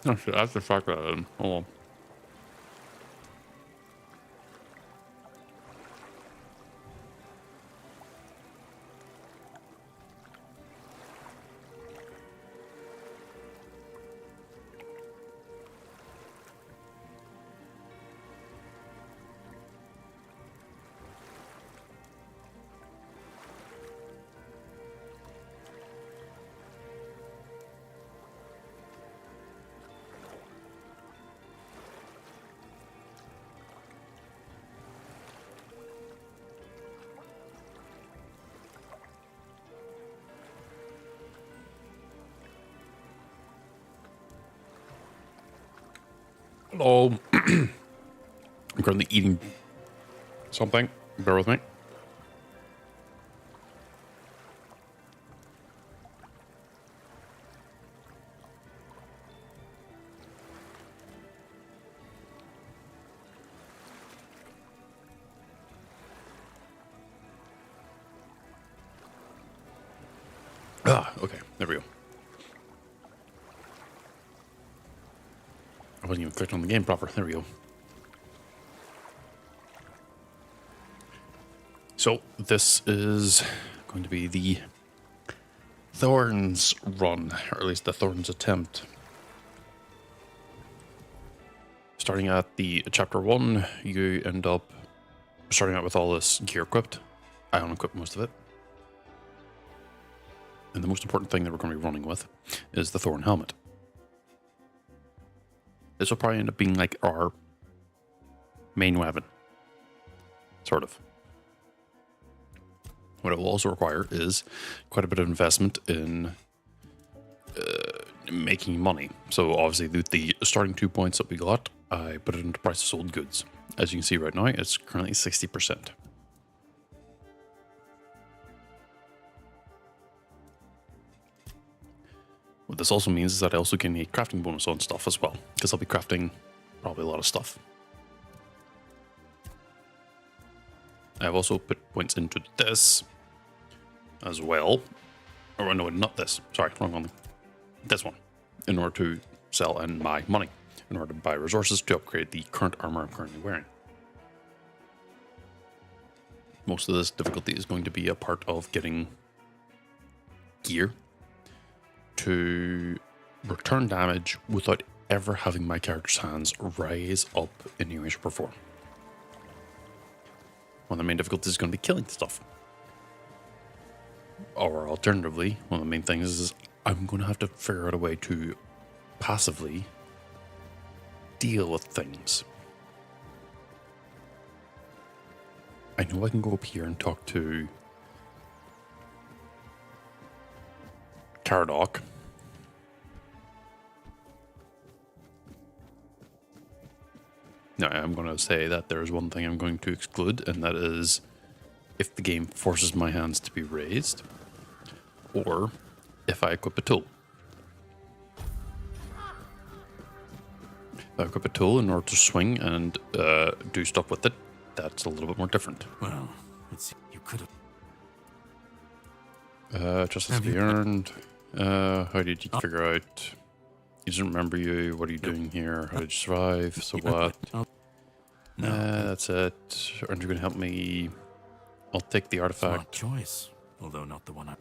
Oh shit, I have to factor that in. Hold on. Hello. I'm currently eating something. Bear with me. Ah, okay, there we go. I wasn't even clicked on the game proper. There we go. So this is going to be the Thorns run, or at least the Thorns attempt. Starting at the chapter 1, you end up starting out with all this gear equipped. I unequipped most of it. And the most important thing that we're going to be running with is the Thorn helmet. This will probably end up being like our main weapon. Sort of. What it will also require is quite a bit of investment in making money. So obviously the starting 2 points that we got, I put it into price of sold goods. As you can see right now, it's currently 60%. What this also means is that I also gain a crafting bonus on stuff as well, because I'll be crafting probably a lot of stuff. I've also put points into this as well. Or no, not this. Sorry, wrong one. This one. In order to sell and buy money. In order to buy resources to upgrade the current armor I'm currently wearing. Most of this difficulty is going to be a part of getting gear to return damage without ever having my character's hands rise up in any way, shape, or form. One of the main difficulties is going to be killing stuff. Or alternatively, one of the main things is I'm going to have to figure out a way to passively deal with things. I know I can go up here and talk to Caradoc. Now, I'm going to say that there's one thing I'm going to exclude, and that is if the game forces my hands to be raised, or if I equip a tool. If I equip a tool in order to swing and do stuff with it, that's a little bit more different. Well, it's you could have. Justice to be earned. How did you figure out? He doesn't remember you. What are you doing here? How did you survive? So what? No, that's it. Aren't you going to help me? I'll take the artifact. Smart choice, although not the one I.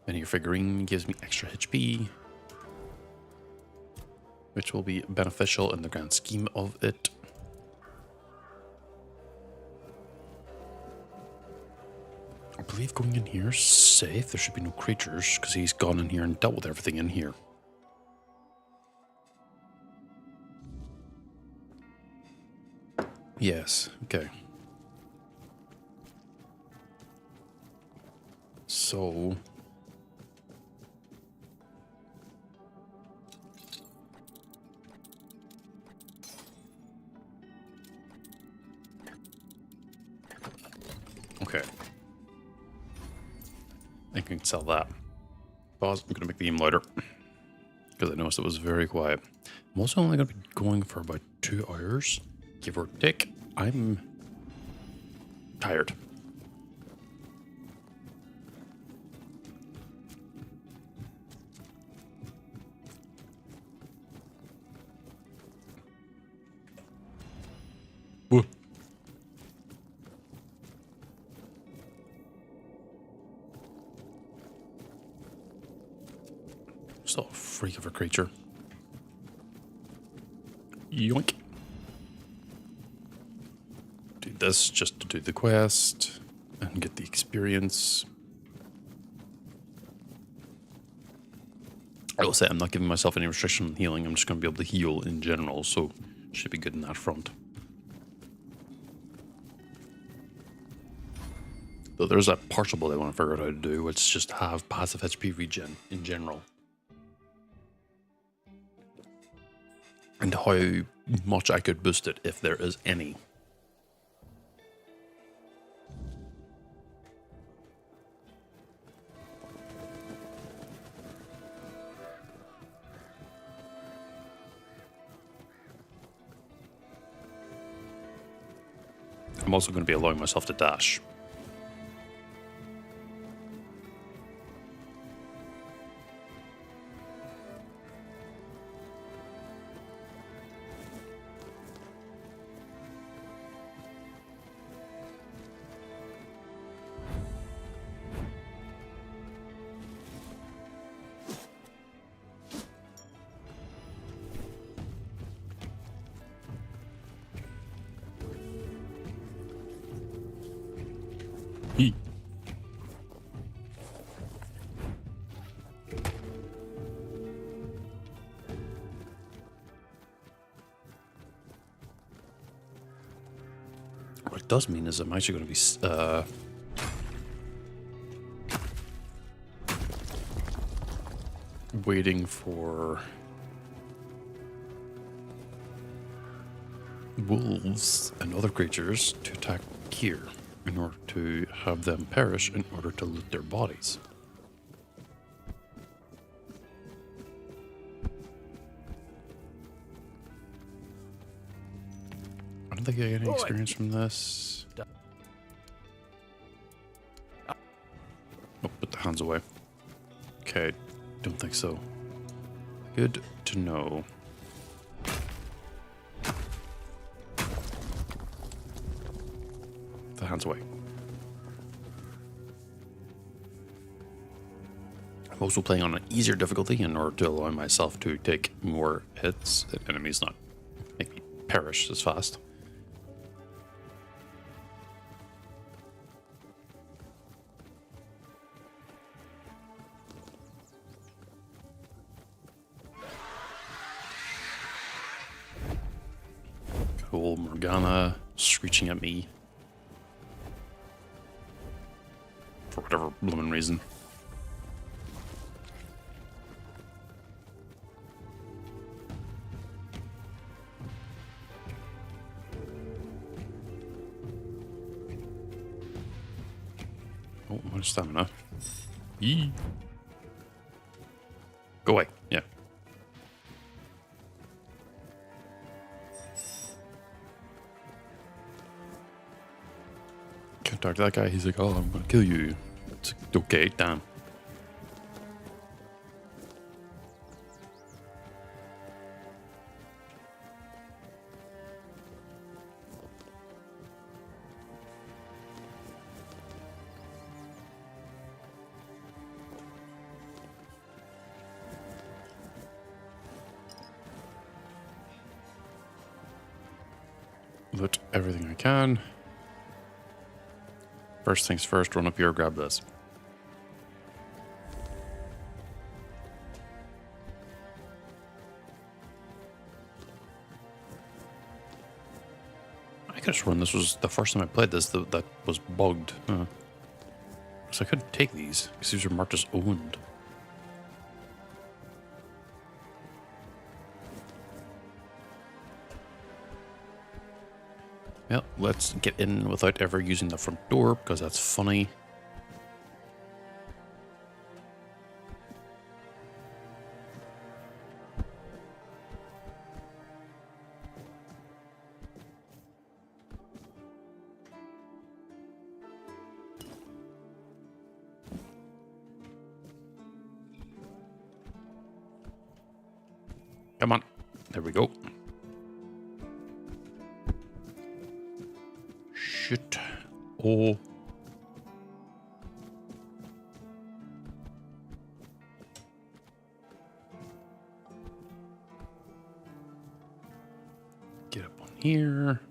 And your figurine gives me extra HP, which will be beneficial in the grand scheme of it. I believe going in here is safe. There should be no creatures because he's gone in here and dealt with everything in here. Yes, okay. So okay. I can sell that. Pause. I'm going to make the game louder because I noticed it was very quiet. I'm also only going to be going for about 2 hours, give or take. I'm tired. Whoa. Still a freak of a creature. Yoink. Do this just to do the quest and get the experience. I will say I'm not giving myself any restriction on healing. I'm just going to be able to heal in general, so should be good in that front. Though there's that partial build I want to figure out how to do, which is just have passive HP regen in general. And how much I could boost it if there is any. I'm also going to be allowing myself to dash. He. What it does mean is I'm actually going to be waiting for wolves and other creatures to attack here in order to have them perish in order to loot their bodies. I don't think I get any experience from this. Oh, put the hands away. Okay, don't think so. Good to know. The hands away. I'm also playing on an easier difficulty in order to allow myself to take more hits and enemies not make me perish as fast. Cool, Morgana screeching at me. For whatever blooming reason. Oh, I'm out of stamina. Yee. Go away. Yeah. Can't talk to that guy. He's like, oh, I'm gonna kill you. It's like, okay, damn. Loot everything I can. First things first, run up here, grab this. I could have sworn this was the first time I played this that was bugged. So I couldn't take these because these are marked as owned. Well, let's get in without ever using the front door because that's funny. Come on. There we go. Shit. Oh. Get up on here.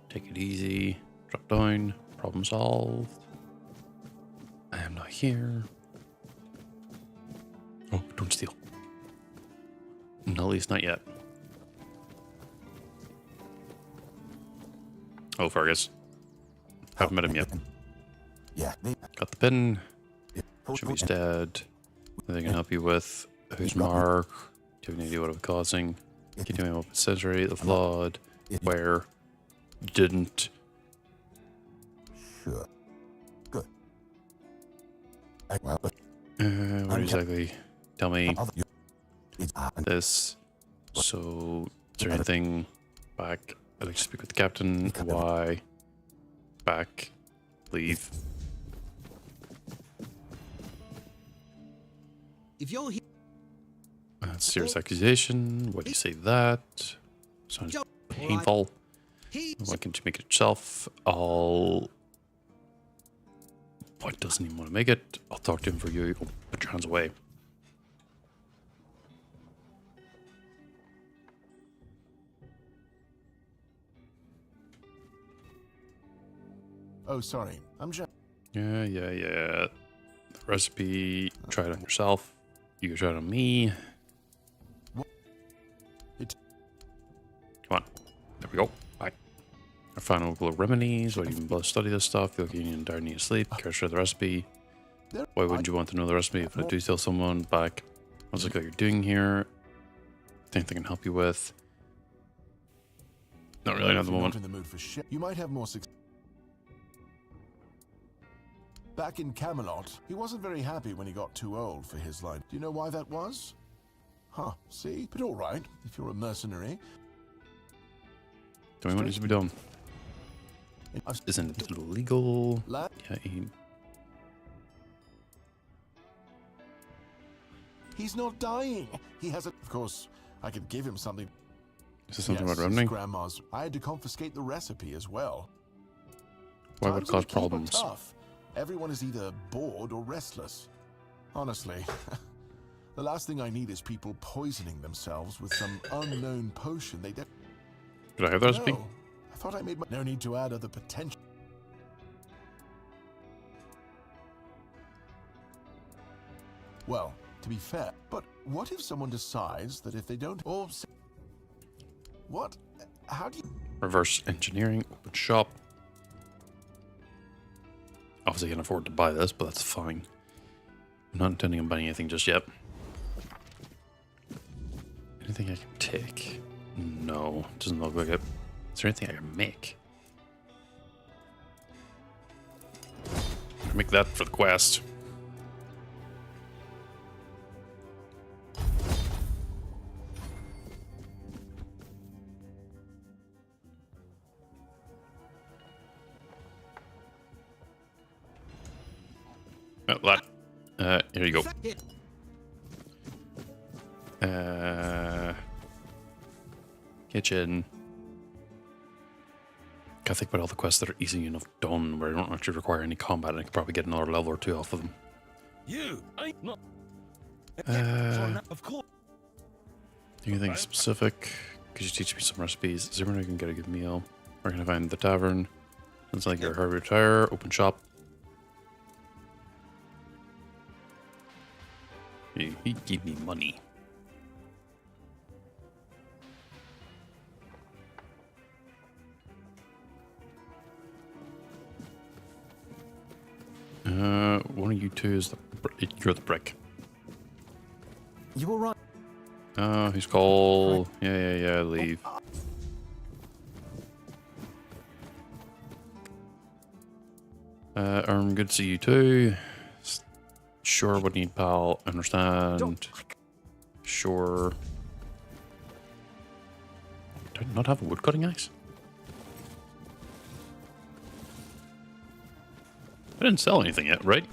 Take it easy. Drop down. Problem solved. I am not here. Oh, don't steal. No, at least not yet. Oh, Fergus. Haven't met him yet. Yeah. Got the pin. Should be dead. Anything I can help you with? Who's Mark? Do you have any idea what I'm causing? Continuing open century, the flood. Where? Didn't. Sure. Good. Well, What exactly? Tell me it's this. So, is there anything back? I'd like to speak with the captain. Why? Back. Leave. If you're here, That's serious accusation. Why do you say that? Sounds painful. Why can't you make it yourself? Why doesn't he want to make it? I'll talk to him for you. Oh, put your hands away. oh, sorry. I'm just. Yeah. The recipe, try it on yourself. You can try it on me. Come on. There we go. Bye. Our final remedies. Why do you even bother study this stuff? Feel like you entire need to sleep. Care to share the recipe? Why wouldn't you want to know the recipe if I do tell someone back? What's like what you're doing here? Think they can help you with? Not really, not at the moment. Not in the mood for shit. You might have more success. Back in Camelot, he wasn't very happy when he got too old for his line. Do you know why that was? Huh, see? But all right, if you're a mercenary. Tell me what needs to be done. Isn't it illegal? Yeah, He's not dying. He has a... Of course, I could give him something. Is this something Yes, about remedy? Grandma's. I had to confiscate the recipe as well. Why would it Times cause in the keep are problems? tough. Everyone is either bored or restless. Honestly, the last thing I need is people poisoning themselves with some unknown potion they don't... Did I have the recipe? No, I thought I made my... No need to add other potential... Well, to be fair, but what if someone decides that if they don't... Or... What? How do you... Reverse engineering, open shop. Obviously, I can afford to buy this, but that's fine. I'm not intending on buying anything just yet. Anything I can take? No, doesn't look like it. Is there anything I can make? I can make that for the quest. Oh, that. Here you go. Kitchen. Gotta think about all the quests that are easy enough done where you don't actually require any combat, and I could probably get another level or two off of them. You ain't not. Of course. Anything specific? Could you teach me some recipes? Is there where I can get a good meal? Where can I find the tavern? Sounds like you're hard to retire. Open shop. He gave me money. One of you two is you're the brick. You all right? Who's called? Yeah, leave. Good to see you too. Sure, what do you need, pal? Understand. Sure. Do I not have a wood cutting axe? I didn't sell anything yet, right?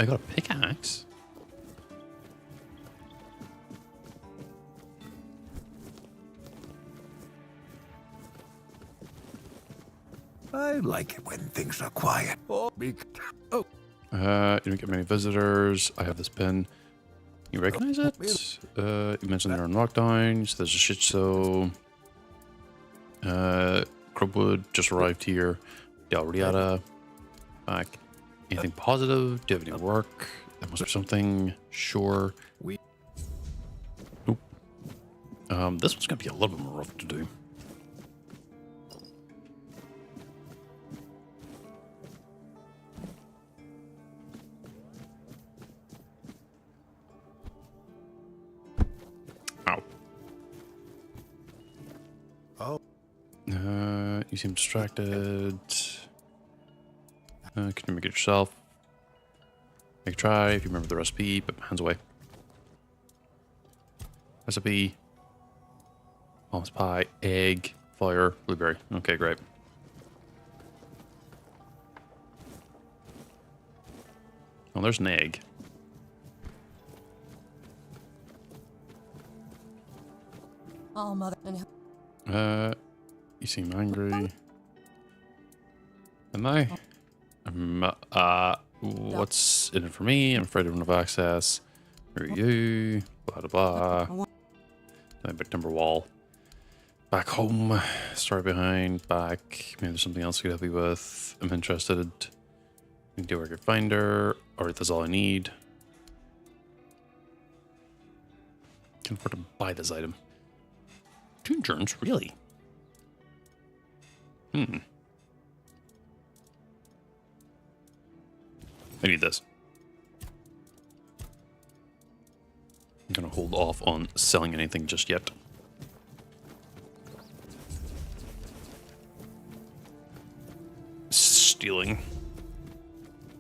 I got a pickaxe. I like it when things are quiet. Oh. You don't get many visitors. I have this pin. You recognize it? You mentioned they're on lockdown. So there's a shit show. Crubwood just arrived here. Dalriata back. Anything positive? Do you have any work? There must be something. Sure. Nope. This one's gonna be a little bit more rough to do. Oh. You seem distracted. Can you make it yourself? Make a try if you remember the recipe, but hands away. Recipe. Almost pie, egg, fire, blueberry. Okay, great. Oh, there's an egg. Oh, mother. You seem angry. Am I? What's in it for me? I'm afraid I don't have access. Who are you? Blah, blah, blah. Big timber wall. Back home. Story behind. Back. Maybe there's something else I could help you with. I'm interested. Do a record finder. Alright, that's all I need. Can afford to buy this item. 2 endurance, really? I need this. I'm gonna hold off on selling anything just yet. Stealing.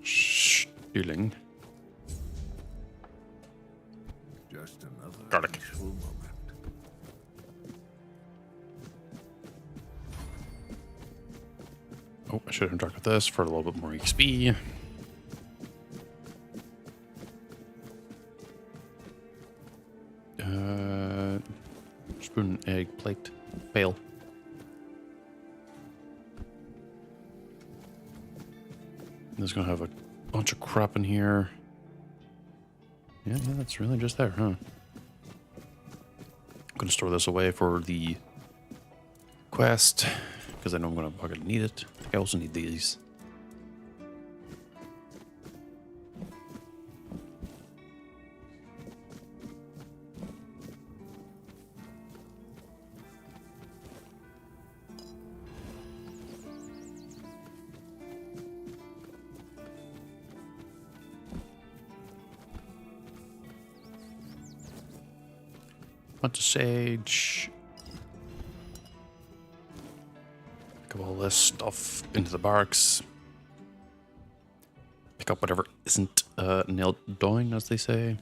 Stealing. Just another Garlic. peaceful moment. Oh, I should have talked with this for a little bit more XP. Spoon, egg, plate, pail. This is gonna have a bunch of crap in here. Yeah, that's really just there, huh? I'm gonna store this away for the quest because I know I'm gonna need it. I also need these. Bunch of sage. Pick up all this stuff into the barracks. Pick up whatever isn't nailed down, as they say.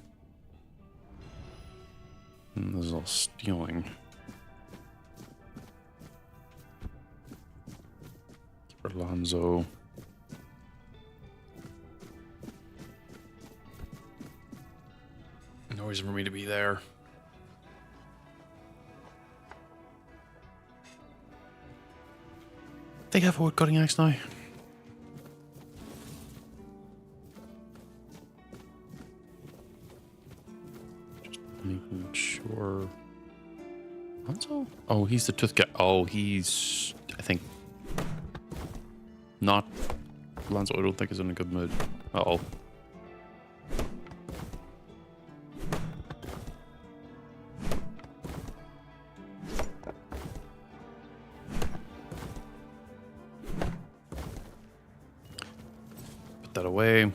And this is all stealing. Keep Alonzo. No reason for me to be there. They have a wood cutting axe now. Just making sure. Alonso? Oh, he's the tooth guy. Oh, he's, I think, not. Alonso, I don't think is in a good mood. Uh-oh. That away. I'm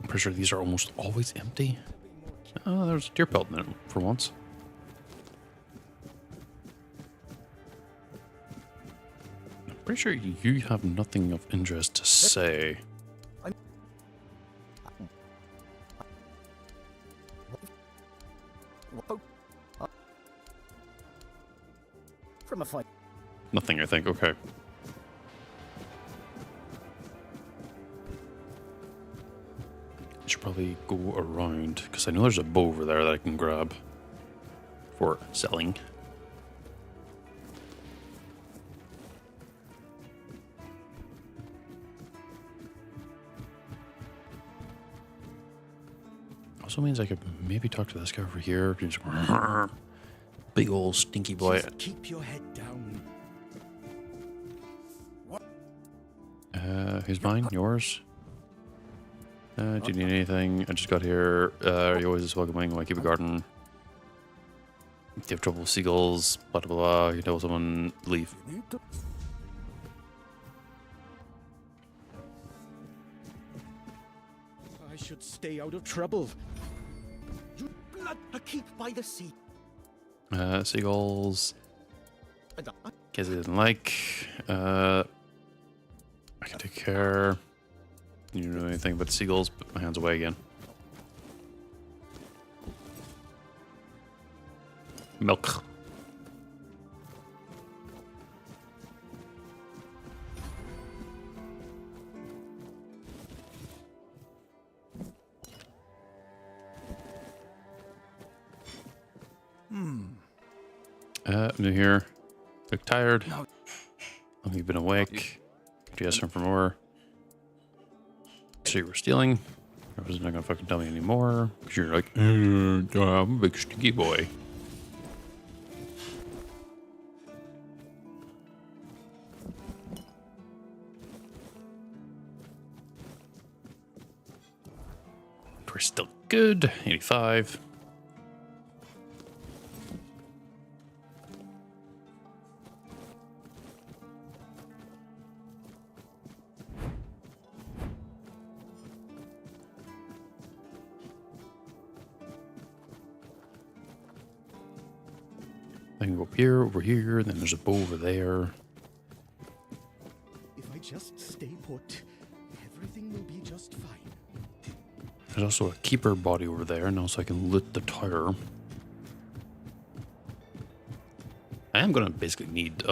pretty sure these are almost always empty. Oh, there's a deer pelt in it for once. I'm pretty sure you have nothing of interest to say. From a fight. Nothing, I think. Okay. I should probably go around because I know there's a bow over there that I can grab for selling. Also means I could maybe talk to this guy over here. Just big old stinky boy. Just keep your head down. Who's mine? Yours? Do you need anything? I just got here. You're always welcoming. Why keep a garden? If you have trouble with seagulls, blah blah blah. You know someone, leave. I should stay out of trouble. You blood a keep by the sea. Seagulls. And Guess I didn't like. I can take care. You don't know anything but seagulls. Put my hands away again. Milk. New here. Look tired. No. You've been awake. GS from more. So you were stealing. I was not gonna fucking tell me anymore. Because you're like, I'm a big sticky boy. We're still good. 85. I can go up here, over here, and then there's a bow over there. If I just stay put, everything will be just fine. There's also a keeper body over there now, so I can loot the tire. I am gonna basically need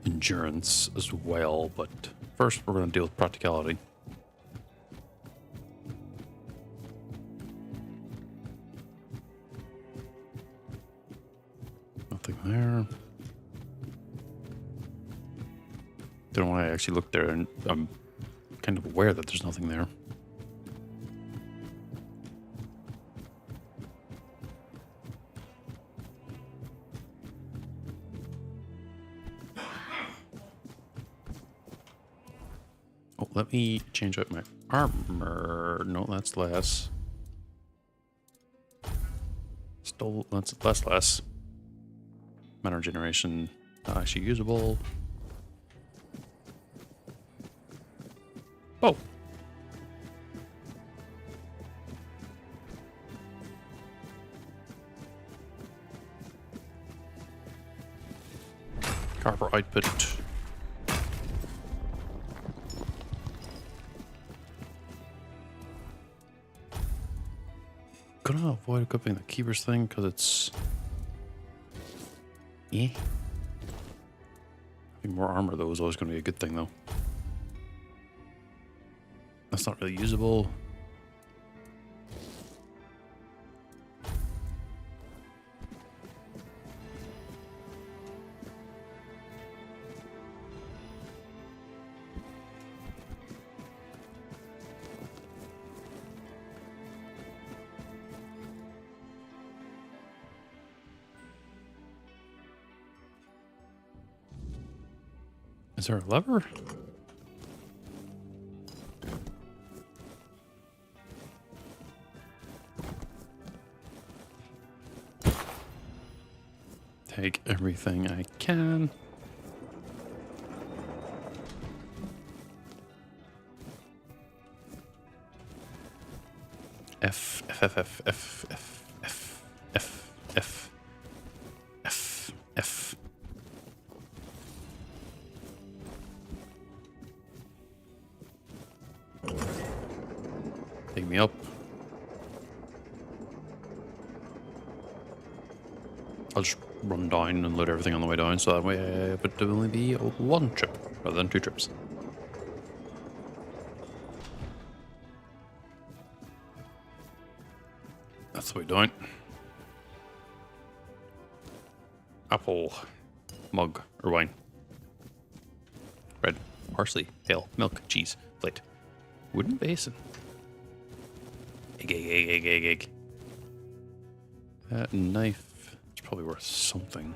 endurance as well, but first we're gonna deal with practicality. Nothing there. Don't know why I actually looked there, and I'm kind of aware that there's nothing there. Oh, let me change out my armor. No, that's less. Still, that's less. Mana regeneration, not actually usable. Oh. Copper output. Gonna avoid equipping the keeper's thing because it's having more armor though is always going to be a good thing though. That's not really usable. Is there a lever? Take everything I can. F, F, F, F, F, F, F, F, F, F, F. Pick me up. I'll just run down and load everything on the way down, so that way it would only be one trip rather than 2 trips. That's the way down. Apple, mug, or wine. Bread, parsley, ale, milk, cheese, plate. Wooden basin. Egg. That knife is probably worth something.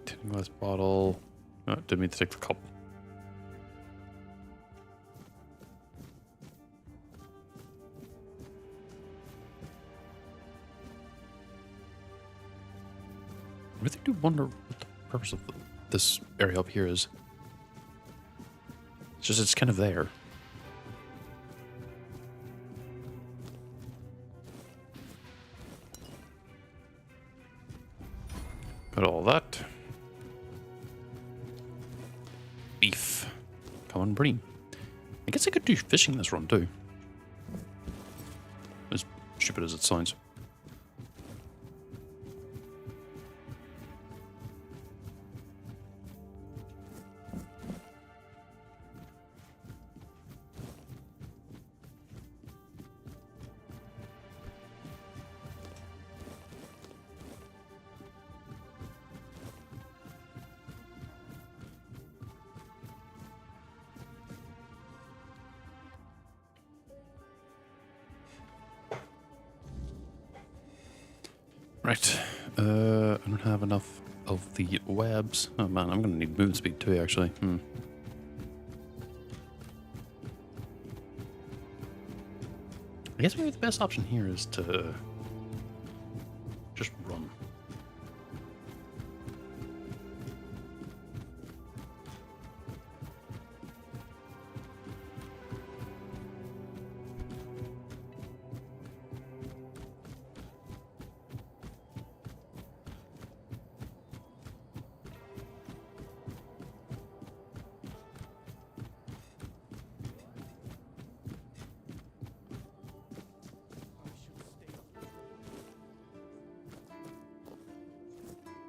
Tin glass bottle. Oh, didn't mean to take the cup. I really do wonder what the purpose of this area up here is. It's just, it's kind of there. Got all that. Beef. Come on, bream. I guess I could do fishing this run too. As stupid as it sounds. Right. I don't have enough of the webs. Oh man, I'm gonna need movement speed too, actually. I guess maybe the best option here is to just run.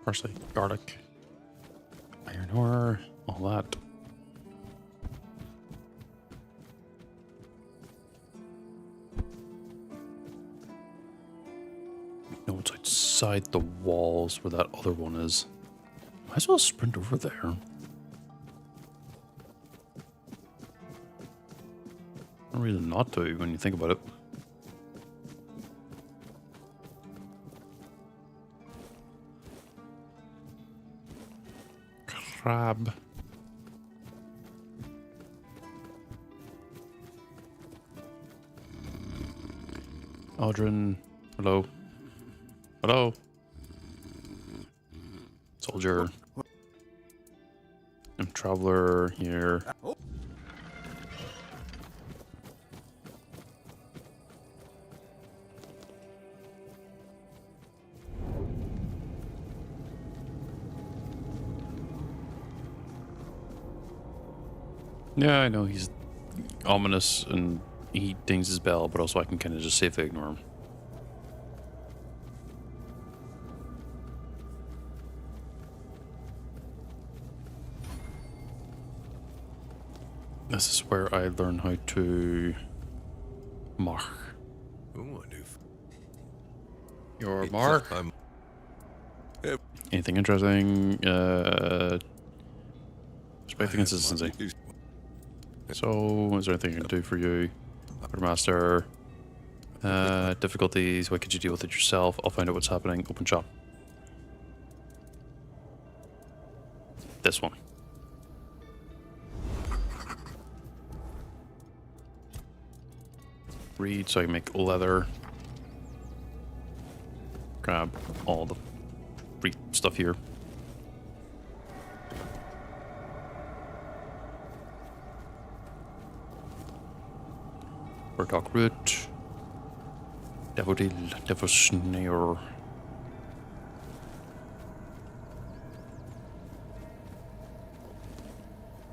Parsley, garlic, iron ore, all that. No, it's outside the walls where that other one is. Might as well sprint over there. No reason not to when you think about it. Crab. Aldrin. Hello. Hello. Soldier. And traveler here. Yeah, I know he's ominous and he dings his bell, but also I can kind of just safely ignore him. This is where I learn how to mark. Your mark. Anything interesting? Respect the consistency. So, is there anything I can do for you? Quartermaster. Difficulties. Why could you deal with it yourself? I'll find out what's happening. Open shop. This one. Read so I can make leather. Grab all the free stuff here. Burdock root. Daffodil, devil snare.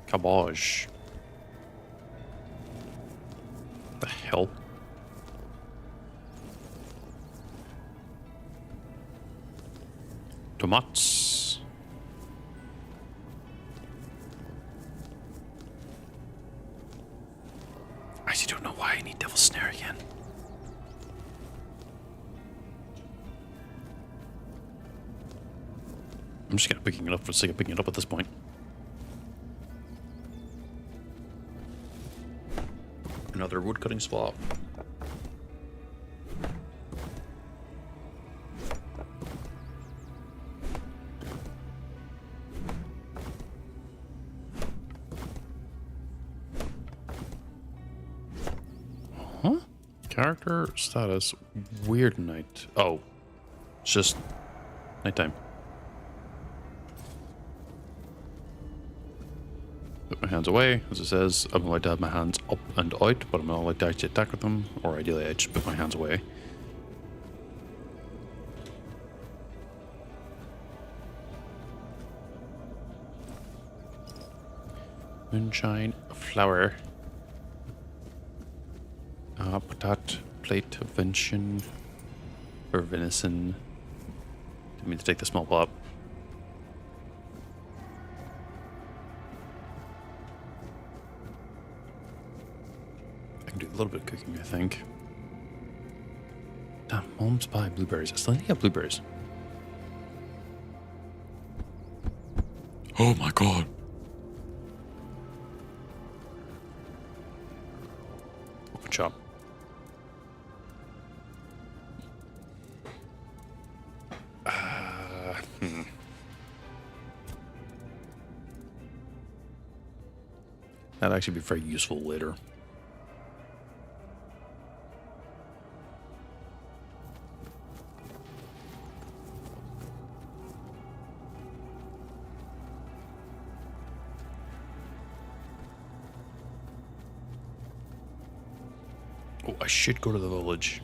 Cabbage. The hell? Tomats. I actually don't know why I need Devil's Snare again. I'm just gonna picking it up for the sake of picking it up at this point. Another wood cutting spot. Huh? Character status weird night. Oh, it's just nighttime. Put my hands away, as it says. I'm allowed to have my hands up and out, but I'm not allowed to actually attack with them. Or ideally, I just put my hands away. Moonshine flower. Patat plate of venison or venison. Didn't mean to take the small plop. I can do a little bit of cooking, I think. Damn, mom's buy blueberries. I still need to get blueberries. Oh my god. Open shop. That'd actually be very useful later. Oh, I should go to the village.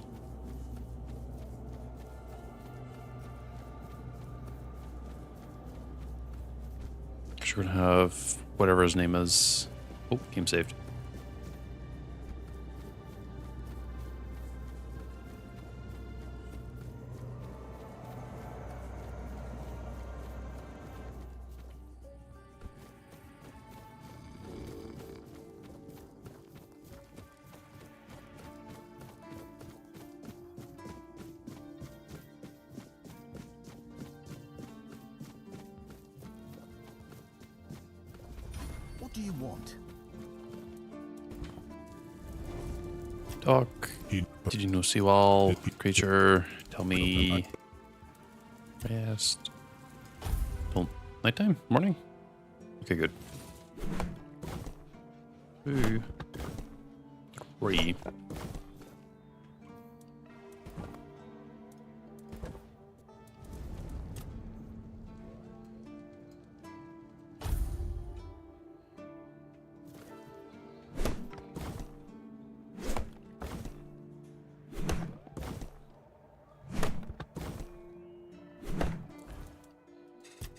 So we're gonna have whatever his name is. Oh, game saved. What do you want? Doc, did you know Seawall creature? Tell me. Rest. Don't. Nighttime? Morning? Okay, good. Ooh. 3.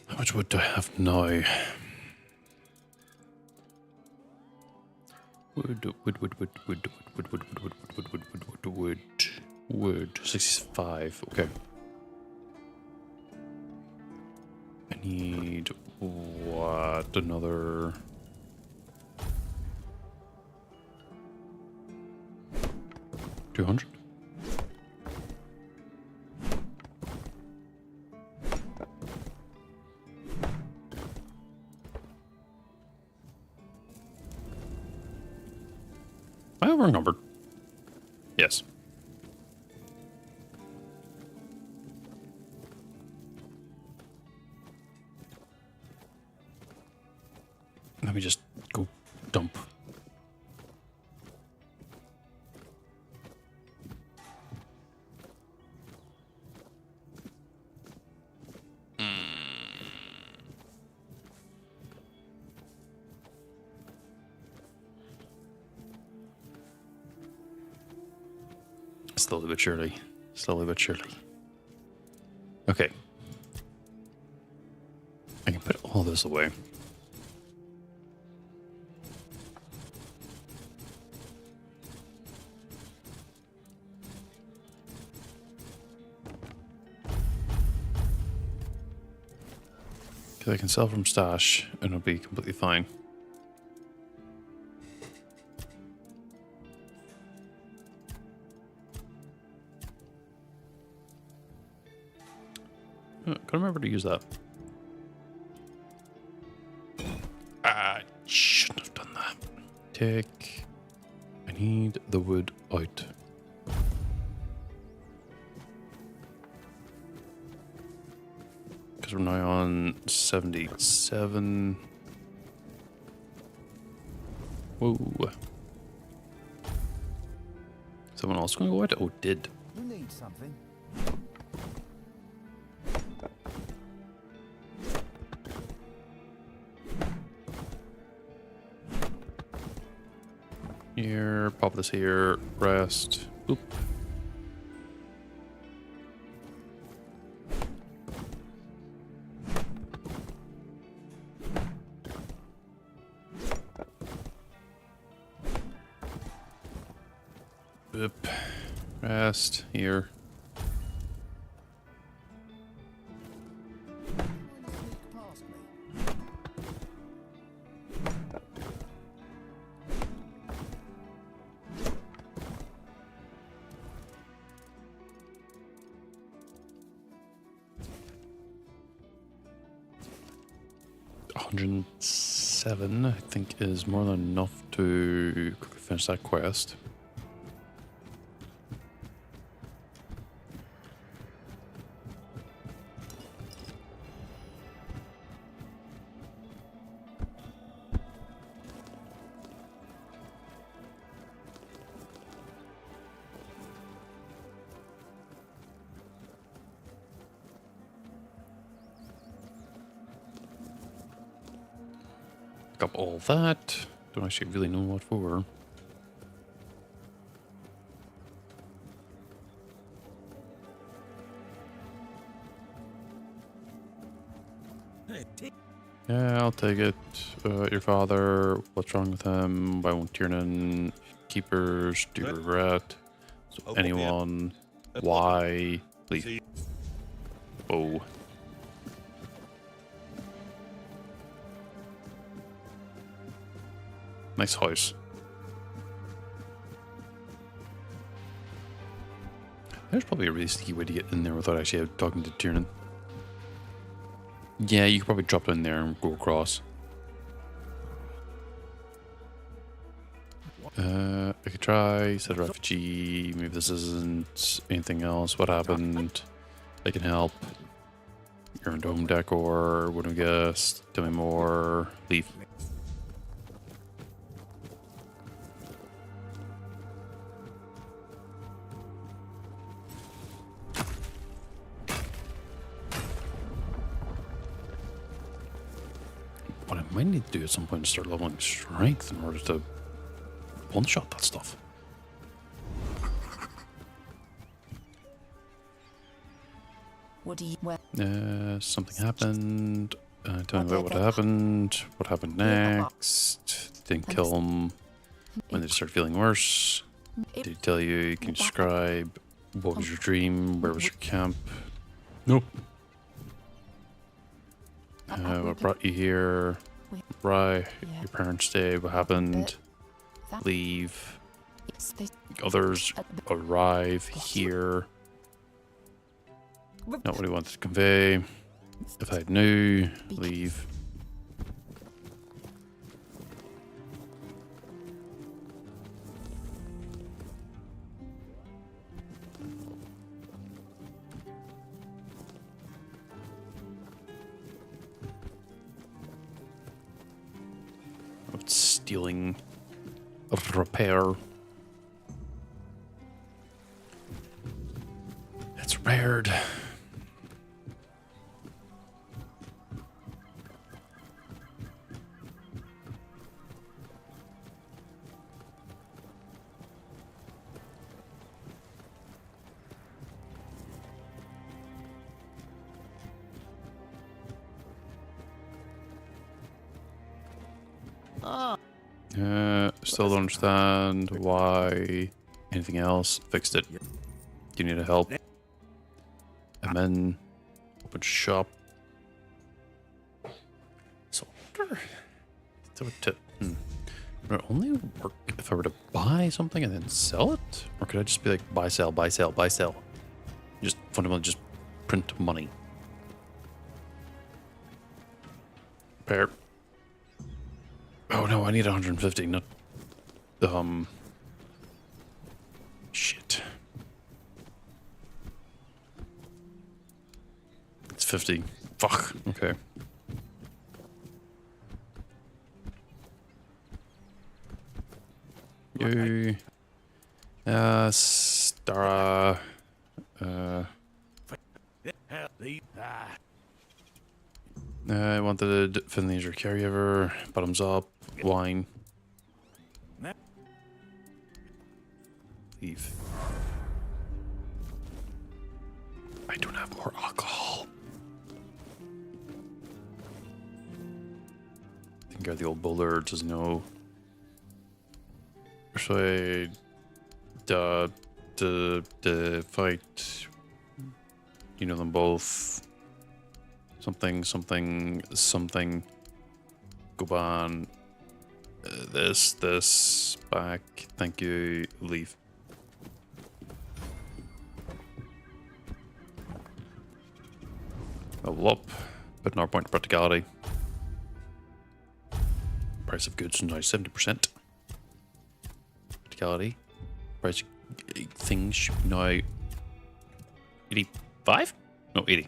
How much wood do I have now? Wood. 65. Okay. I need what? Another 200? Am I over-encumbered? Yes. Let me just go dump. Slowly but surely. Slowly but surely. Okay. I can put all this away. Because I can sell from stash and it'll be completely fine. Can't remember to use that. I shouldn't have done that. Take. I need the wood out. Because we're now on 77. Whoa. Someone else going to go out? Oh, did. You need something? Here, pop this here, rest. Oop. Oop. Rest here. Past me. $107, I think, is more than enough to quickly finish that quest. pick up all that. Don't actually really know what for. Yeah, I'll take it. Your father, what's wrong with him? Why won't Tiernan? Keepers, do you regret? So anyone? Why? Leave. Oh. Nice house. There's probably a really sneaky way to get in there without actually talking to Tiernan. Yeah, you could probably drop in there and go across. I could try, set a refugee, maybe this isn't anything else. What happened? I can help. You're into home decor, wouldn't guess. Tell me more. Leave. What I might need to do at some point is start leveling strength in order to one-shot that stuff. What do you... Something happened. Tell me about what happened. What happened next? Didn't kill him. When did it start feeling worse? Did he tell you? Can you describe? What was your dream? Where was your camp? Nope. What brought you here? Right. Your parents stayed. What happened? Leave. Others arrive here. Not what he wanted to convey. If I knew, leave. Stealing repair. It's rared. Still don't understand why. Anything else? Fixed it. Do you need help? And then open shop. So would it only work if I were to buy something and then sell it? Or could I just be like buy, sell, buy, sell, buy, sell? Just fundamentally just print money. Pair. Oh no, I need 150, not shit. It's 50. Fuck. Okay. You Stara I wanted Finley as your caregiver. Bottoms up. Wine. Leave. I don't have more alcohol. I think the old bowler doesn't know. Persuade. The fight. You know them both. Something. Go on. This, back. Thank you. Leave. Level up. Put another point of practicality. Price of goods now 70%. Practicality. Price of things should be now 85? No, 80.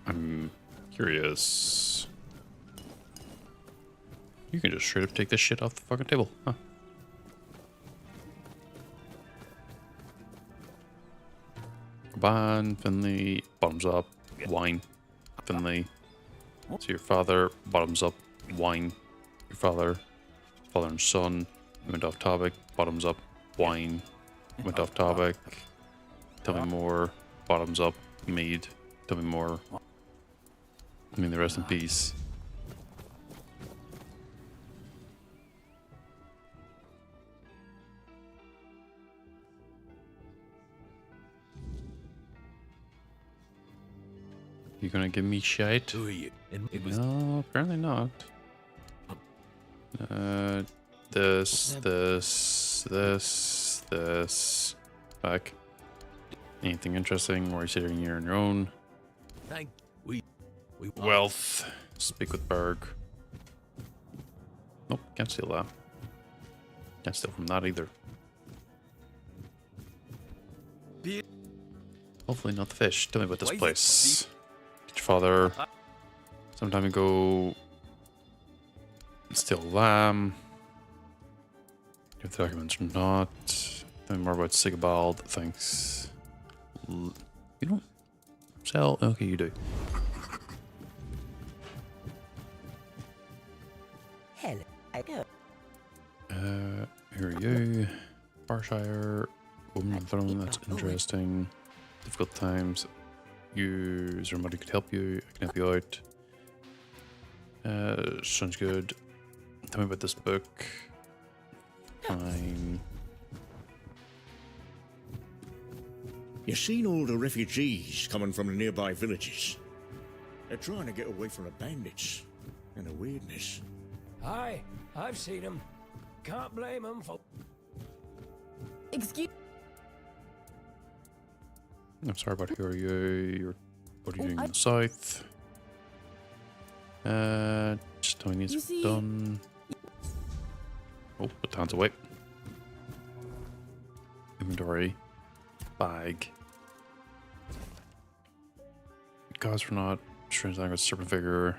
I'm curious. You can just straight up take this shit off the fucking table, huh? Ban, Finley, bottoms up, wine, Finley. So your father, bottoms up, wine. Your father and son, went off topic, bottoms up, wine, went off topic. Tell me more, bottoms up, mead. Tell me more. I mean, the rest in peace. You gonna give me shite? Who are you? It was No, apparently not. This. Back. Anything interesting? Or are you sitting here on your own? thank we Wealth. Speak with Berg. Nope, can't steal that. Can't steal from that either. Hopefully not the fish. Tell me about this place. Did your father some time ago steal lamb? Do you have the documents or not? Tell me more about Sigibald. Thanks. You don't sell? Okay, you do. Hello, I go. Here are you. Barshire. Woman on the throne. That's interesting. Difficult times. Is there somebody who could help you? I can help you out. Sounds good. Tell me about this book. Fine. You seen all the refugees coming from the nearby villages? They're trying to get away from the bandits and the weirdness. Aye, I've seen him. Can't blame him for... Excuse. I'm sorry, but who are you? What are you doing in the south? Just telling You these see- done. Oh, put the hands away. Inventory. Bag. Gods for not. Strange language, serpent figure.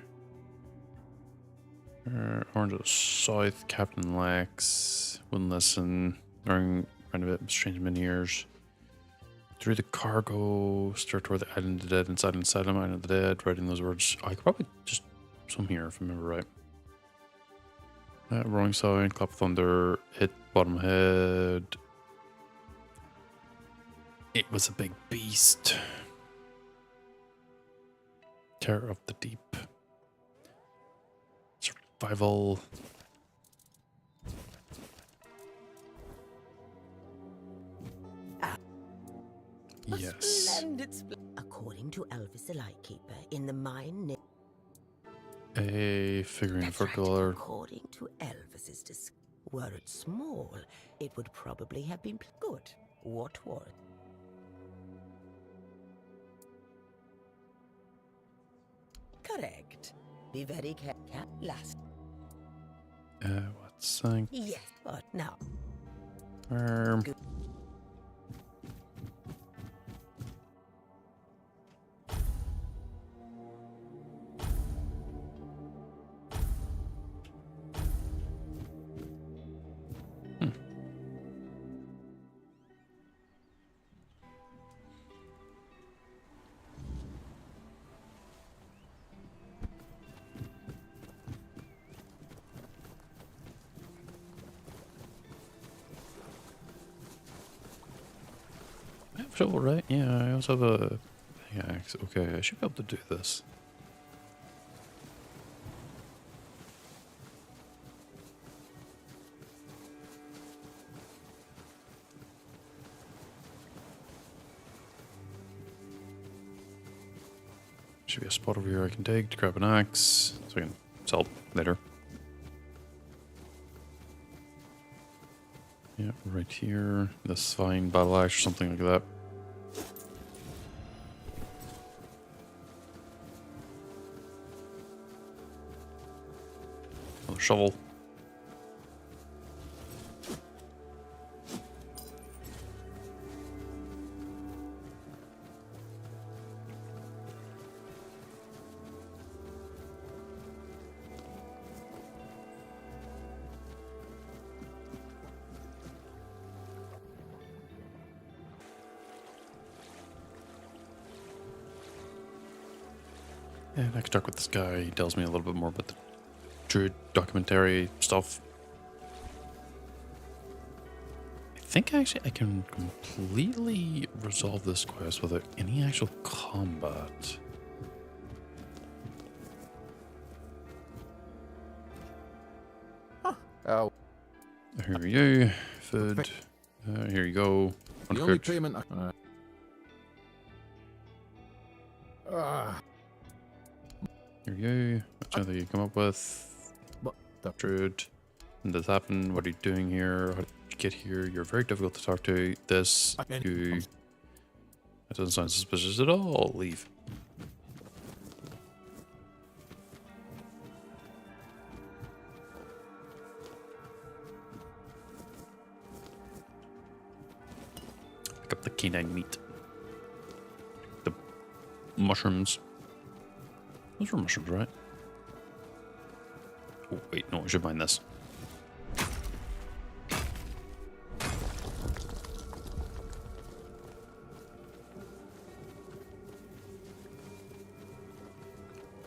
Orange of the South, Captain Lex. Wouldn't listen. Learning around a bit, strange miniers. Through the cargo, start toward the island of the dead, inside them, island of the dead, writing those words. I could probably just some here if I remember right. Roaring sound, clap of thunder, hit bottom head. It was a big beast. Terror of the deep. Survival. Yes. Splendid. According to Elvis the Lightkeeper, in the mine. A figurine That's for right. color. According to Elvis's were it small, it would probably have been good. What was it? Correct. Be very careful. Last. What's saying? Yes, but now. Good. Shovel, right? Yeah, I also have a pickaxe. Okay, I should be able to do this. Should be a spot over here I can take to grab an axe so I can sell later. Yeah, right here. This fine battle axe or something like that. Another shovel. And I can talk with this guy. He tells me a little bit more about the druid documentary stuff. I think actually I can completely resolve this quest without any actual combat. Oh, Here we go. Food. Here you go. the only payment I... Here we go. Which other you come up with? What the... Druid. When does this happen? What are you doing here? How did you get here? You're very difficult to talk to. This, you... That doesn't sound suspicious at all. Leave. Pick up the canine meat. The mushrooms. Those were mushrooms, right? Oh, wait, no, I should mind this.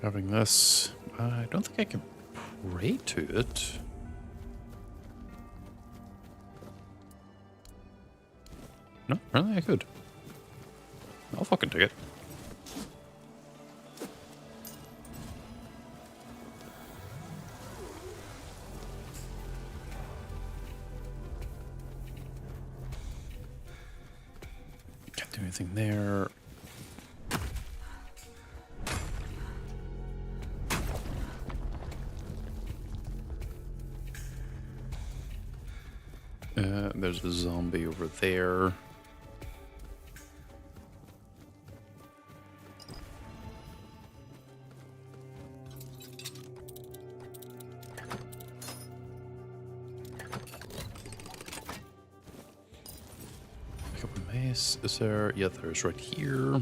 Grabbing this. I don't think I can pray to it. No, apparently I could. I'll fucking take it. Can't do anything there. There's a zombie over there. Pick up a mace. Is there? Yeah, there's right here.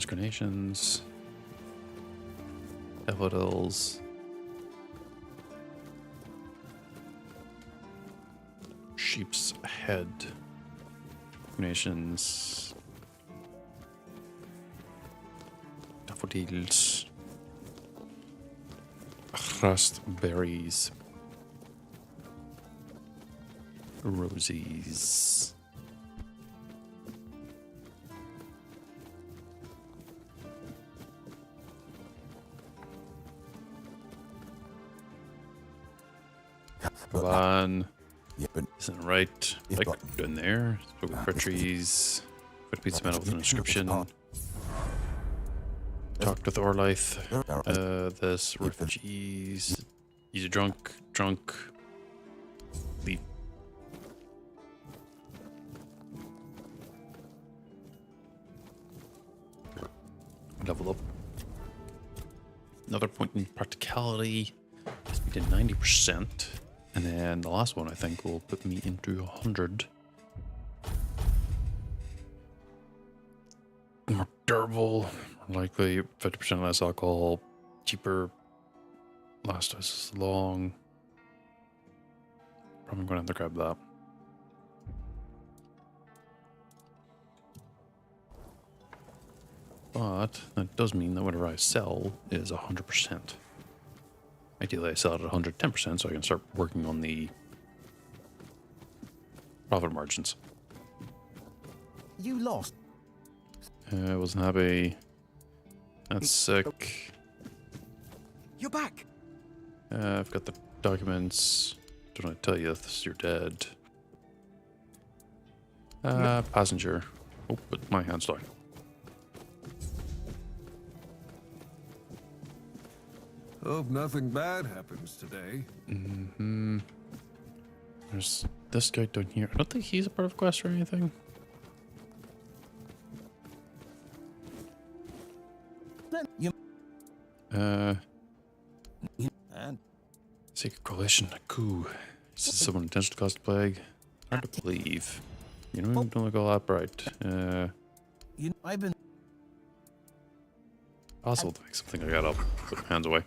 Carnations. Daffodils. Sheep's head. Carnations. Daffodils. Raspberries. Rosies. Come on. Isn't it right? Like down there. Spoken for trees. Put a piece of metal with an inscription. Talked with Orlyth. This refugees. He's a drunk. Leave. Level up. Another point in practicality. Gets me to 90%. And then the last one, I think, will put me into 100. More durable, more likely, 50% less alcohol, cheaper, last twice as long. Probably going to have to grab that. But that does mean that whatever I sell is 100%. Ideally, I sell it at 110%, so I can start working on the profit margins. You lost. I wasn't happy. That's sick. You're back. I've got the documents. Don't want to tell you this. You're dead. Passenger. Oh, but my hand's down. Hope nothing bad happens today. There's this guy down here. I don't think he's a part of quest or anything. Secret coalition, a coup. This is someone intends to cause the plague. Hard to believe. You know, don't look all that bright. I've been. Possible to make something like that up. Put my hands away.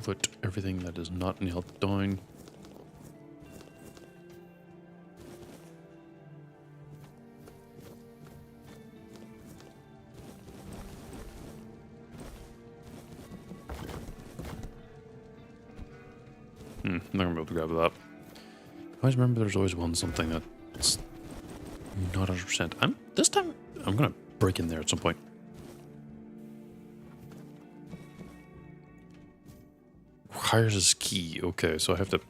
Put everything that is not nailed down. I'm not gonna be able to grab that. I always remember there's always something that's not 100%. This time I'm gonna break in there at some point. Hires his key. Okay, so I have to.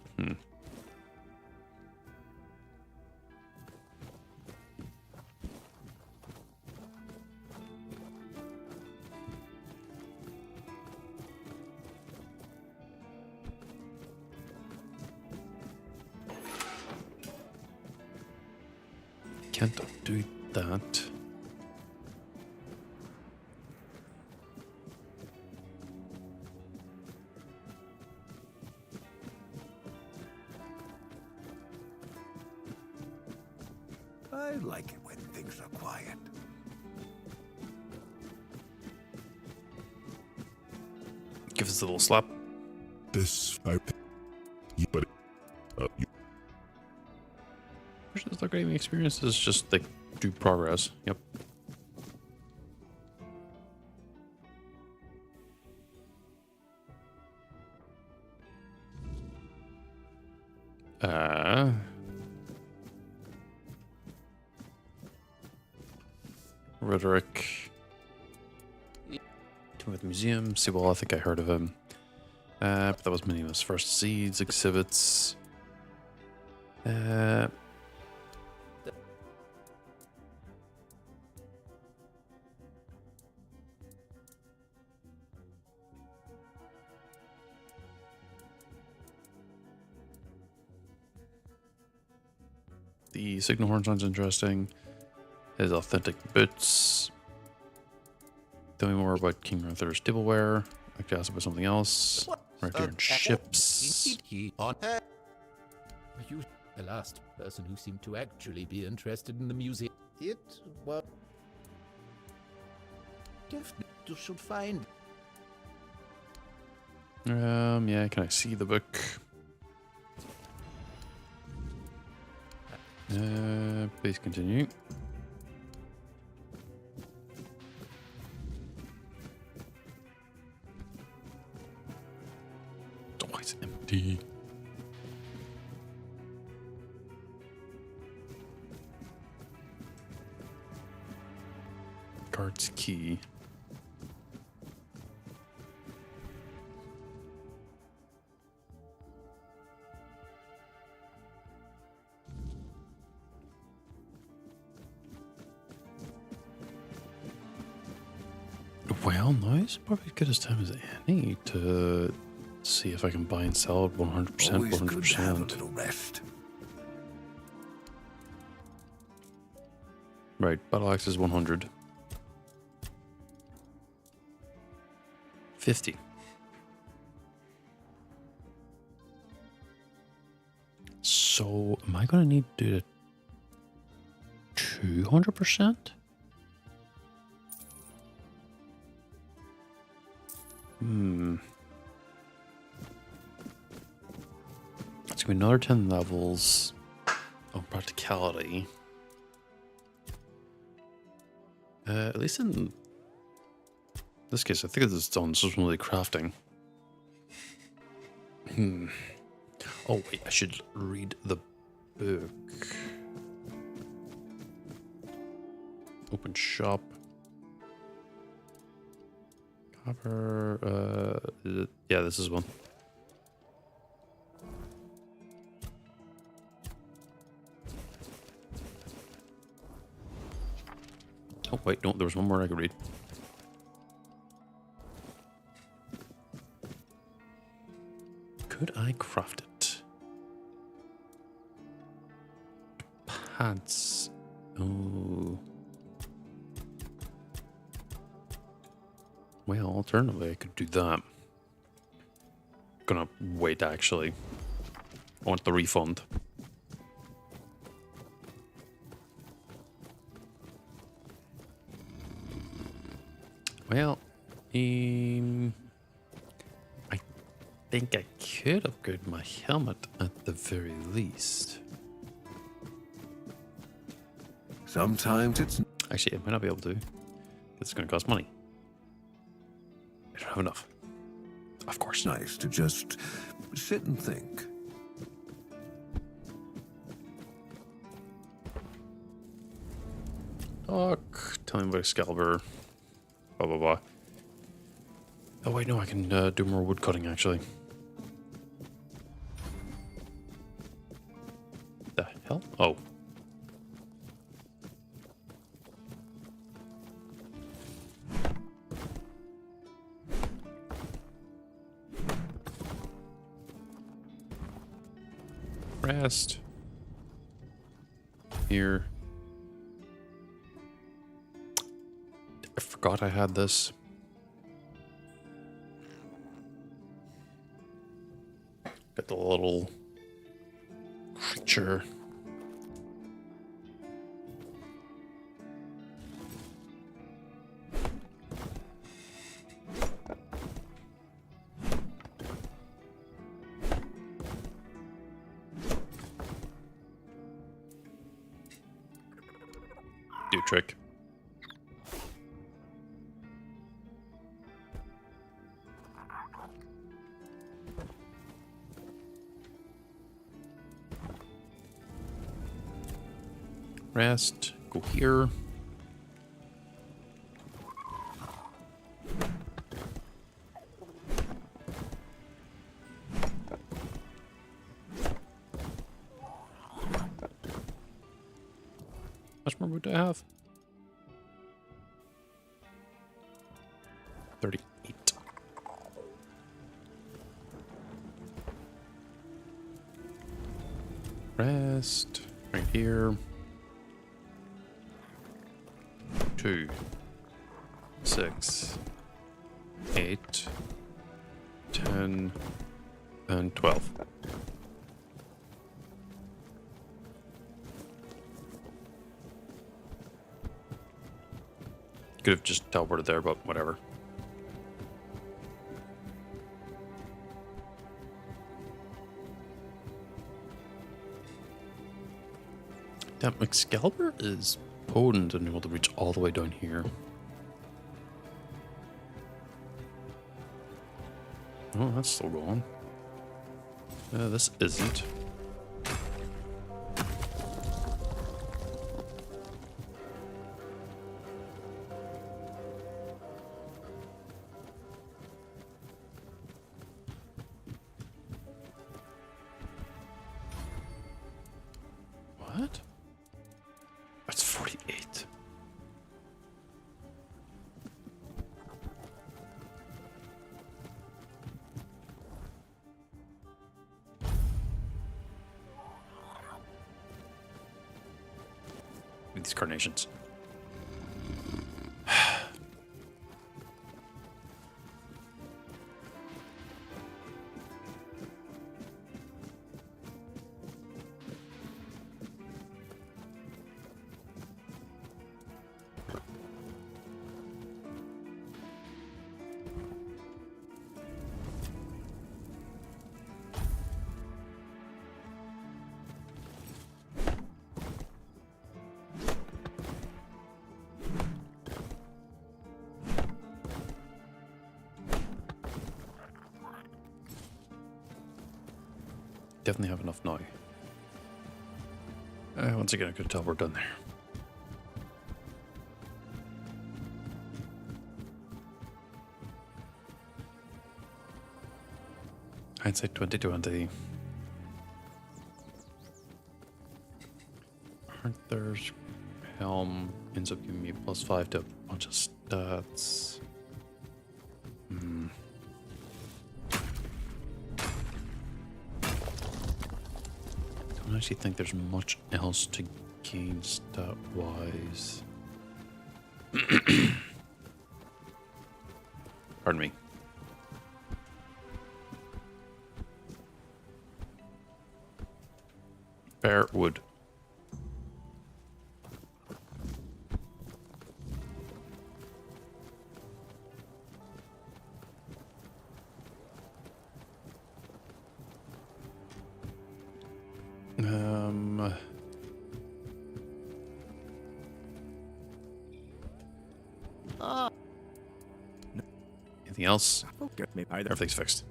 Can't do that. I like it when things are quiet. Give us a little slap. This, I think, but you. Versus the gaming experience is just like do progress. Yep. Rhetoric. To the museum. See, well, I think I heard of him. But that was many of his first seeds, exhibits. The signal horn sounds interesting. His authentic boots. Tell me more about King Arthur's tableware. I could ask about something else. Right here in ships. Are you the last person who seemed to actually be interested in the museum? It was definitely you should find. Yeah, can I see the book? Please continue. Oh, it's empty. Guard's key. Well, no, it's probably as good as time as any to see if I can buy and sell at 100%, Always good to have a 100%. little rest. Right, battle axe is 100. 50. So, am I going to need to do it 200%? It's going to be another 10 levels of practicality. At least in this case, I think it's on just really crafting. Oh, wait, I should read the book. Open shop. Copper. Yeah, this is one. Wait, no, there was one more I could read. Could I craft it? Pants. Oh. Well, alternatively, I could do that. Gonna wait, actually. I want the refund. Well, I think I could upgrade my helmet at the very least. Sometimes it's Actually, I might not be able to. It's going to cost money. I don't have enough. Of course. nice to just sit and think. Talk. Tell me about Excalibur. Blah, blah, blah. Oh, wait, no, I can do more wood cutting, actually. The hell? Oh. Rest. Here. I forgot I had this. Got the little creature. Do a trick. Rest. Go here. How much more wood do I have? 38. Rest. Right here. 2, 6, 8, 10, and 12. Could have just teleported there, but whatever. Damn, Excalibur is potent and able to reach all the way down here. Oh, that's still going. This isn't. What? That's 48. These carnations. Definitely have enough now. Once again, I could tell we're done there. Hindsight 2020. Aren't there helm ends up giving me +5 to a bunch of stats. I don't actually think there's much else to gain stat-wise. Pardon me. Fair wood. Anything else? Get me either. Everything's fixed.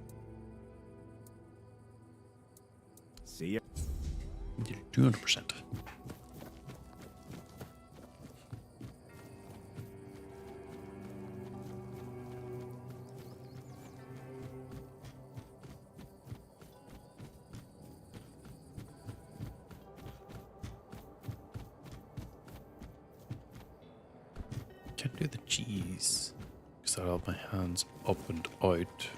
See ya. 200%. Can't do the cheese because I have my hands up and out.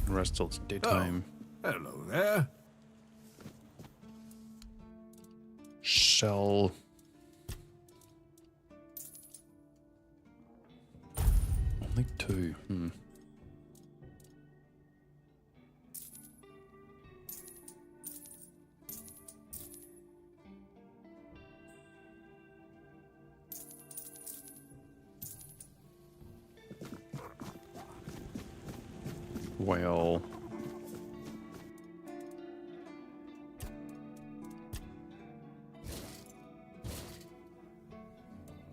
The rest till it's daytime. Hello there. Shell. Only 2. Well,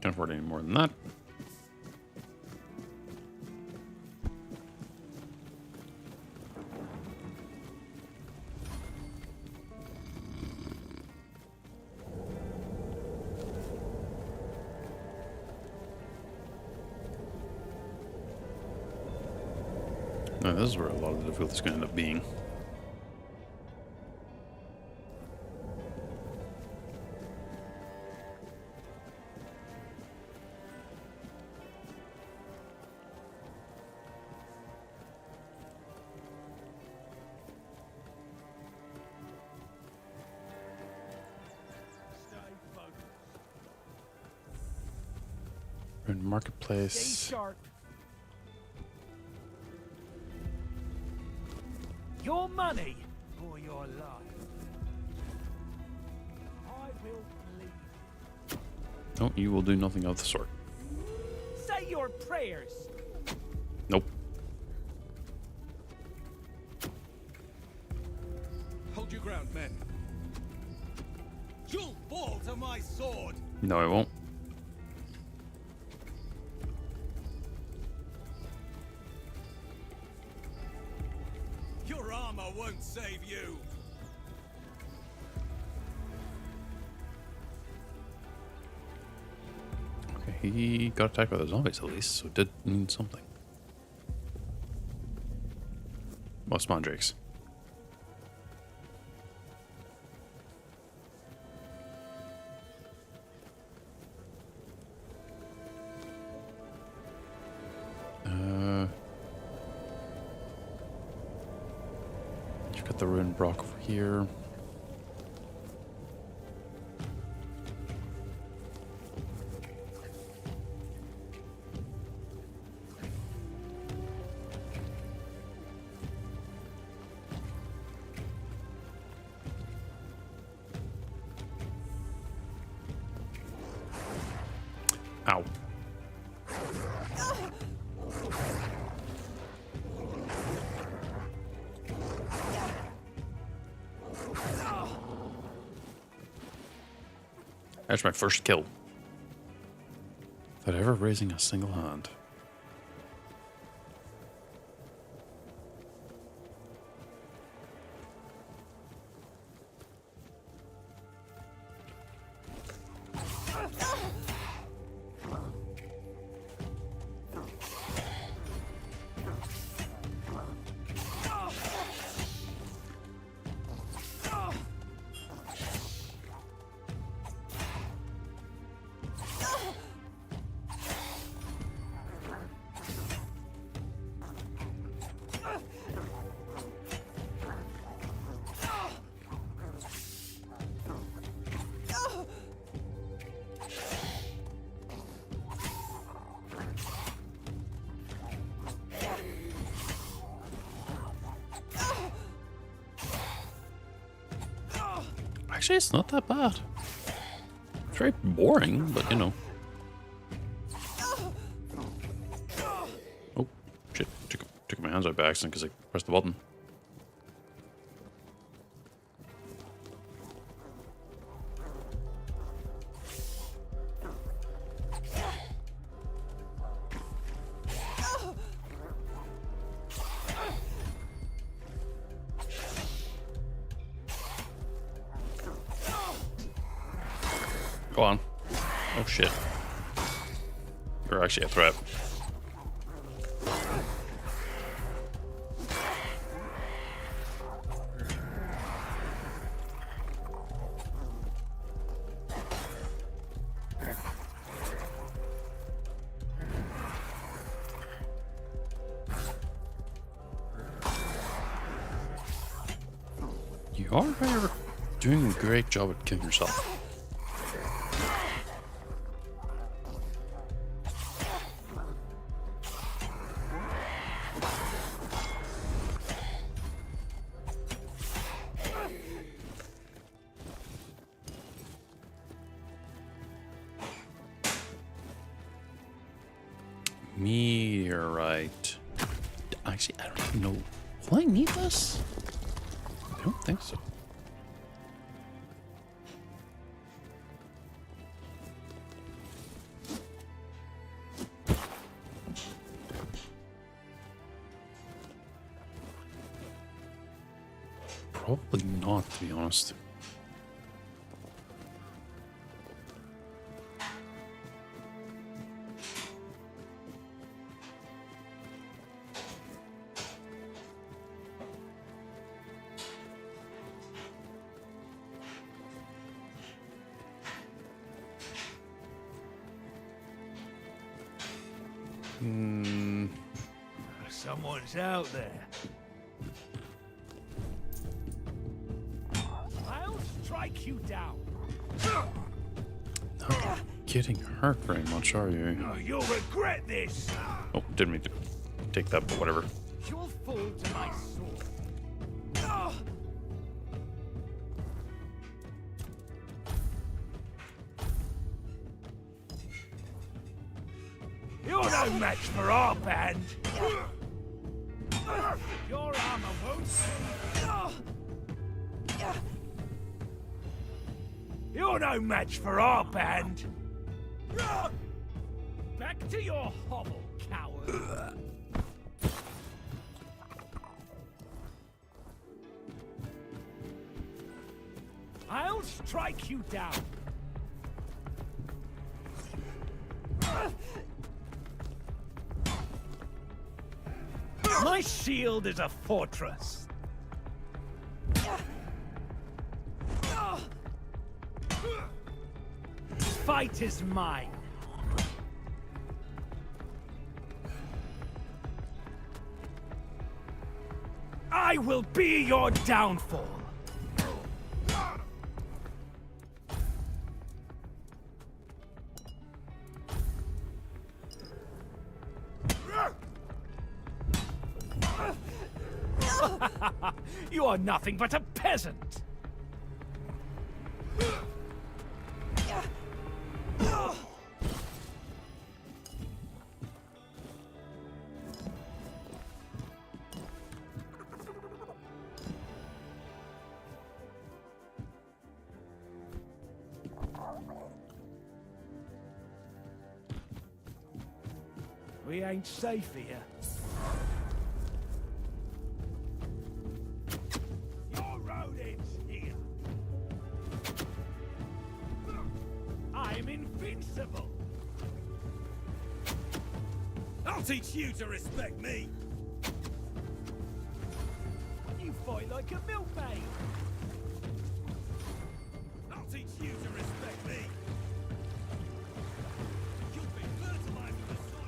can't afford any more than that. Now, this is where a lot of the difficulty is going to end up being. We're in marketplace. Stay sharp. Your money or your life. I will believe. No, you will do nothing of the sort. Say your prayers. Nope. Hold your ground, men. You'll fall to my sword. No, I won't. Your armor won't save you. Okay, he got attacked by the zombies at least, so it did mean something. Well, spawn drakes. You've got the ruined Brock over here. That's my first kill. Without ever raising a single hand. Actually, it's not that bad. It's very boring, but you know. Oh, shit. Took my hands out by accident because I pressed the button. Go on. Oh shit. You're actually a threat. You are doing a great job at killing yourself. Meteorite. Actually, I don't even know. Will I need this? I don't think so. Probably not, to be honest. Someone's out there. I'll strike you down. Not getting hurt very much, are you? Oh, you'll regret this. Oh, didn't mean to take that, but whatever. You'll fall to my sword. You're no match for our band. Your armor won't. You're no match for our band. Back to your hovel, coward. I'll strike you down. My shield is a fortress. Fight is mine. I will be your downfall. You are nothing but a peasant. We ain't safe here. Your rodents here. I'm invincible. I'll teach you to respect me. You fight like a milkmaid. I'll teach you to respect me. You've been fertilizing the soil.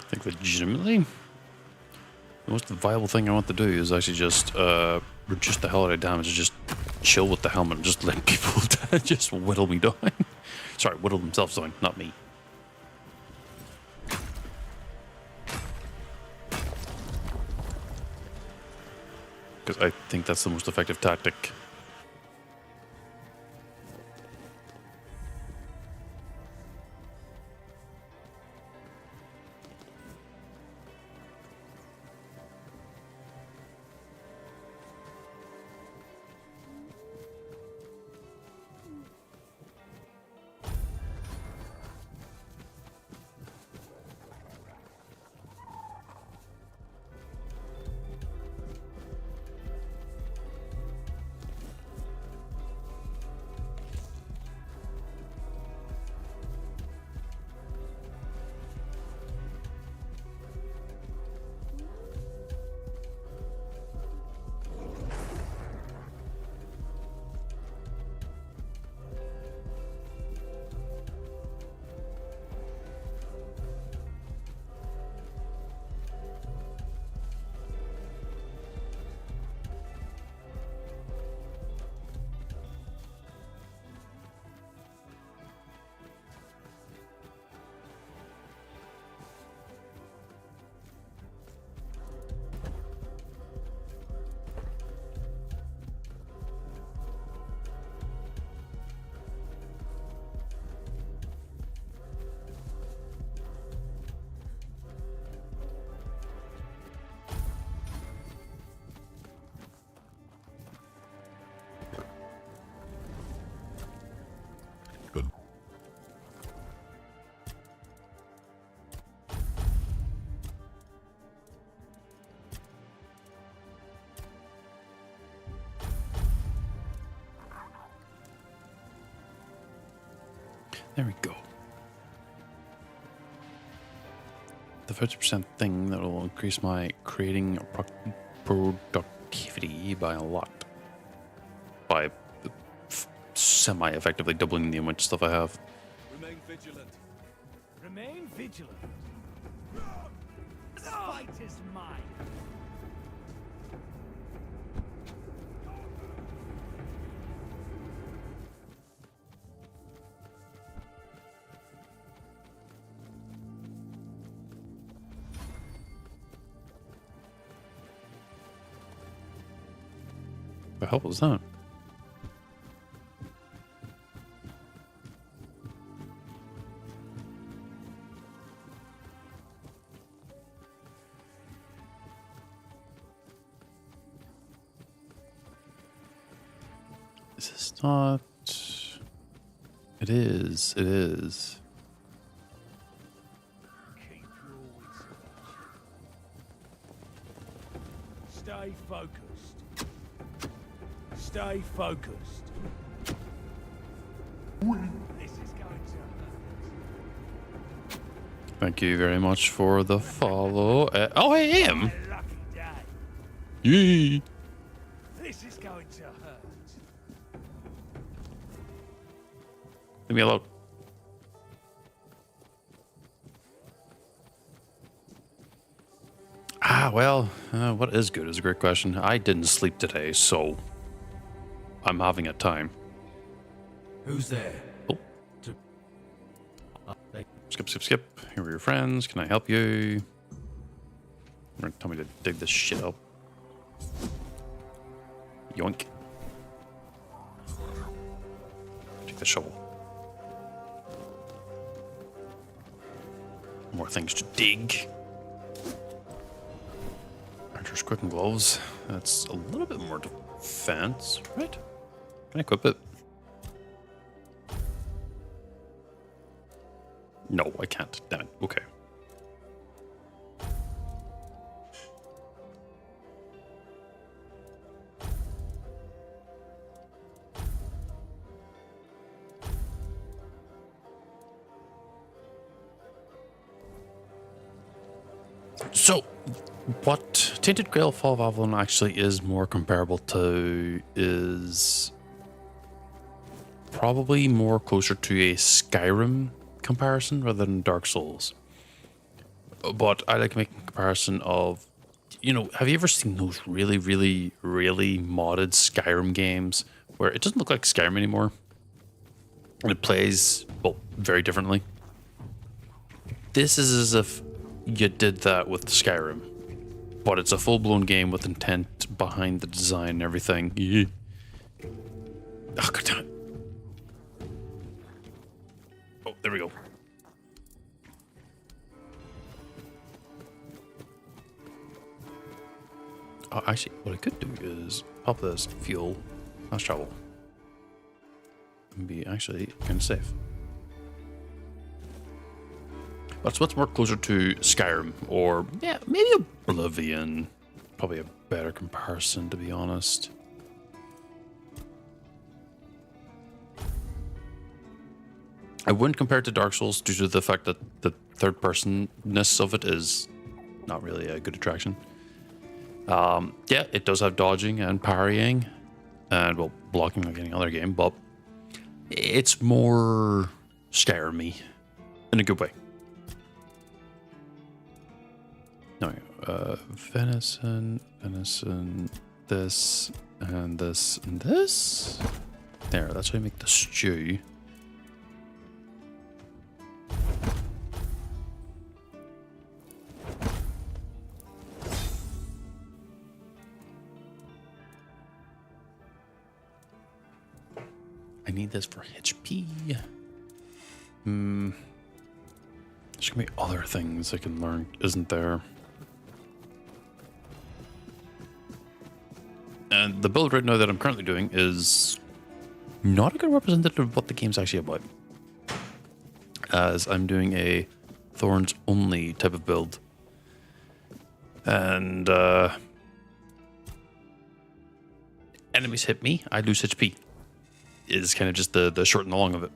I think legitimately, the most viable thing I want to do is actually just reduce the hell out of damage and just chill with the helmet and just let people just whittle me down. Sorry, whittle themselves down, not me. Because I think that's the most effective tactic. There we go. The 50% thing that will increase my creating productivity by a lot. By semi-effectively doubling the amount of stuff I have. Remain vigilant. Remain vigilant. The fight is mine. The hell was that? Is this not? It is. It is. Keep your wits about you. Stay focused. Stay focused. This is going to hurt. Thank you very much for the follow. Oh, I am. My lucky day. Yee. This is going to hurt. Leave me alone. Well, what is good is a great question. I didn't sleep today, so I'm having a time. Who's there? Oh. Skip. Here are your friends. Can I help you? You're gonna tell me to dig this shit up. Yoink. Take the shovel. More things to dig. Archer's quick and gloves. That's a little bit more defense, right? Can I equip it? No, I can't. Damn it. Okay. So, what Tainted Grail Fall of Avalon actually is more comparable to is probably more closer to a Skyrim comparison rather than Dark Souls. But I like making a comparison of, you know, have you ever seen those really modded Skyrim games where it doesn't look like Skyrim anymore? And it plays, well, very differently. This is as if you did that with Skyrim, but it's a full-blown game with intent behind the design and everything. Yeah. Oh, god damn it. Oh, there we go. Oh, actually, what I could do is pop this fuel, fast travel, and be actually kind of safe. That's what's more closer to Skyrim, or yeah, maybe Oblivion. Probably a better comparison, to be honest. I wouldn't compare it to Dark Souls due to the fact that the third-personness of it is not really a good attraction. Yeah, it does have dodging and parrying, and well, blocking like any other game, but it's more Skyrim-y in a good way. No, venison, this, and this, and this. There, that's how you make the stew. I need this for HP. There's gonna be other things I can learn, isn't there? And the build right now that I'm currently doing is not a good representative of what the game's actually about. As I'm doing a Thorns only type of build. And enemies hit me, I lose HP. Is kind of just the short and the long of it.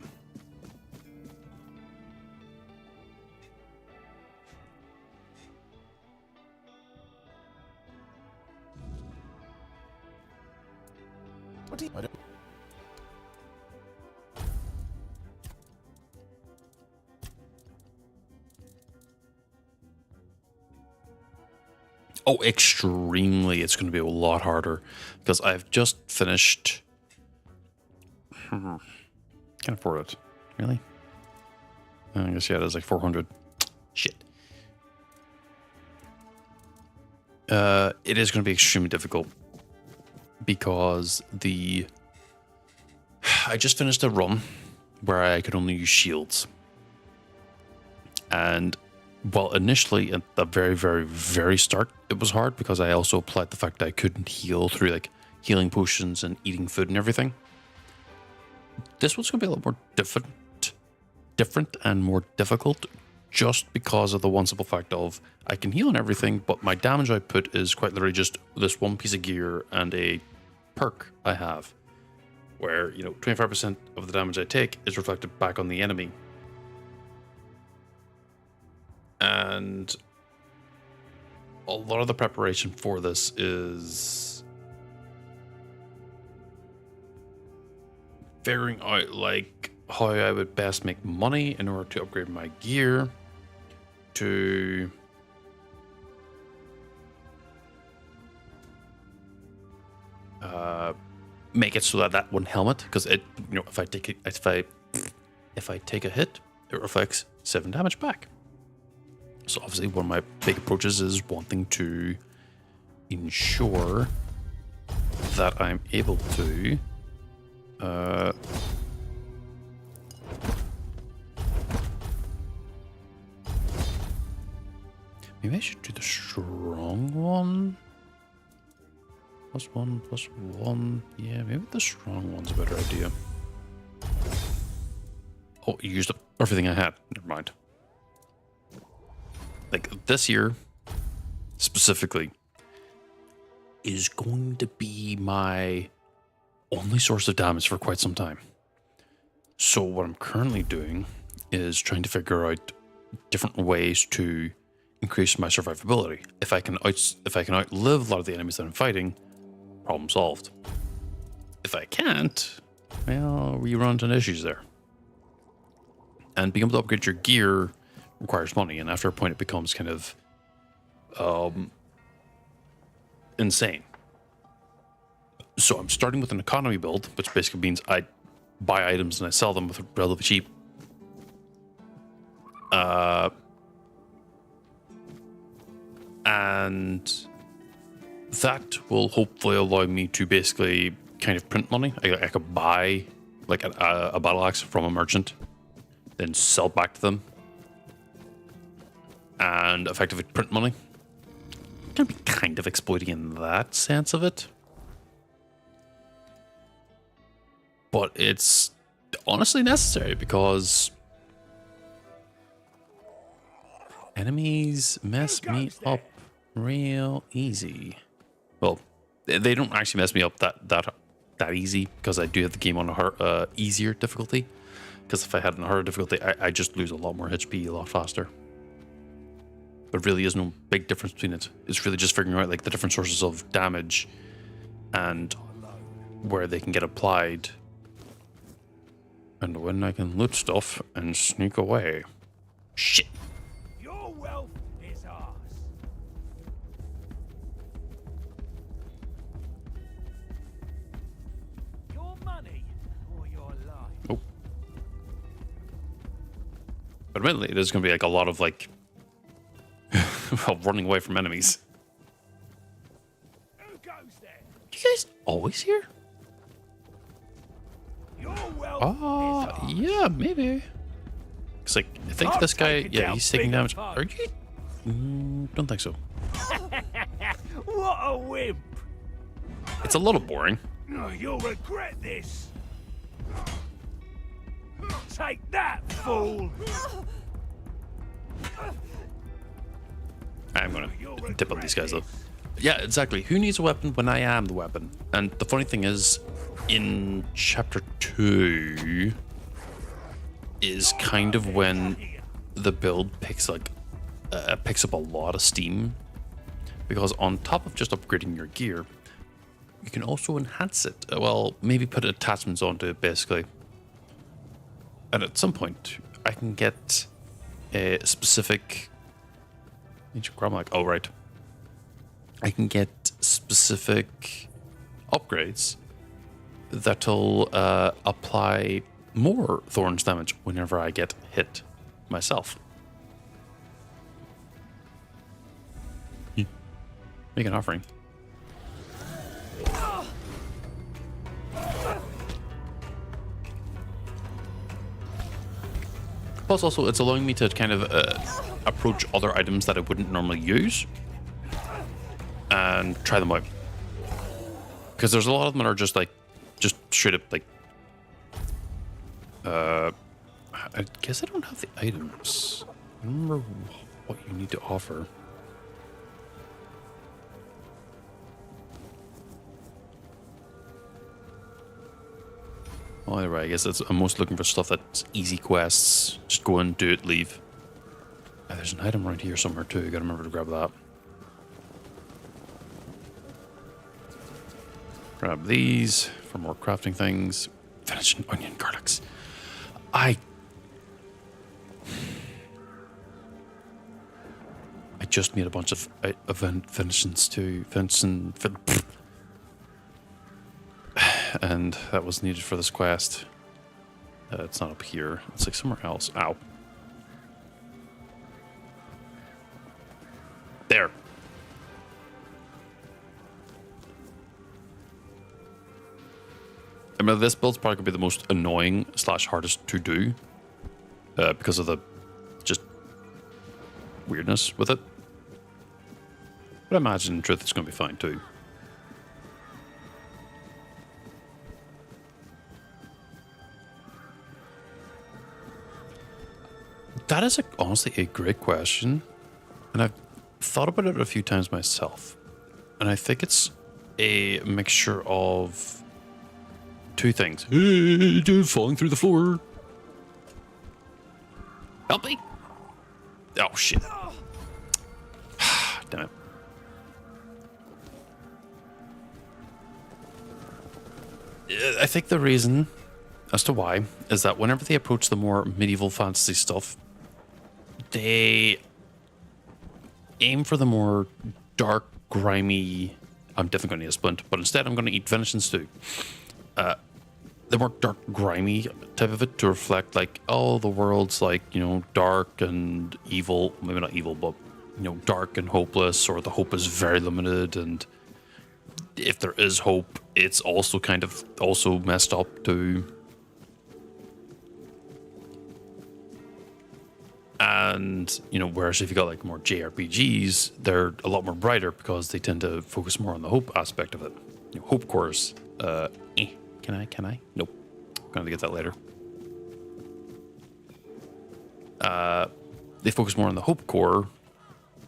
What do you... I don't... Oh, extremely. It's going to be a lot harder because I've just finished. Can't afford it. Really? I guess, yeah, it is like 400. Shit. It is going to be extremely difficult because I just finished a run where I could only use shields. And well, initially at the very, very, very start, it was hard because I also applied the fact that I couldn't heal through like healing potions and eating food and everything. This one's going to be a lot more different and more difficult just because of the one simple fact of I can heal and everything, but my damage output is quite literally just this one piece of gear and a perk I have where, 25% of the damage I take is reflected back on the enemy. And a lot of the preparation for this is figuring out like how I would best make money in order to upgrade my gear to make it so that one helmet, because it, if I take a hit, it reflects 7 damage back. So obviously one of my big approaches is wanting to ensure that I'm able to maybe I should do the strong one. +1/+1. Yeah, maybe the strong one's a better idea. Oh, you used up everything I had. Never mind. Like this year specifically is going to be my only source of damage for quite some time. So what I'm currently doing is trying to figure out different ways to increase my survivability. If I can outlive a lot of the enemies that I'm fighting, problem solved. If I can't, well, we run into issues there. And being able to upgrade your gear requires money, and after a point it becomes kind of insane. So I'm starting with an economy build, which basically means I buy items and I sell them with relatively cheap. And that will hopefully allow me to basically kind of print money. I could buy like a battle axe from a merchant, then sell back to them, and effectively print money. I'm gonna be kind of exploiting in that sense of it. But it's honestly necessary because enemies mess me up real easy. Well, they don't actually mess me up that easy because I do have the game on a easier difficulty. Because if I had a harder difficulty, I just lose a lot more HP a lot faster. But really is no big difference between it. It's really just figuring out like the different sources of damage and where they can get applied. And when I can loot stuff and sneak away. Shit. Your wealth is ours. Your money or your life. Oh. But admittedly, it is going to be like a lot of like well, running away from enemies. Who goes there? You guys always here? Your wealth Oh, is ours. yeah, maybe. It's like, I think this guy, yeah, he's taking damage. Are you? Don't think so. What a wimp! It's a little boring. Oh, you'll regret this. Take that, fool! I'm gonna dip on these guys though. Yeah, exactly. Who needs a weapon when I am the weapon? And the funny thing is, in chapter 2 is kind of when the build picks up a lot of steam, because on top of just upgrading your gear, you can also enhance it. Well, maybe put attachments onto it, basically. And at some point, I can get a specific... I'm like, oh, right. I can get specific upgrades that'll apply more Thorns damage whenever I get hit myself. Make an offering. Plus, also, it's allowing me to kind of approach other items that I wouldn't normally use and try them out. Because there's a lot of them that are just like, just straight up like, I guess I don't have the items. I don't remember what you need to offer. Well, anyway, I guess I'm most looking for stuff that's easy quests. Just go in, do it, leave. There's an item right here somewhere too. Gotta remember to grab that. Grab these for more crafting things. Finishing onion garlics. I just made a bunch of finishings too. And that was needed for this quest. It's not up here. It's like somewhere else. Ow. There. I mean, this build's probably going to be the most annoying / hardest to do because of the just weirdness with it. But I imagine in truth it's going to be fine too. That is honestly a great question, and I've thought about it a few times myself, and I think it's a mixture of two things. Falling through the floor. Help me! Oh shit! Damn it. I think the reason as to why is that whenever they approach the more medieval fantasy stuff, they aim for the more dark, grimy... I'm definitely going to need a splint, but instead I'm going to eat venison stew. The more dark, grimy type of it to reflect like, oh, the world's like, you know, dark and evil. Maybe not evil, but, you know, dark and hopeless, or the hope is very limited. And if there is hope, it's also kind of also messed up too. And, you know, whereas if you got like more JRPGs, they're a lot more brighter because they tend to focus more on the hope aspect of it. You know, hope cores, Can I? Nope. I'm gonna get that later. They focus more on the hope core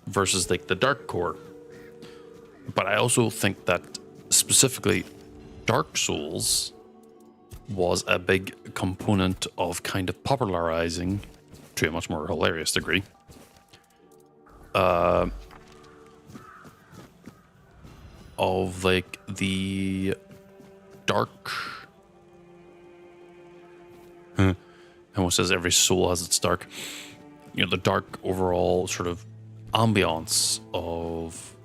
versus like the dark core. But I also think that specifically Dark Souls was a big component of kind of popularizing, to a much more hilarious degree, of like the dark... Almost says every soul has its dark. You know, the dark overall sort of ambiance of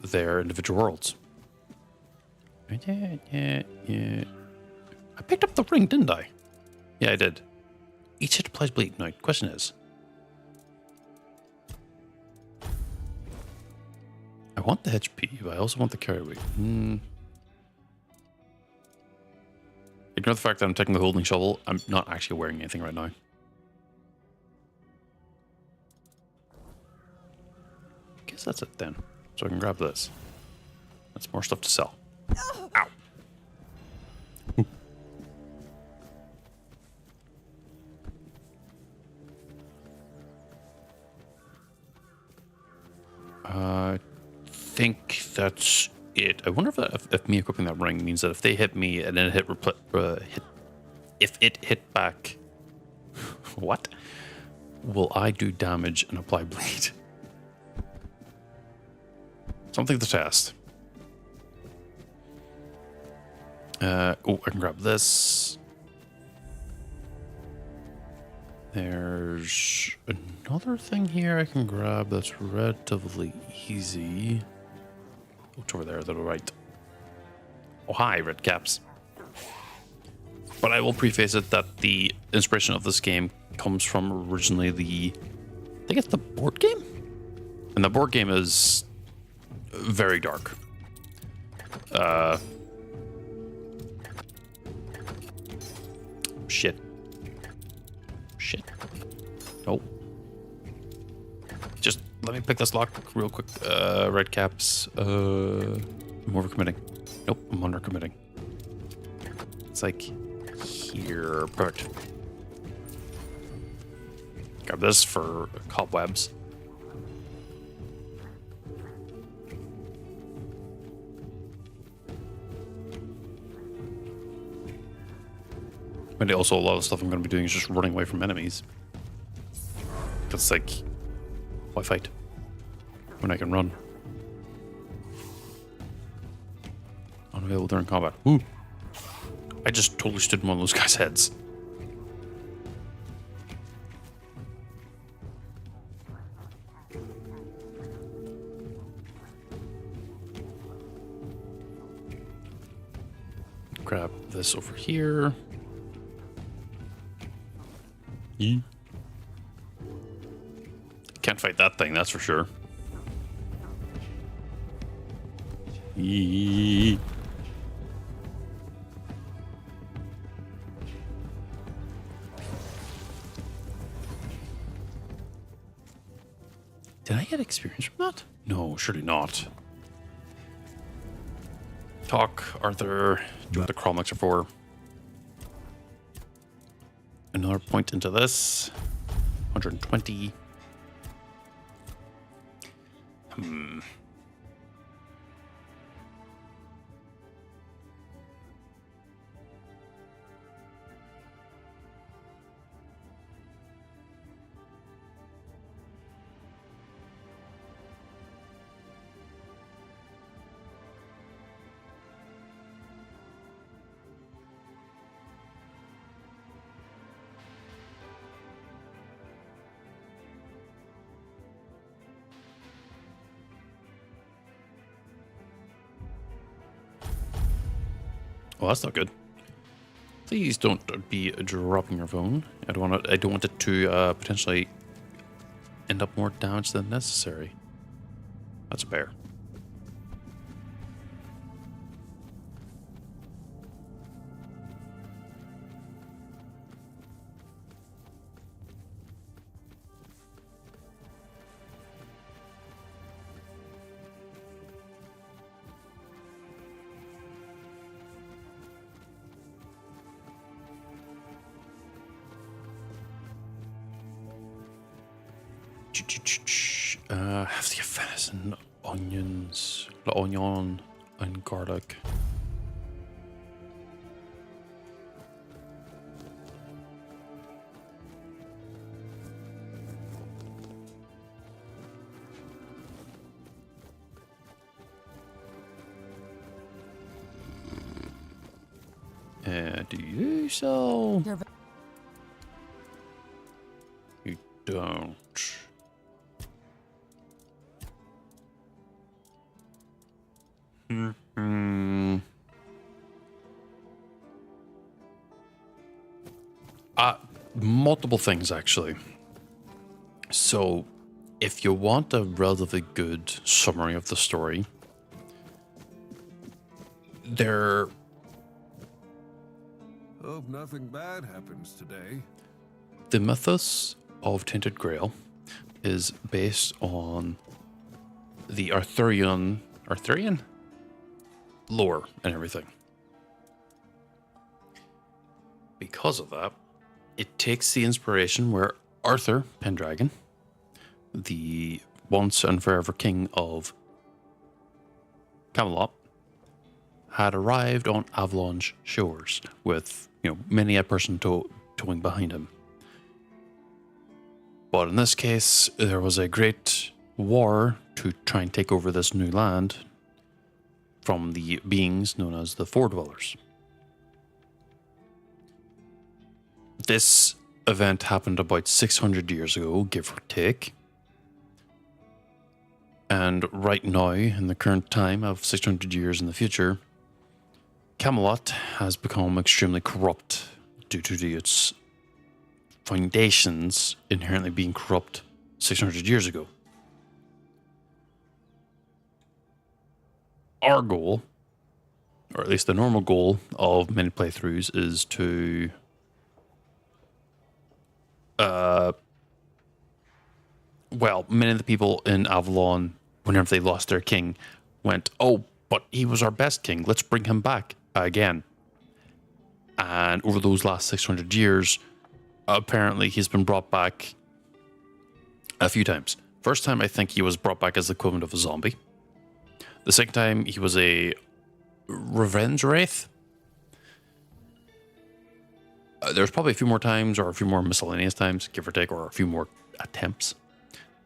their individual worlds. Yeah. I picked up the ring, didn't I? Yeah, I did. Each hit applies bleed. Now, question is... I want the HP, but I also want the carry weight. Ignore the fact that I'm technically holding shovel. I'm not actually wearing anything right now. I guess that's it then. So I can grab this. That's more stuff to sell. Ow. I think that's it. I wonder if me equipping that ring means that if they hit me and then it if it hit back, what? Will I do damage and apply bleed? Something to test. Oh, I can grab this. There's another thing here I can grab that's relatively easy. Oh, it's over there to the right. Oh, hi, red caps. But I will preface it that the inspiration of this game comes from originally I think it's the board game? And the board game is very dark. Shit. Oh. Just let me pick this lock real quick. Red caps. I'm overcommitting. Nope, I'm undercommitting. It's like here. Perfect. Grab this for cobwebs. And also a lot of stuff I'm going to be doing is just running away from enemies. It's like, why fight when I can run? Unavailable during combat. Ooh. I just totally stood in one of those guys' heads. Grab this over here. Can't fight that thing, that's for sure. Did I get experience from that? No, surely not. Talk, Arthur. Do what the Cromlechs are for. Another point into this. 120. Well, that's not good. Please don't be dropping your phone. I don't want it to potentially end up more damage than necessary. That's a bear. Have the venison, onions, onion, and garlic. Do you sell? You don't. Multiple things, actually. So, if you want a relatively good summary of the story, Hope nothing bad happens today. The mythos of Tainted Grail is based on the Arthurian lore and everything. Because of that, it takes the inspiration where Arthur Pendragon, the once and forever king of Camelot, had arrived on Avalon's shores with, many a person towing behind him. But in this case, there was a great war to try and take over this new land from the beings known as the Four Dwellers. this event happened about 600 years ago, give or take. And right now, in the current time of 600 years in the future, Camelot has become extremely corrupt due to its foundations inherently being corrupt 600 years ago. Our goal, or at least the normal goal of many playthroughs, is to many of the people in Avalon, whenever they lost their king, went, oh, but he was our best king, let's bring him back again. And over those last 600 years, apparently he's been brought back a few times. First time, I think he was brought back as the equivalent of a zombie. The second time, he was a revenge wraith. There's probably a few more times, or a few more miscellaneous times, give or take, or a few more attempts.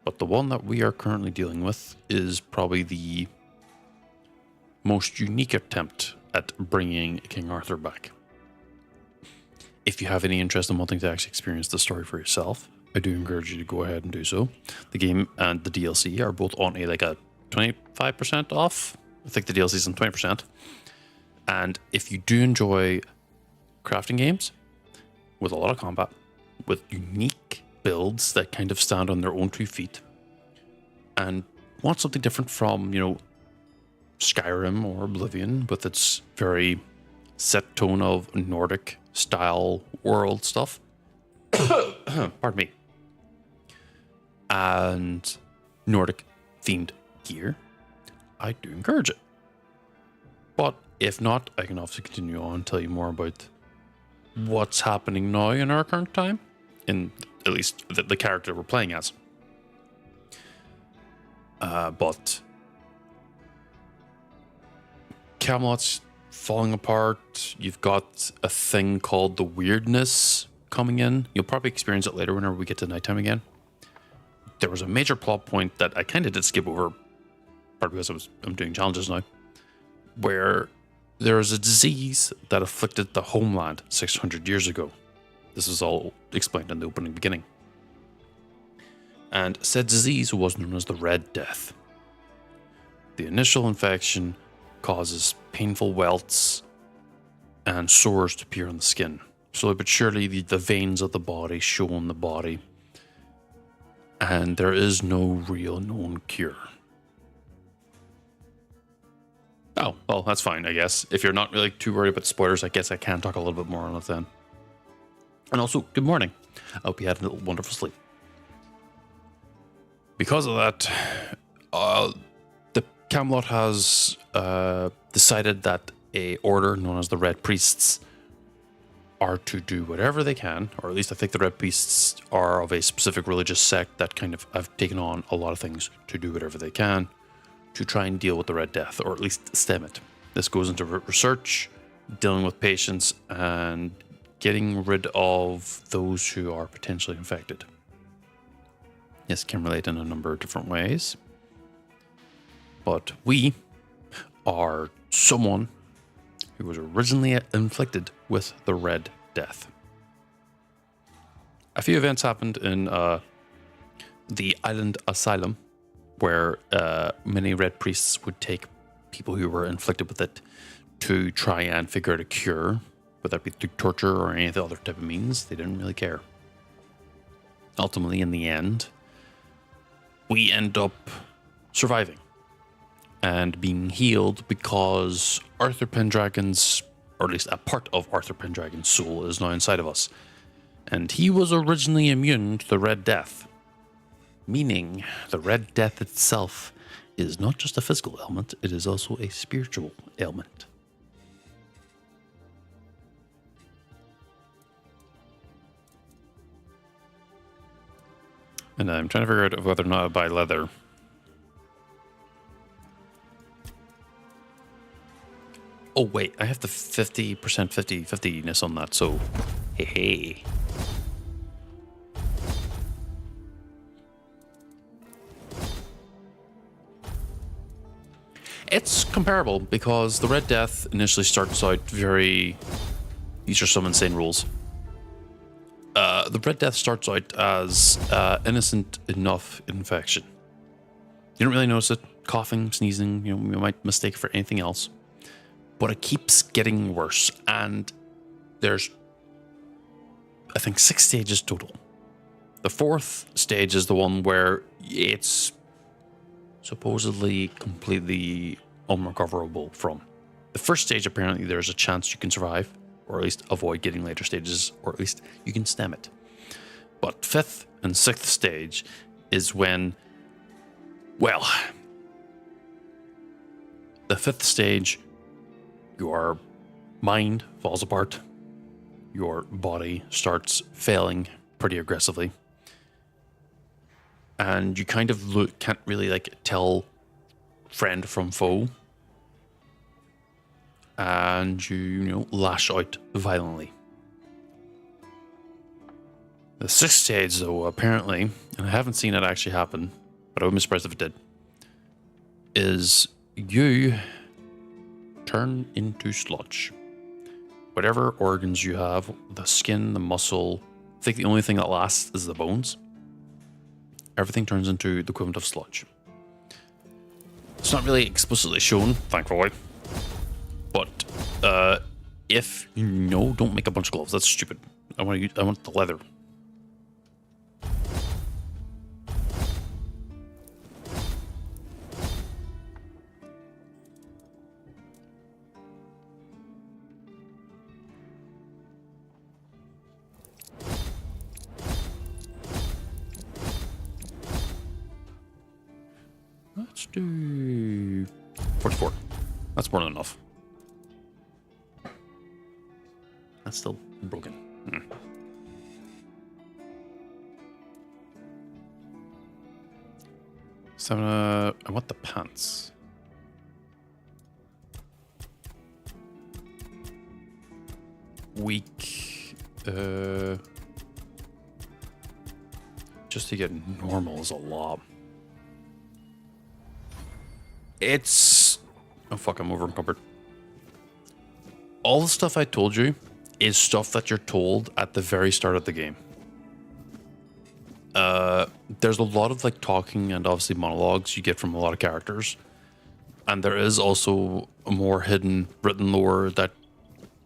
But the one that we are currently dealing with is probably the most unique attempt at bringing King Arthur back. If you have any interest in wanting to actually experience the story for yourself, I do encourage you to go ahead and do so. The game and the DLC are both on a 25% off. I think the DLC is on 20%. And if you do enjoy crafting games with a lot of combat, with unique builds that kind of stand on their own 2 feet, and want something different from, Skyrim or Oblivion with its very set tone of Nordic style world stuff, pardon me, and Nordic themed gear, I do encourage it. But if not, I can obviously continue on and tell you more about what's happening now in our current time, in at least the character we're playing as. But Camelot's falling apart. You've got a thing called the weirdness coming in. You'll probably experience it later whenever we get to nighttime again. There was a major plot point that I kind of did skip over, partly because I'm doing challenges now, where there is a disease that afflicted the homeland 600 years ago. This is all explained in the opening beginning. And said disease was known as the Red Death. The initial infection causes painful welts and sores to appear on the skin. Slowly but surely, the veins of the body show on the body. And there is no real known cure. Oh, well, that's fine, I guess. If you're not really too worried about spoilers, I guess I can talk a little bit more on it then. And also, good morning. I hope you had a wonderful sleep. Because of that, the Camelot has decided that a order known as the Red Priests are to do whatever they can, or at least I think the Red Priests are of a specific religious sect that kind of have taken on a lot of things to do whatever they can to try and deal with the Red Death, or at least stem it. This goes into research, dealing with patients, and getting rid of those who are potentially infected. This can relate in a number of different ways. But we are someone who was originally inflicted with the Red Death. A few events happened in the island asylum, where many Red Priests would take people who were inflicted with it to try and figure out a cure, whether that be through torture or any other type of means. They didn't really care. Ultimately, in the end, we end up surviving and being healed because Arthur Pendragon's, or at least a part of Arthur Pendragon's soul, is now inside of us. And he was originally immune to the Red Death, meaning the Red Death itself is not just a physical ailment, it is also a spiritual ailment. And I'm trying to figure out whether or not I buy leather. Oh wait, I have the 50% 50-50-ness on that, so hey. It's comparable because the Red Death initially starts out very, these are some insane rules. The Red Death starts out as innocent enough infection. You don't really notice it. Coughing, sneezing, you might mistake it for anything else. But it keeps getting worse. And there's, I think, 6 stages total. The 4th stage is the one where it's supposedly completely unrecoverable from. The 1st stage, apparently, there's a chance you can survive, or at least avoid getting later stages, or at least you can stem it. But 5th and 6th stage is when, well, the 5th stage, your mind falls apart, your body starts failing pretty aggressively, and you kind of can't really like tell friend from foe, and you lash out violently. The 6th stage, though, apparently, and I haven't seen it actually happen, but I wouldn't be surprised if it did, is you turn into sludge. Whatever organs you have, the skin, the muscle, I think the only thing that lasts is the bones. Everything turns into the equivalent of sludge. It's not really explicitly shown, thankfully. But if you know, don't make a bunch of gloves. That's stupid. I want the leather. Let's do 44. That's more than enough. That's still broken. So I want the pants. Weak. Just to get normal is a lot. It's... Oh fuck, I'm over encumbered. All the stuff I told you is stuff that you're told at the very start of the game. There's a lot of like talking and obviously monologues you get from a lot of characters. And there is also a more hidden written lore that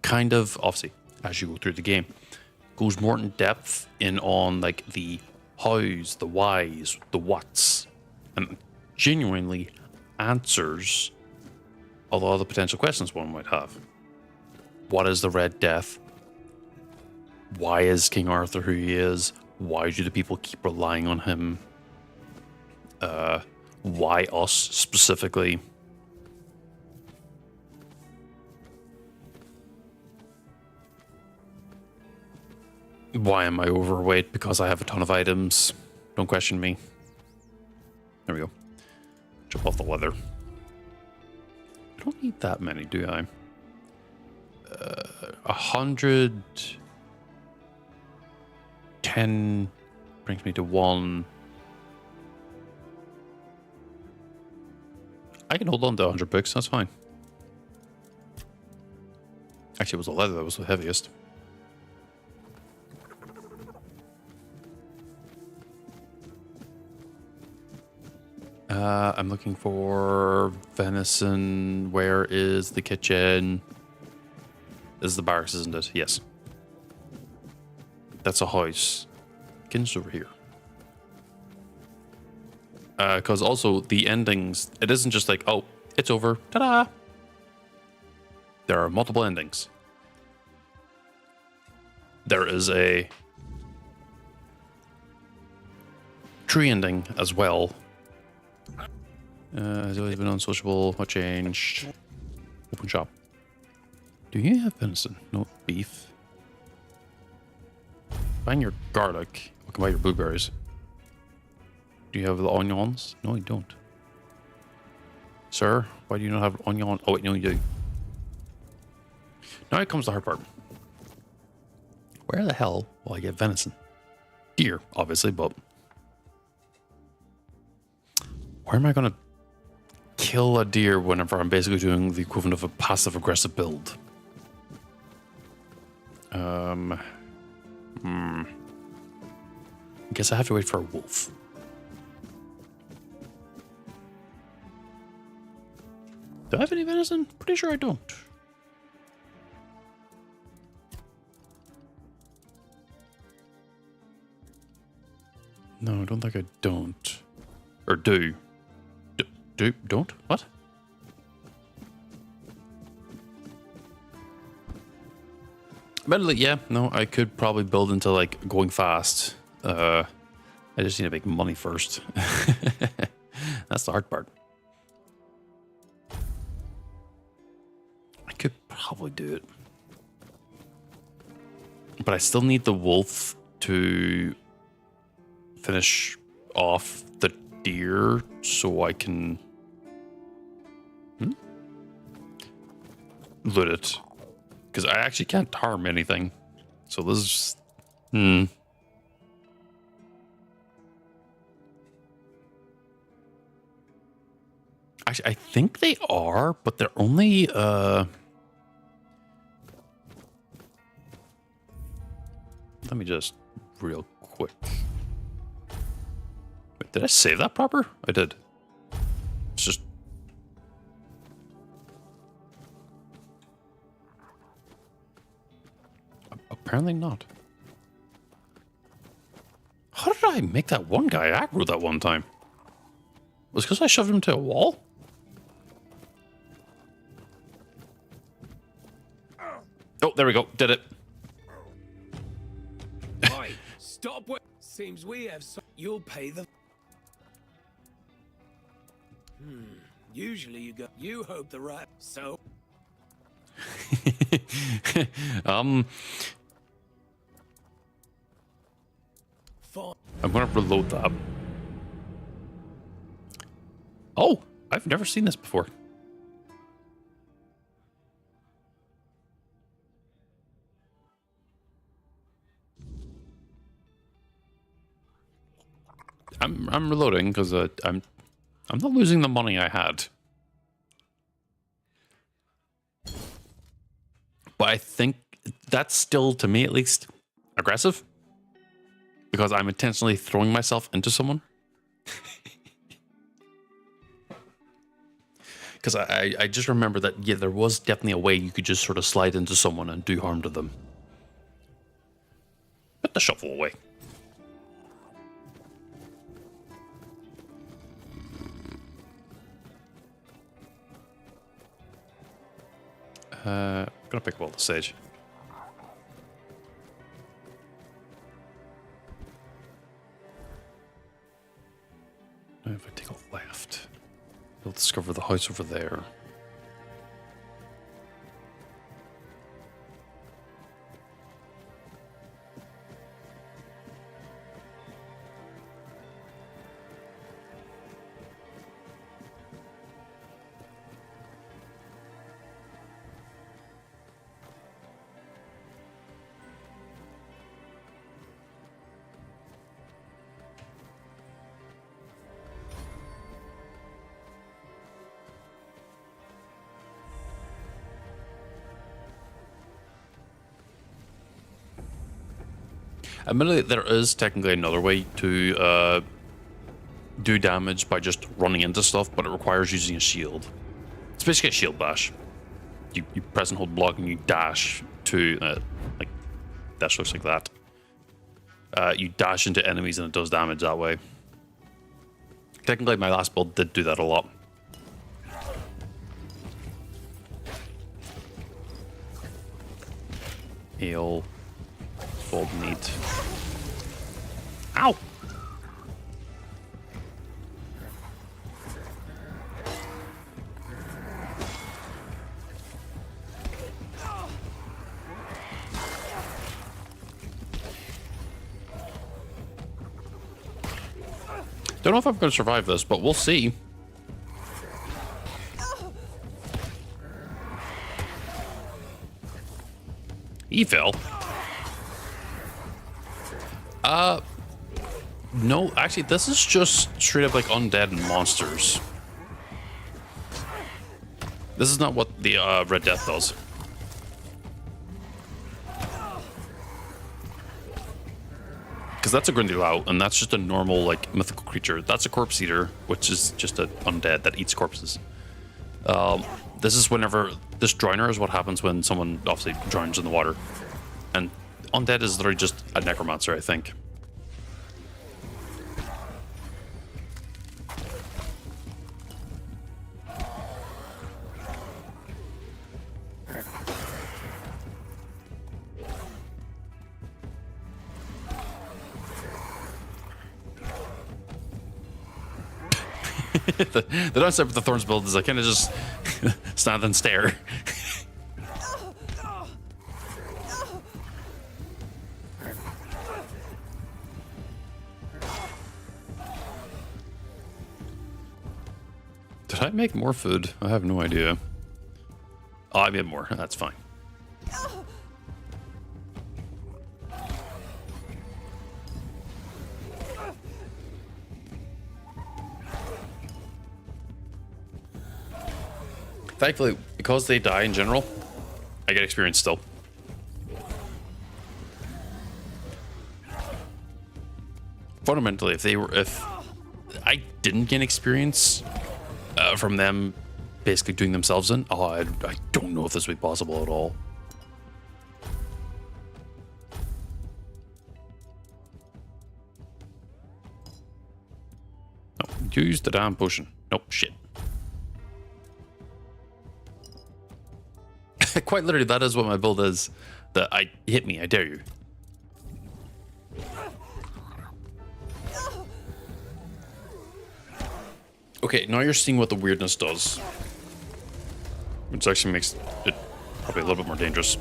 kind of, obviously, as you go through the game, goes more in depth in on like the hows, the whys, the whats, and genuinely answers a lot of the potential questions one might have. What is the Red Death? Why is King Arthur who he is? Why do the people keep relying on him? Why us specifically? Why am I overweight? Because I have a ton of items. Don't question me. There we go. Jump off the leather. I don't need that many, do I? 110 brings me to 1. I can hold on to 100 books, that's fine. Actually, it was the leather that was the heaviest. I'm looking for venison. Where is the kitchen? This is the barracks, isn't it? Yes. That's a house. Kitchen's over here. Because also the endings, it isn't just like, oh, it's over. Ta-da! There are multiple endings. There is a tree ending as well. Has always been unsociable. What changed? Open shop. Do you have venison? No beef. Buying your garlic. I can buy your blueberries. Do you have the onions? No, you don't. Sir, why do you not have onion? Oh wait, no, you do. Now comes the hard part. Where the hell will I get venison? Deer, obviously, but where am I gonna kill a deer whenever I'm basically doing the equivalent of a passive-aggressive build? Guess I have to wait for a wolf. Do I have any venison? Pretty sure I don't. No, I don't think I don't. Or do. Don't? What? Admittedly, yeah, no, I could probably build into, like, going fast. I just need to make money first. That's the hard part. I could probably do it. But I still need the wolf to finish off the deer so I can loot it. Because I actually can't harm anything. So this is just... Actually, I think they are, but they're only... Let me just... real quick. Wait, did I save that proper? I did. It's just... Apparently not. How did I make that one guy aggro that one time? Was it because I shoved him to a wall? Oh, there we go. Did it. Oi, stop. Seems we have some. You'll pay the. Usually you go. You hope the right. So. I'm gonna reload that. Oh, I've never seen this before. I'm reloading because I'm not losing the money I had. But I think that's still, to me at least, aggressive. Because I'm intentionally throwing myself into someone. Because I just remember that, yeah, there was definitely a way you could just sort of slide into someone and do harm to them. Put the shovel away. I'm gonna pick up all the sage. Now if I take a left, you'll discover the house over there. Admittedly, there is technically another way to do damage by just running into stuff, but it requires using a shield. It's basically a shield bash. You press and hold block and you dash to, like, dash looks like that. You dash into enemies and it does damage that way. Technically, my last build did do that a lot. Ale. Bold meat. Ow! Don't know if I'm going to survive this, but we'll see. He fell. No, actually, this is just straight up like undead and monsters. This is not what the Red Death does. because that's a Grindylow, and that's just a normal, like, mythical creature. That's a corpse eater, which is just an undead that eats corpses. This is whenever this drowner is what happens when someone obviously drowns in the water, and undead is literally just a necromancer, I think. the downside with the Thorns build is I kind of just stand and stare. Did I make more food? I have no idea. Oh, I made more. That's fine. Thankfully, because they die in general, I get experience still. Fundamentally, if I didn't gain experience from them basically doing themselves in, I don't know if this would be possible at all. No, use the damn potion. Nope, shit. Quite literally, that is what my build is. That I hit me, I dare you. Okay, now you're seeing what the weirdness does, which actually makes it probably a little bit more dangerous.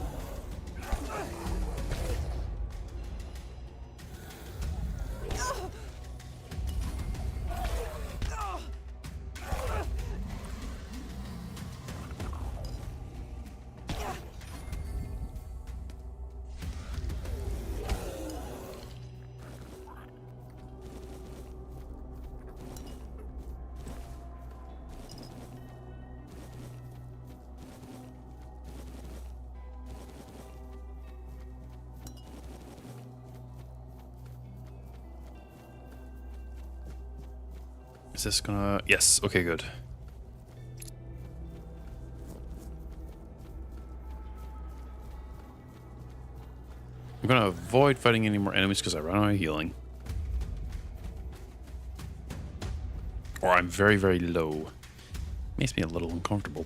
Is this gonna... Yes, okay, good. I'm gonna avoid fighting any more enemies because I run out of healing. Or I'm very, very low. Makes me a little uncomfortable.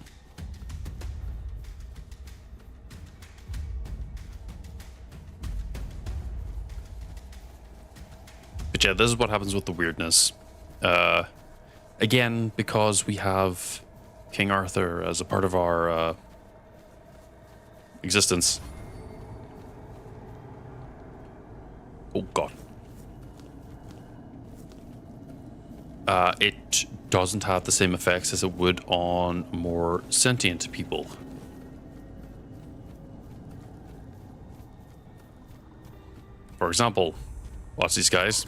But yeah, this is what happens with the weirdness. Again, because we have King Arthur as a part of our existence. Oh god. It doesn't have the same effects as it would on more sentient people. For example, watch these guys.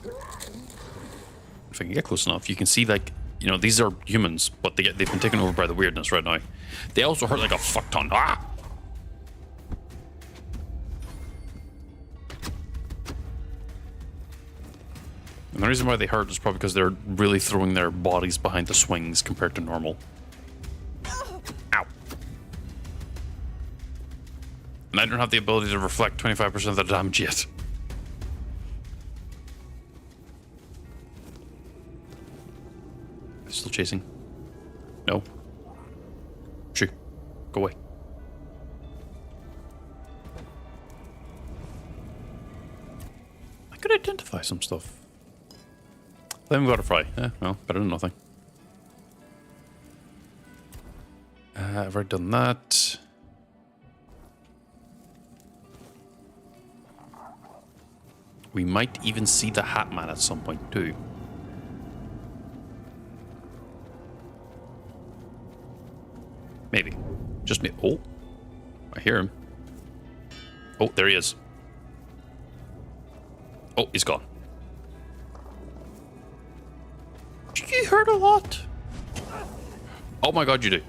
If I can get close enough, you can see, like, you know, these are humans, but they've been taken over by the weirdness right now. They also hurt like a fuck ton. Ah! And the reason why they hurt is probably because they're really throwing their bodies behind the swings compared to normal. Ow. And I don't have the ability to reflect 25% of the damage yet. Still chasing? No. Shoo. Go away. I could identify some stuff. I haven't got a fry. Well, better than nothing. I've already done that. We might even see the Hat Man at some point too. Maybe. Just me. Oh. I hear him. Oh, there he is. Oh, he's gone. You hurt a lot. Oh my god, you do.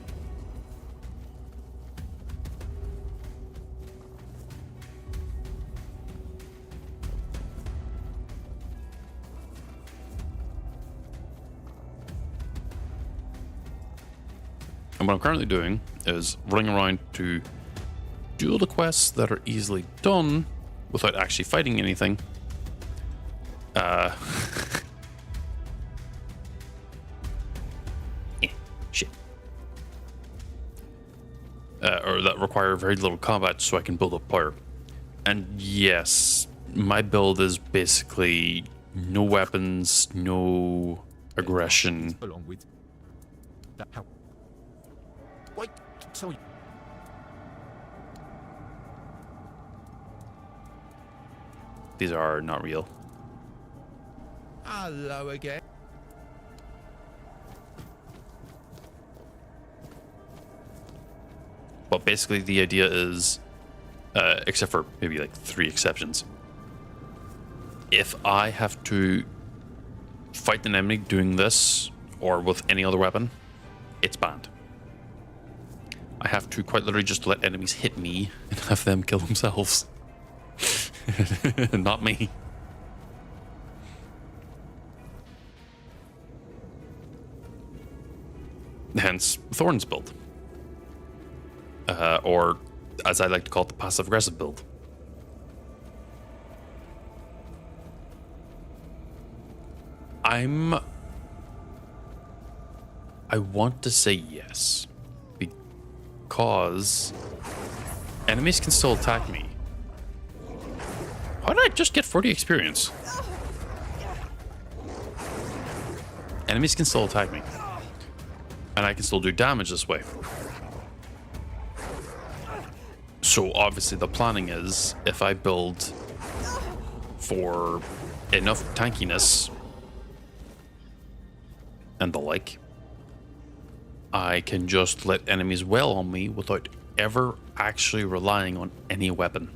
And what I'm currently doing is running around to do all the quests that are easily done without actually fighting anything. Shit. Or that require very little combat so I can build up power. And yes, my build is basically no weapons, no aggression. Along with that, how? Wait, so These are not real. hello again. But basically the idea is, except for maybe like 3 exceptions, if I have to fight an enemy doing this or with any other weapon, it's banned. I have to quite literally just let enemies hit me and have them kill themselves. Not me. Hence, Thorns build. Or, as I like to call it, the passive-aggressive build. I want to say yes. Because enemies can still attack me. Why did I just get 40 experience? Enemies can still attack me. And I can still do damage this way. So obviously the planning is, if I build for enough tankiness and the like, I can just let enemies wail on me without ever actually relying on any weapon.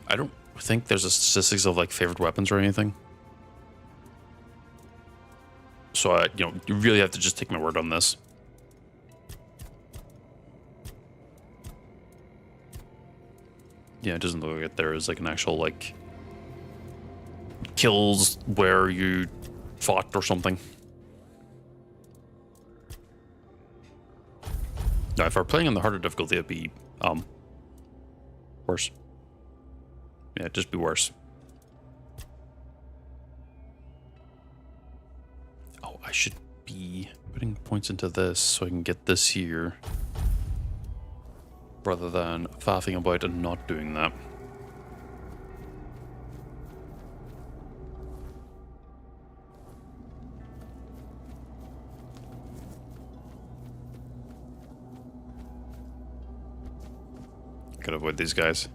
I don't think there's a statistics of like favorite weapons or anything. So you really have to just take my word on this. Yeah, it doesn't look like there is like an actual like kills where you fought or something. Now, if I were playing on the harder difficulty, it'd be worse. Yeah, it'd just be worse. Oh, I should be putting points into this so I can get this here, rather than faffing about and not doing that. Gotta avoid these guys.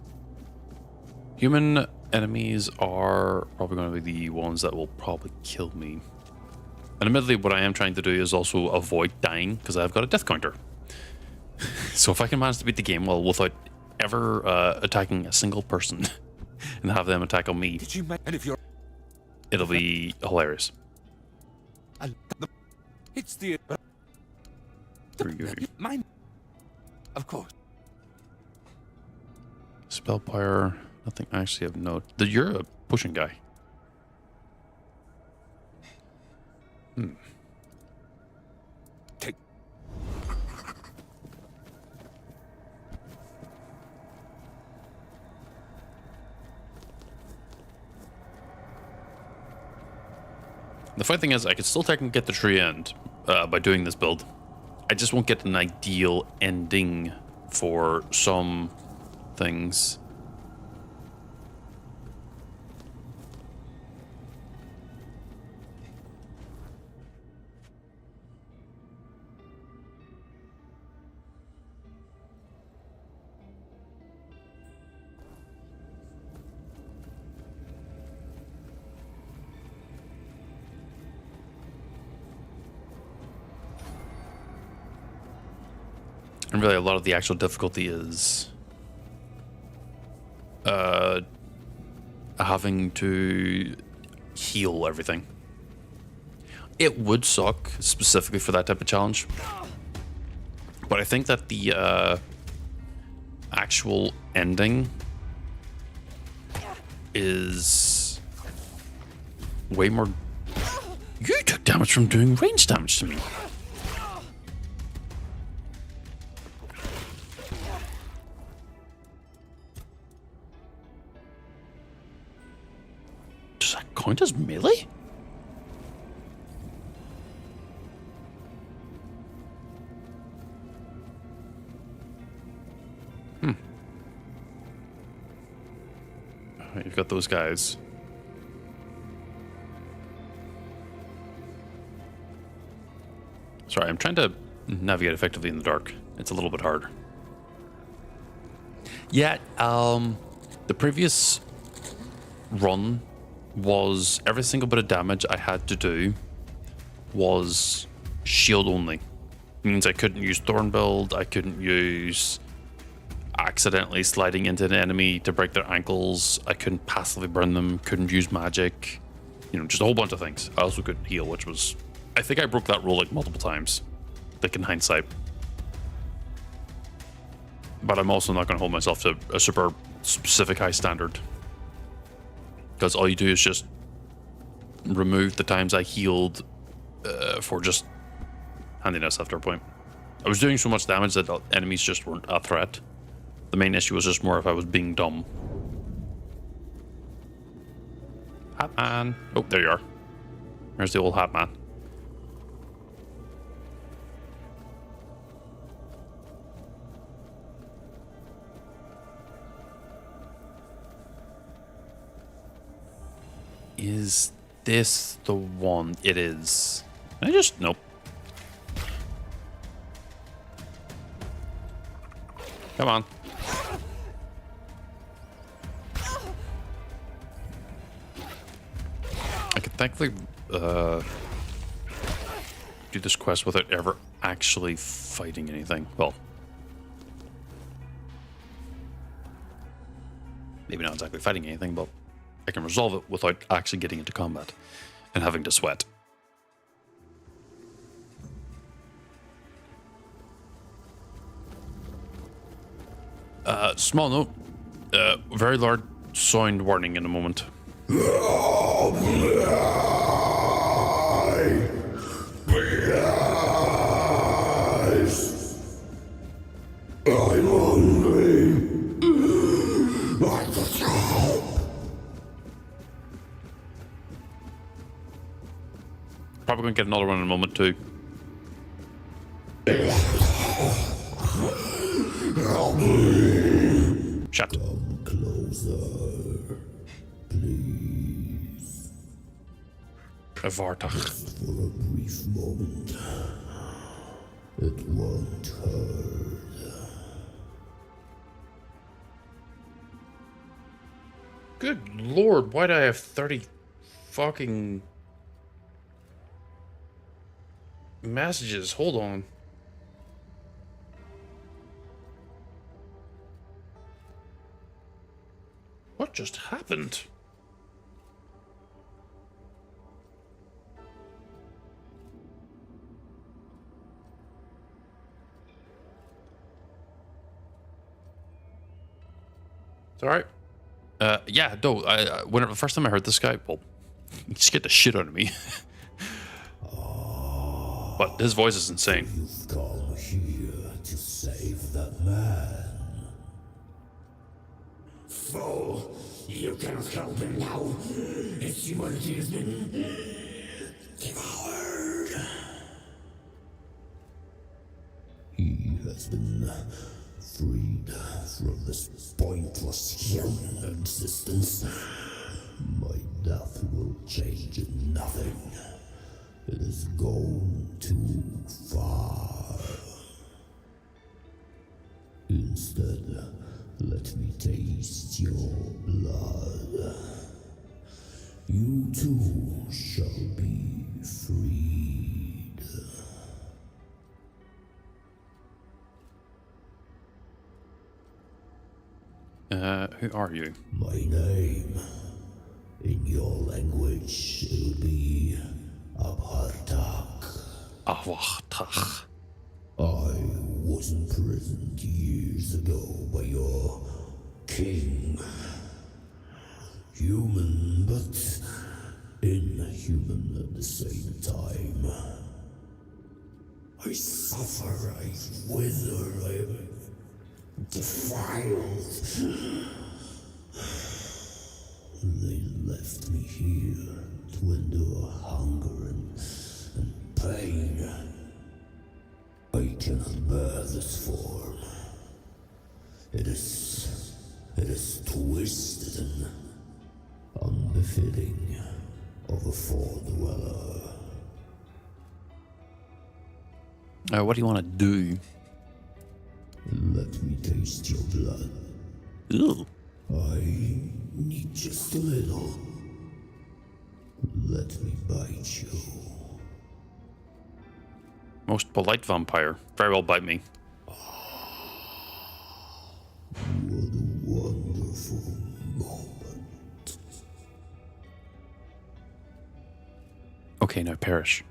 Human enemies are probably going to be the ones that will probably kill me. And admittedly, what I am trying to do is also avoid dying, because I've got a death counter. So if I can manage to beat the game well without ever attacking a single person and have them attack on me, it'll be hilarious. It's the mine. Of course. Spell power, nothing actually of note. You're a pushing guy. Take. The funny thing is, I could still technically get the tree end by doing this build. I just won't get an ideal ending for some things. And really, a lot of the actual difficulty is having to heal everything. It would suck specifically for that type of challenge, but I think that the actual ending is way more. You took damage from doing range damage to me. count as melee? You've got those guys. Sorry, I'm trying to navigate effectively in the dark. It's a little bit hard. Yeah, the previous run was every single bit of damage I had to do was shield only. It means I couldn't use Thorn build, I couldn't use accidentally sliding into an enemy to break their ankles, I couldn't passively burn them, couldn't use magic, you know, just a whole bunch of things. I also couldn't heal, which was, I think I broke that rule like multiple times, like in hindsight. But I'm also not going to hold myself to a super specific high standard, because all you do is just remove the times I healed for just handiness after a point. I was doing so much damage that enemies just weren't a threat. The main issue was just more if I was being dumb. Hat man. Oh, there you are. There's the old hat man. Is this the one? It is. I just... Nope. Come on. I could thankfully do this quest without ever actually fighting anything. Well, maybe not exactly fighting anything, but I can resolve it without actually getting into combat and having to sweat. Small note, very large sound warning in a moment. I'm hungry. Probably going to get another one in a moment too. Shut. Come closer, please. A Vartach. For a brief moment, it won't hurt. Good lord, why do I have 30 fucking messages? Hold on. What just happened? It's alright. Yeah, no, when the first time I heard this guy, well, he scared the shit out of me. But his voice is insane. You've come here to save that man. Foe, you cannot help him now. His humanity has been devoured. He has been freed from this pointless human existence. My death will change nothing. It has gone too far. Instead, let me taste your blood. You too shall be freed. Who are you? My name, in your language, it will be Abhartak. Avartach. I was imprisoned years ago by your king. Human, but inhuman at the same time. I suffer, I wither, I am defiled. They left me here to endure hunger and pain. I cannot bear this form. It is twisted and unbefitting of a FoA dweller. What do you want to do? Let me taste your blood. Ew. I need just a little. Let me bite you. Most polite vampire. Very well bite me. What a wonderful moment. Okay, now perish.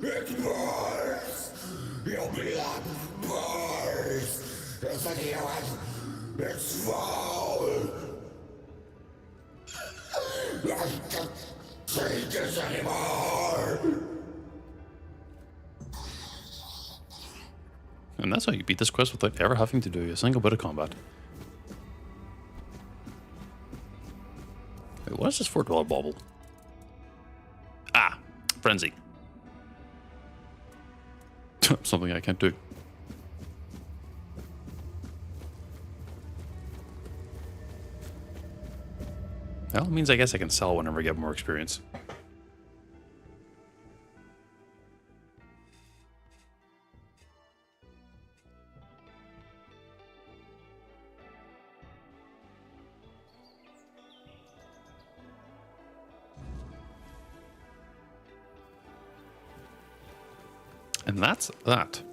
It burns! Your blood burns! Isn't it? It's foul! I can't take this anymore! And that's how you beat this quest without ever having to do a single bit of combat. Wait, what is this $4 bauble? Ah, frenzy. Something I can't do. Well, it means I guess I can sell whenever I get more experience. And that's that.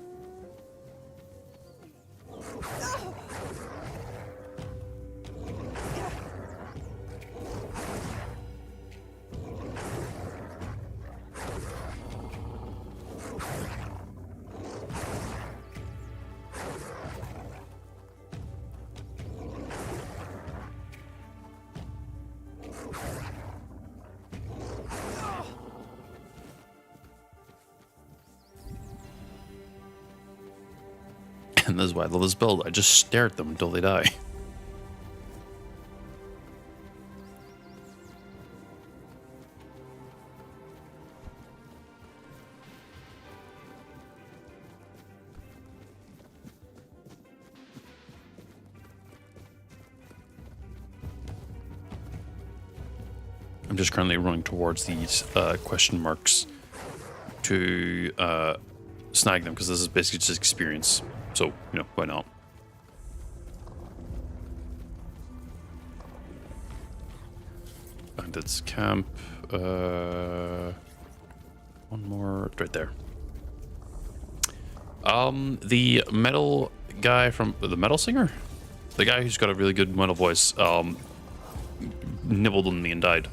And this is why I love this build. I just stare at them until they die. I'm just currently running towards these question marks to snag them, because this is basically just experience. So, you know, why not? Bandits camp. One more right there. The metal guy from the metal singer, the guy who's got a really good metal voice, nibbled on me and died.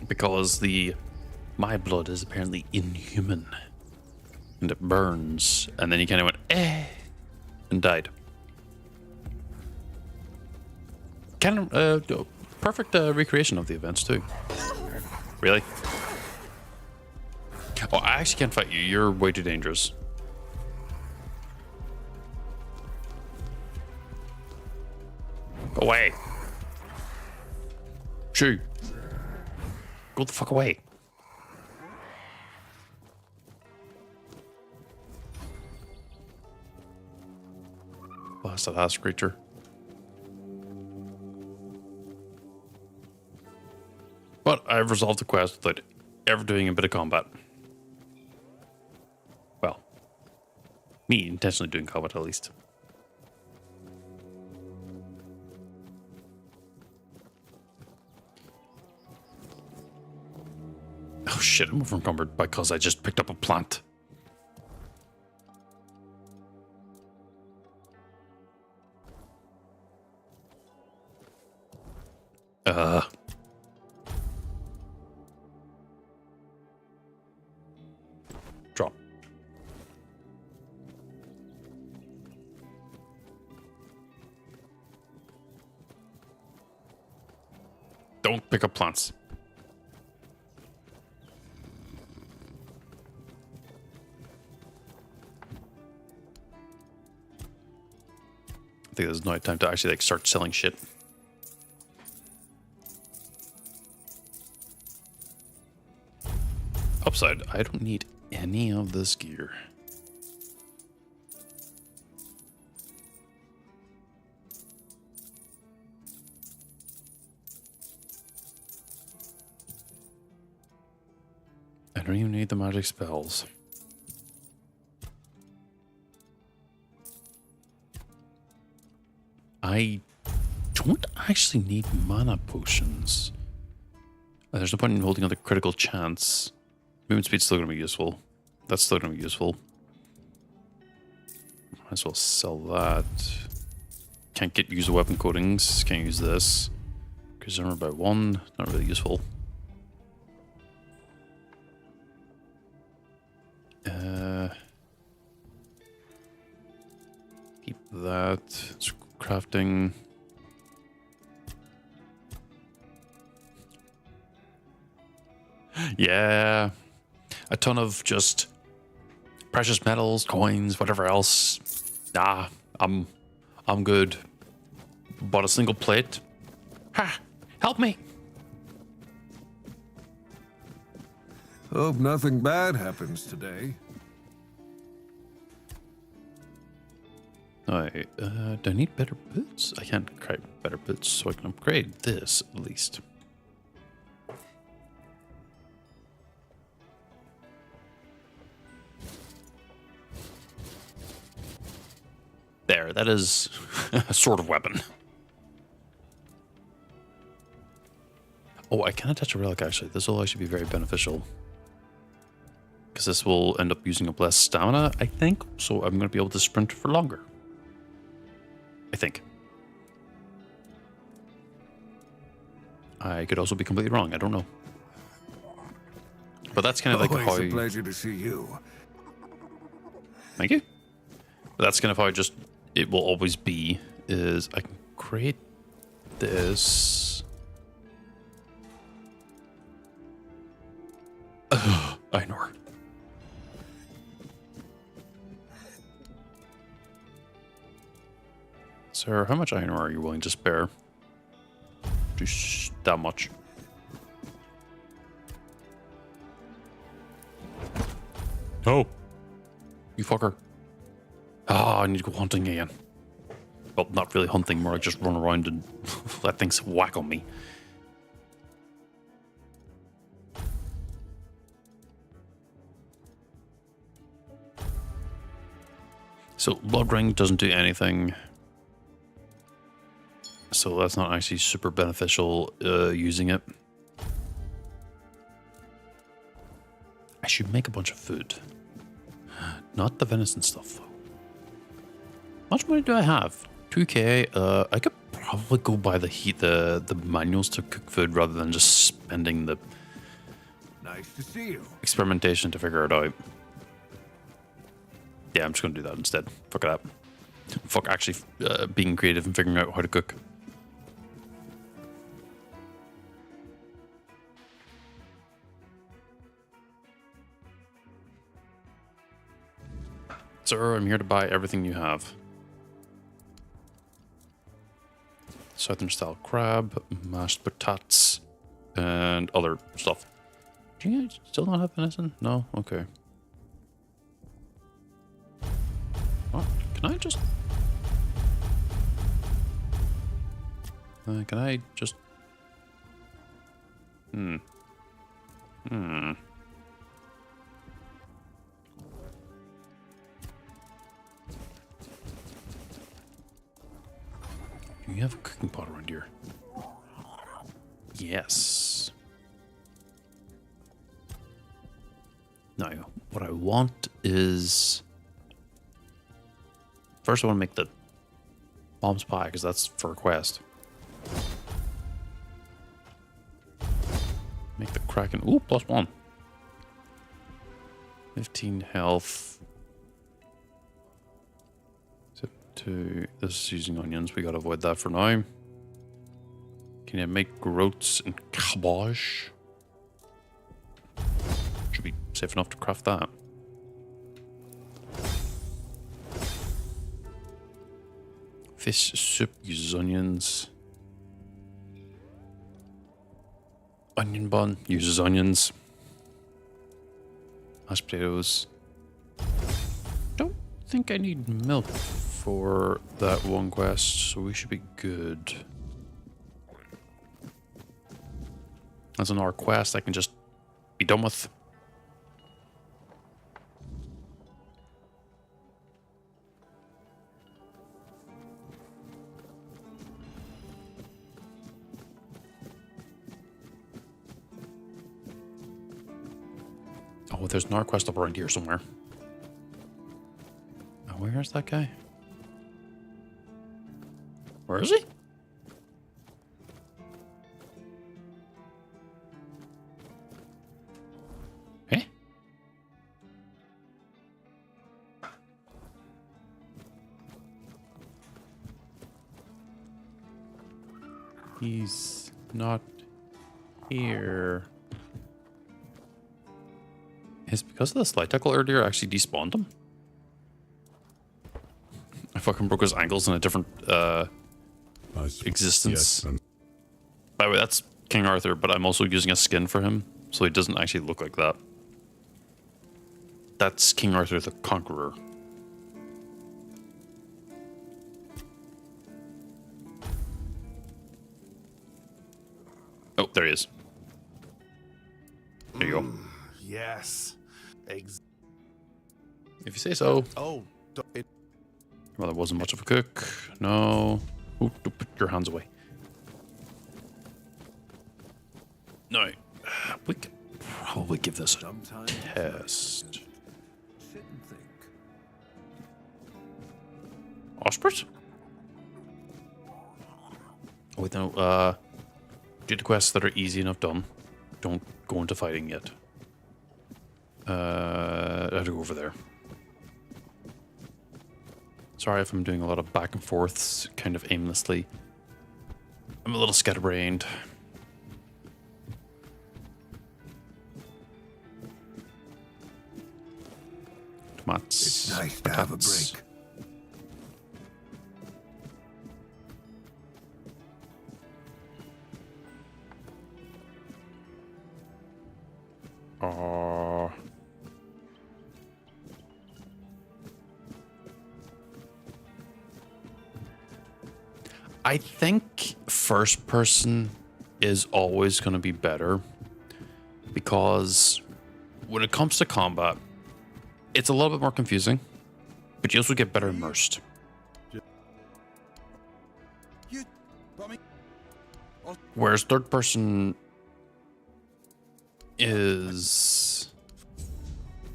Because my blood is apparently inhuman, and it burns, and then he kind of went and died. Kind of perfect recreation of the events too. Really? Oh, I actually can't fight you. You're way too dangerous. Go away. Shoo. Go the fuck away. Blasted ass creature. But I've resolved the quest without ever doing a bit of combat. Well, me intentionally doing combat at least. Oh shit, I'm overencumbered because I just picked up a plant. Drop. Don't pick up plants. think there's no time to actually like start selling shit. Upside, I don't need any of this gear. I don't even need the magic spells. I don't actually need mana potions. There's no point in holding on the critical chance. Movement speed's still going to be useful. That's still going to be useful. Might as well sell that. Can't use the weapon coatings. Can't use this. Consumer by 1. Not really useful. Keep that. It's crafting. Yeah. A ton of just precious metals, coins, whatever else. Nah, I'm good. Bought a single plate. Ha! Help me! Hope nothing bad happens today. Alright, do I need better boots? I can't create better boots, so I can upgrade this at least. There, that is a sort of weapon. Oh, I can attach a relic actually. This will actually be very beneficial. Because this will end up using up less stamina, I think. So I'm going to be able to sprint for longer. I think. I could also be completely wrong. I don't know. But that's kind of like how... Always a pleasure to see you. Thank you. But that's kind of how it will always be, is I can create this. Einor. Sir, how much Einor are you willing to spare? Just that much. Oh. You fucker. Ah, I need to go hunting again. Well, not really hunting, more like just run around and let things whack on me. So, Blood Ring doesn't do anything. So that's not actually super beneficial using it. I should make a bunch of food. Not the venison stuff, though. How much money do I have? 2k. I could probably go buy the manuals to cook food rather than just spending the Nice to see you. experimentation to figure it out. Yeah, I'm just gonna do that instead. Fuck it up. Fuck actually being creative and figuring out how to cook. Sir, I'm here to buy everything you have. Southern style crab, mashed potatoes, and other stuff. Do you still not have venison? No? Okay. What? Can I just... can I just... Do you have a cooking pot around here? Yes. Now, what I want is... First, I want to make the bombs pie, because that's for a quest. Make the Kraken... Ooh, +1. 15 health. This is using onions. We gotta avoid that for now. Can I make groats and cabbage? Should be safe enough to craft that. Fish soup uses onions. Onion bun uses onions. Mashed potatoes. Don't think I need milk for that one quest, so we should be good. That's another quest I can just be done with. Oh, there's another quest up around here somewhere. Oh, where's that guy? Where is he? Eh? He's not here. Is because of the slide tackle earlier actually despawned him? I fucking broke his ankles in a different existence. Yes, By the way, that's King Arthur, but I'm also using a skin for him, so he doesn't actually look like that. That's King Arthur the Conqueror. Oh, there he is. There you go. Yes. If you say so. Oh, Well, it wasn't much of a cook. No. Ooh, don't put your hands away. No. We could probably give this a test. Sit and think. Ostrich? Oh, wait, no. Do the quests that are easy enough done. Don't go into fighting yet. I have to go over there. Sorry if I'm doing a lot of back and forths, kind of aimlessly. I'm a little scatterbrained. Tomatoes. It's nice to have a patates. break. I think first person is always going to be better because when it comes to combat, it's a little bit more confusing, but you also get better immersed. Whereas third person is...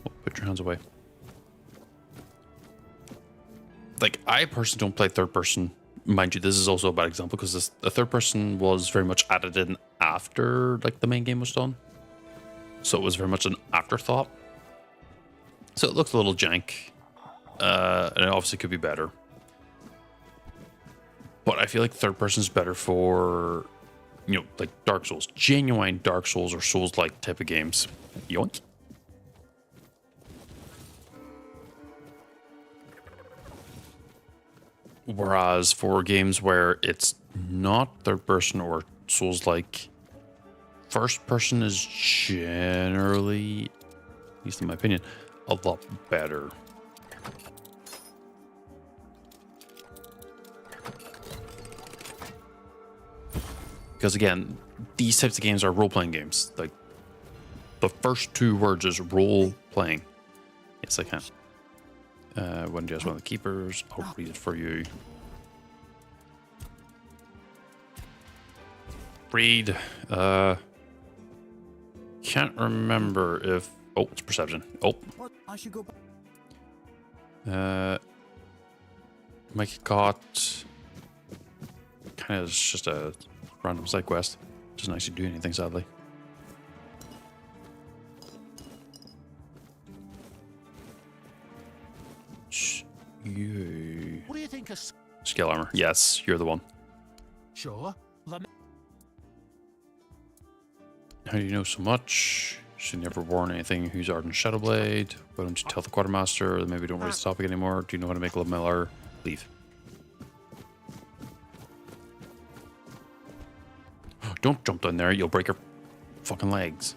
Oh, put your hands away. Like, I personally don't play third person. Mind you, this is also a bad example because the third person was very much added in after like the main game was done. So it was very much an afterthought. So it looks a little jank. And it obviously could be better. But I feel like third person is better for, you know, like Dark Souls. Genuine Dark Souls or Souls-like type of games. Yoink. Whereas for games where it's not third person or Souls-like, first person is generally, at least in my opinion, a lot better. Because again, these types of games are role-playing games. Like, the first two words is role-playing. Yes, I can. When just one of the keepers, I'll read it for you. Read. Can't remember if... Oh, it's perception. Oh. What? I should go back. Make a caught. Kind of just a random side quest. Doesn't actually do anything, sadly. You. What do you think of... Scale armor. Yes, you're the one. Sure. How do you know so much? Should never worn anything who's Ardent Shadowblade. Why don't you tell the quartermaster that maybe don't raise the topic anymore? Do you know how to make a Miller? Leave. Don't jump down there. You'll break your fucking legs.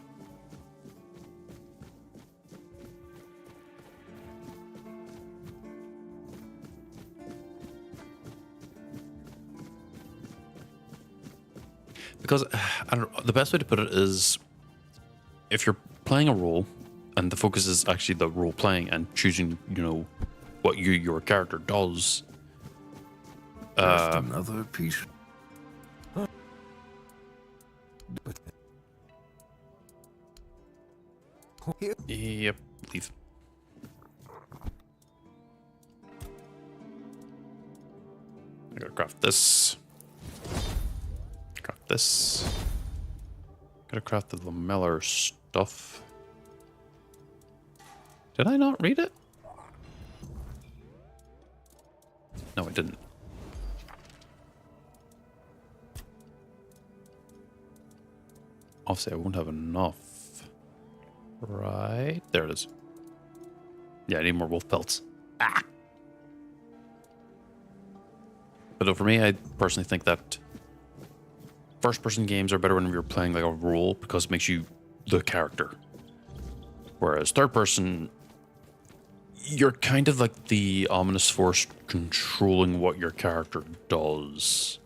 Because I don't know, the best way to put it is, if you're playing a role and the focus is actually the role playing and choosing, you know, what your character does. Just another piece. Yep, leave. I gotta craft this. Craft this. Gotta craft the lamellar stuff. Did I not read it? No, I didn't. Obviously, I won't have enough. Right. There it is. Yeah, I need more wolf pelts. Ah! But for me, I personally think that first-person games are better when you're playing like a role because it makes you the character. Whereas third-person, you're kind of like the ominous force controlling what your character does.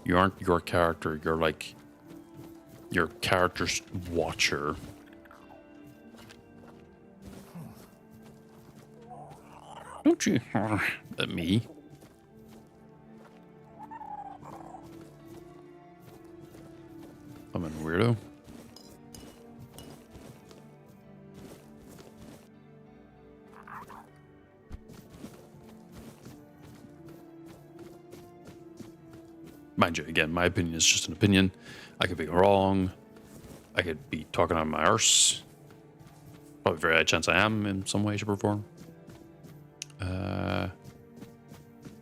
You aren't your character, you're like your character's watcher. Don't you at me. I'm a weirdo. Mind you, again, my opinion is just an opinion. I could be wrong. I could be talking on my arse. Probably a very high chance I am in some way, shape, or form.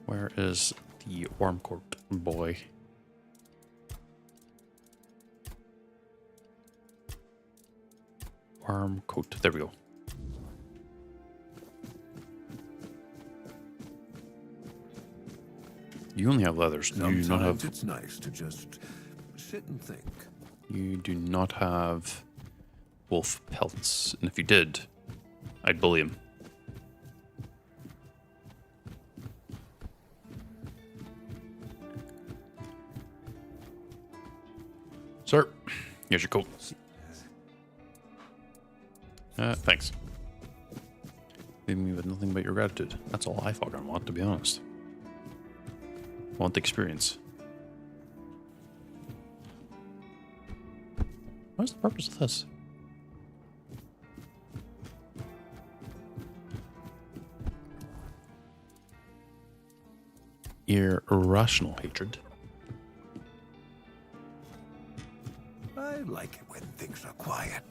Where is the worm coat boy? Worm coat. There we go. You only have leathers. You do not have. It's nice to just sit and think. You do not have wolf pelts, and if you did, I'd bully him. Sir, here's your coat. Thanks. Leave me with nothing but your gratitude. That's all I fucking want, to be honest. I want the experience. What's the purpose of this? Irrational hatred. I like it when things are quiet.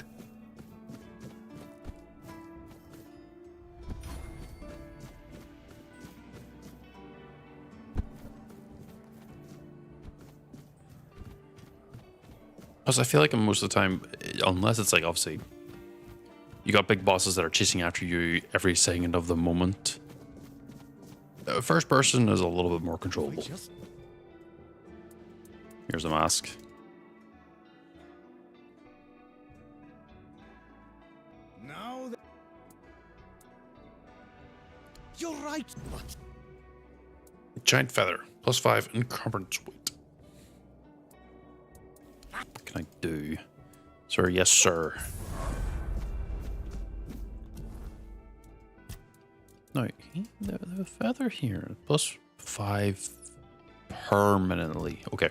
Plus, I feel like most of the time, unless it's like obviously you got big bosses that are chasing after you every second of the moment, first person is a little bit more controllable. Here's a mask. Now you're right, but Giant feather, +5 encumbrance weight. What can I do? Sir, yes, sir. No, the feather here. +5 permanently. Okay.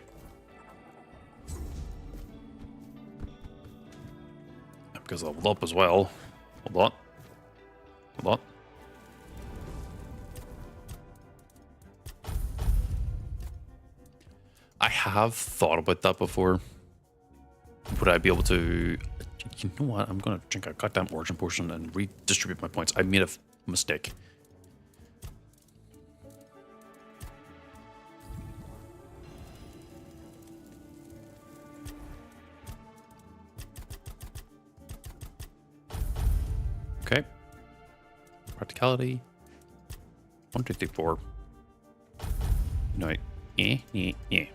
Because I leveled up as well. Hold on. Hold on. I have thought about that before. Would I be able to... You know what? I'm going to drink a goddamn origin potion and redistribute my points. I made a mistake. Okay. Practicality. 1, 2, 3, 4. No, yeah.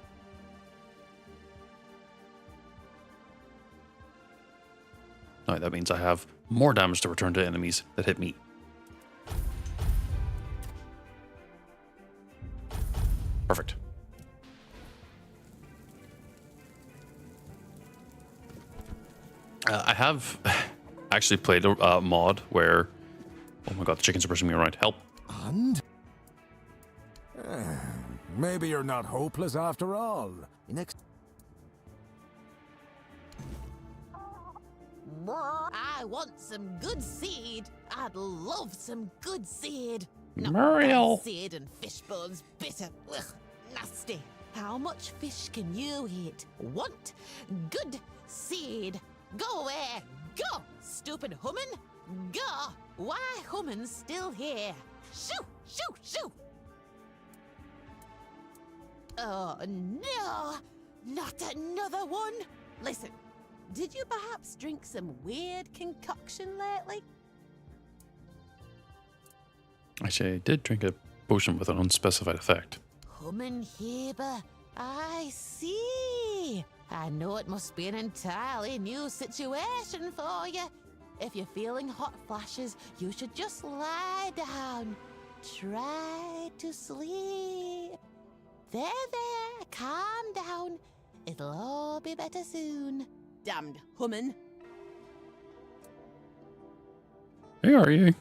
Now that means I have more damage to return to enemies that hit me. Perfect. I have actually played a mod where... Oh my god, the chickens are pushing me around. Help. And? Maybe you're not hopeless after all. I want some good seed. I'd love some good seed. Not Muriel. bad seed and fish bones bitter. Ugh, nasty. How much fish can you eat? Want good seed. Go away. Go, stupid human. Go. Why human's still here? Shoo, shoo, shoo. Oh, no. Not another one. Listen, did you perhaps drink some weird concoction lately? Actually, I did drink a potion with an unspecified effect. Humanheber, I see. I know it must be an entirely new situation for you. If you're feeling hot flashes, you should just lie down. Try to sleep. There, calm down. It'll all be better soon. Damned human. Hey, are you?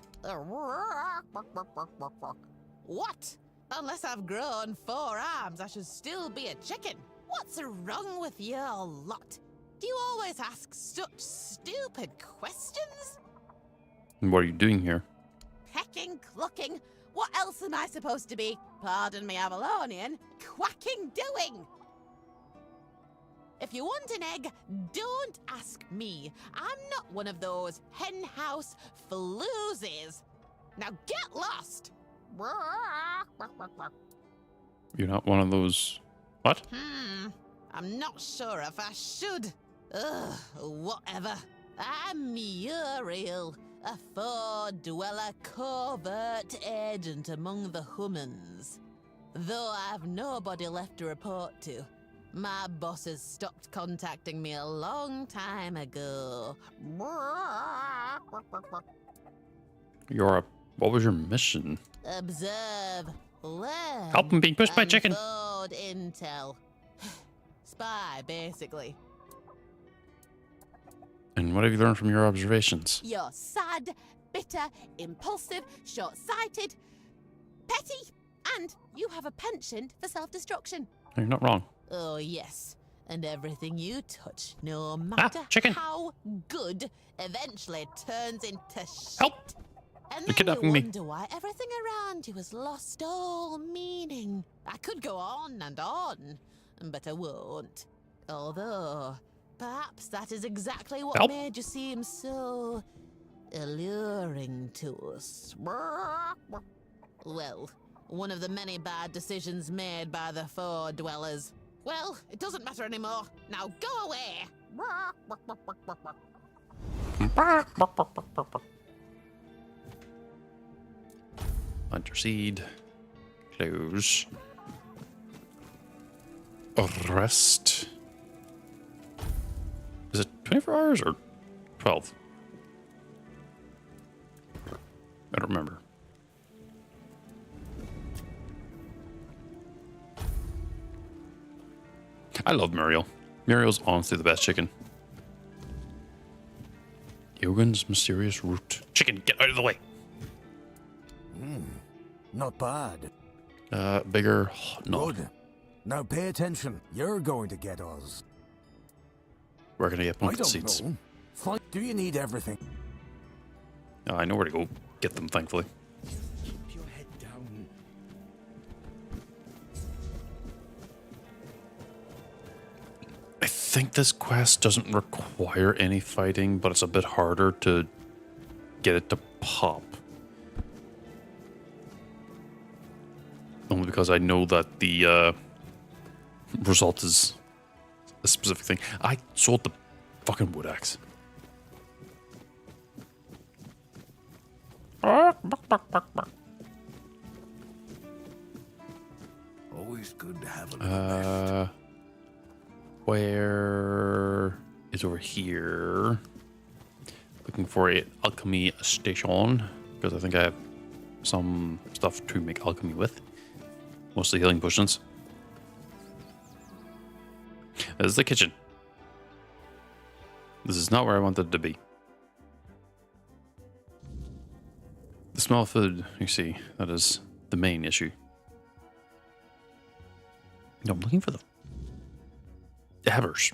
What? Unless I've grown 4 arms, I should still be a chicken. What's wrong with your lot? Do you always ask such stupid questions? And what are you doing here? Pecking, clucking. What else am I supposed to be? Pardon me, Avalonian. Quacking doing. If you want an egg, don't ask me. I'm not one of those henhouse floozies. Now get lost. You're not one of those... What? I'm not sure if I should. Ugh, whatever. I'm Muriel, a FoA dweller covert agent among the humans. Though I've nobody left to report to. My bosses stopped contacting me a long time ago. You're a... What was your mission? Observe, learn. Help him being pushed by a chicken. Unfold intel. Spy, basically. And what have you learned from your observations? You're sad, bitter, impulsive, short-sighted, petty, and you have a penchant for self-destruction. You're not wrong. Oh, yes. And everything you touch, no matter chicken. how good, eventually turns into shit. Help! And You're then kidnapping you me. wonder why everything around you has lost all meaning. I could go on and on, but I won't. Although, perhaps that is exactly what Help. made you seem so alluring to us. Well, one of the many bad decisions made by the FoA dwellers. Well, it doesn't matter anymore. Now go away! Hunter seed. Close. Arrest. Is it 24 hours or 12? I don't remember. I love Muriel. Muriel's honestly the best chicken. Yogan's mysterious root. Chicken, get out of the way. Not bad. Bigger. No. Good. Now pay attention. You're going to get us. We're gonna get I pumpkin don't seeds. know. Fine. Do you need everything? I know where to go get them, thankfully. Keep your head down. I think this quest doesn't require any fighting, but it's a bit harder to get it to pop. Only because I know that the result is a specific thing. I sold the fucking wood axe. Always good to have a little rest. Where is over here? looking for a alchemy station because I think I have some stuff to make alchemy with. Mostly healing potions. This is the kitchen. This is not where I wanted it to be. The smell of food, you see, that is the main issue. No, I'm looking for the hammers.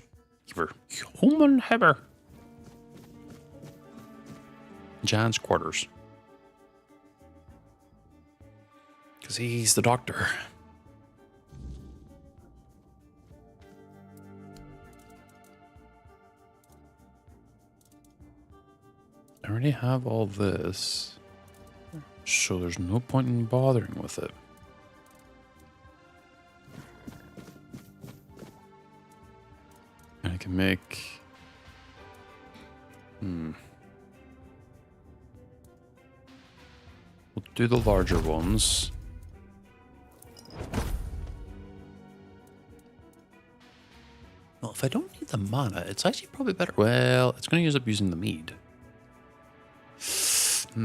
Human hammer. John's quarters. Because he's the doctor. I already have all this, so there's no point in bothering with it. And I can make... We'll do the larger ones. Well, if I don't need the mana, it's actually probably better. Well, it's going to use up using the mead. If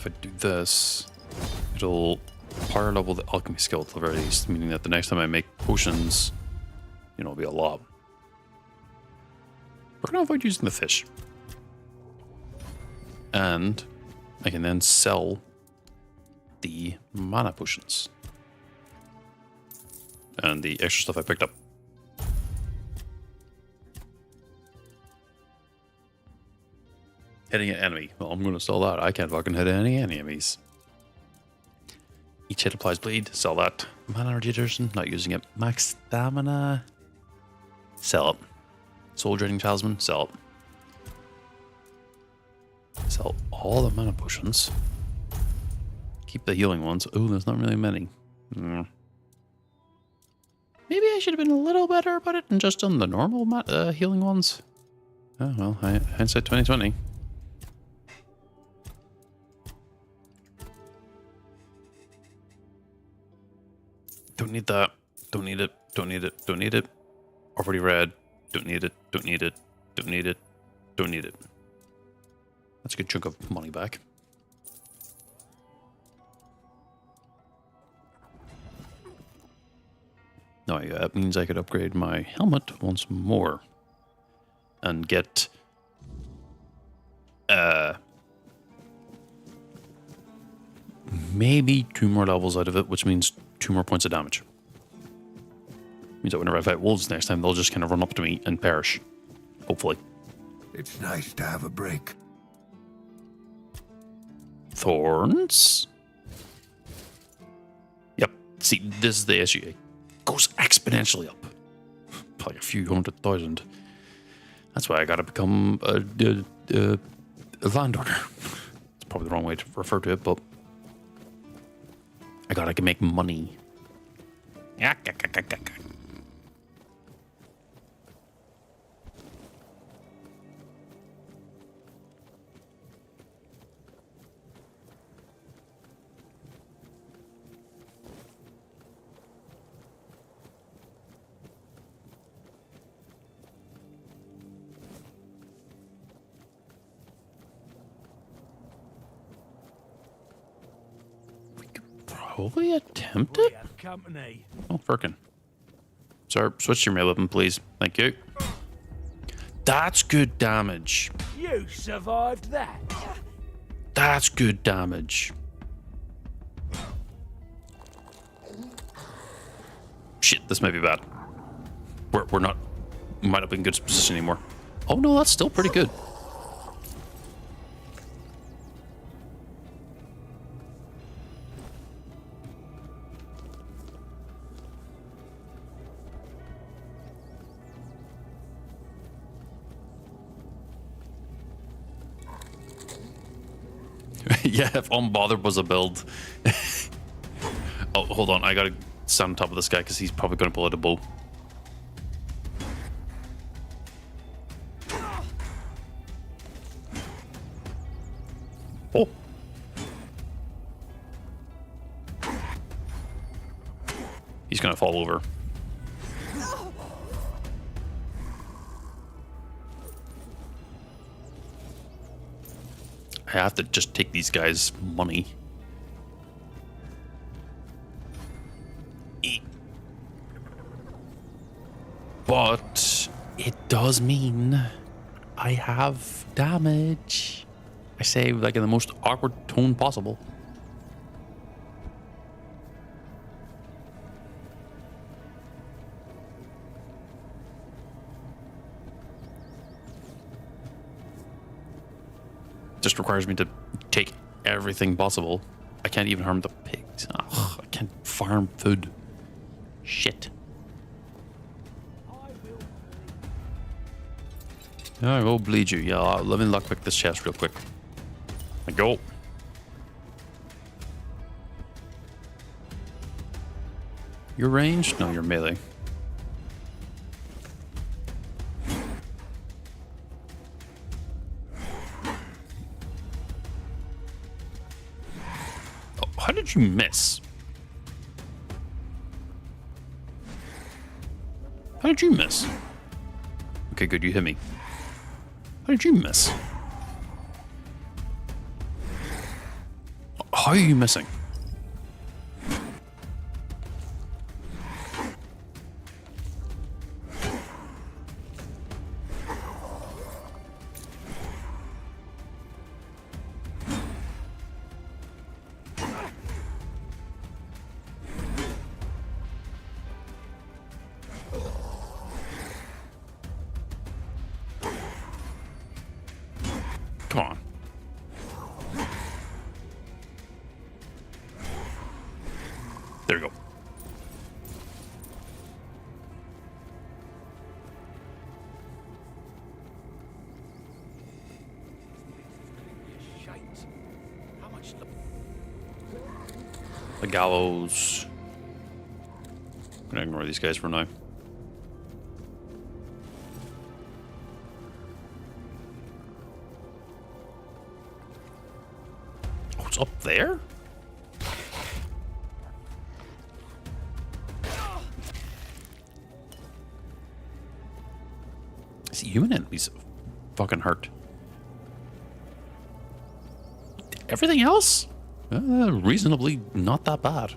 I do this, it'll power level the alchemy skill at the very least, meaning that the next time I make potions, you know, it'll be a lot. We're going to avoid using the fish. And I can then sell the mana potions. And the extra stuff I picked up. Hitting an enemy. Well, I'm going to sell that. I can't fucking hit any enemies. Each hit applies bleed. Sell that. Mana regeneration. Not using it. Max stamina. Sell it. Soul draining talisman. Sell it. Sell all the mana potions. Keep the healing ones. Oh, there's not really many. Maybe I should have been a little better about it and just done the normal healing ones. Oh, well, hindsight 2020. Don't need that. Don't need it. Don't need it. Don't need it. Already read. Don't need it. Don't need it. Don't need it. Don't need it. That's a good chunk of money back. Now, yeah, that means I could upgrade my helmet once more. And get... maybe 2 more levels out of it, which means 2 more points of damage. Means that whenever I fight wolves next time, they'll just kind of run up to me and perish. Hopefully. It's nice to have a break. Thorns? Yep. See, this is the issue. It goes exponentially up. Like a few 100,000. That's why I gotta become a landowner. It's probably the wrong way to refer to it, but I gotta make money. Probably attempt it? Company. Oh, frickin'. Sir, switch your melee weapon, please. Thank you. That's good damage. You survived that. That's good damage. Shit, this might be bad. We're not... We might not be in good position anymore. Oh no, that's still pretty good. Yeah, if Unbothered was a build. Oh, hold on. I gotta stand on top of this guy because he's probably gonna pull out a bow. gonna fall over. I have to just take these guys' money. But it does mean I have damage. I say like in the most awkward tone possible. Just requires me to take everything possible. I can't even harm the pigs. Ugh, I can't farm food. Shit. I will bleed you. Yeah, let me lockpick this chest real quick. I go. You're ranged? No, you're melee. Oh, how did you miss? How did you miss? Okay, good, you hit me. How did you miss? How are you missing? Come on. There you go. The gallows. I'm gonna ignore these guys for now. Oh, it's up there? See, human enemies fucking hurt. Everything else? Reasonably not that bad.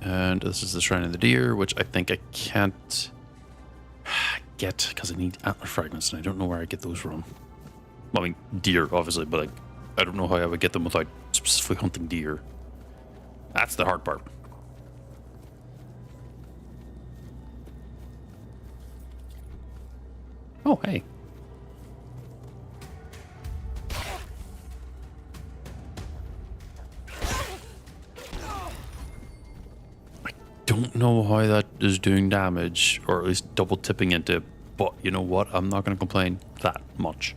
And this is the Shrine of the Deer, which I think I can't get because I need antler fragments, and I don't know where I get those from. Well, I mean, deer, obviously, but I don't know how I would get them without specifically hunting deer. That's the hard part. Oh, hey. I don't know how that is doing damage, or at least double tipping into it, but you know what? I'm not going to complain that much.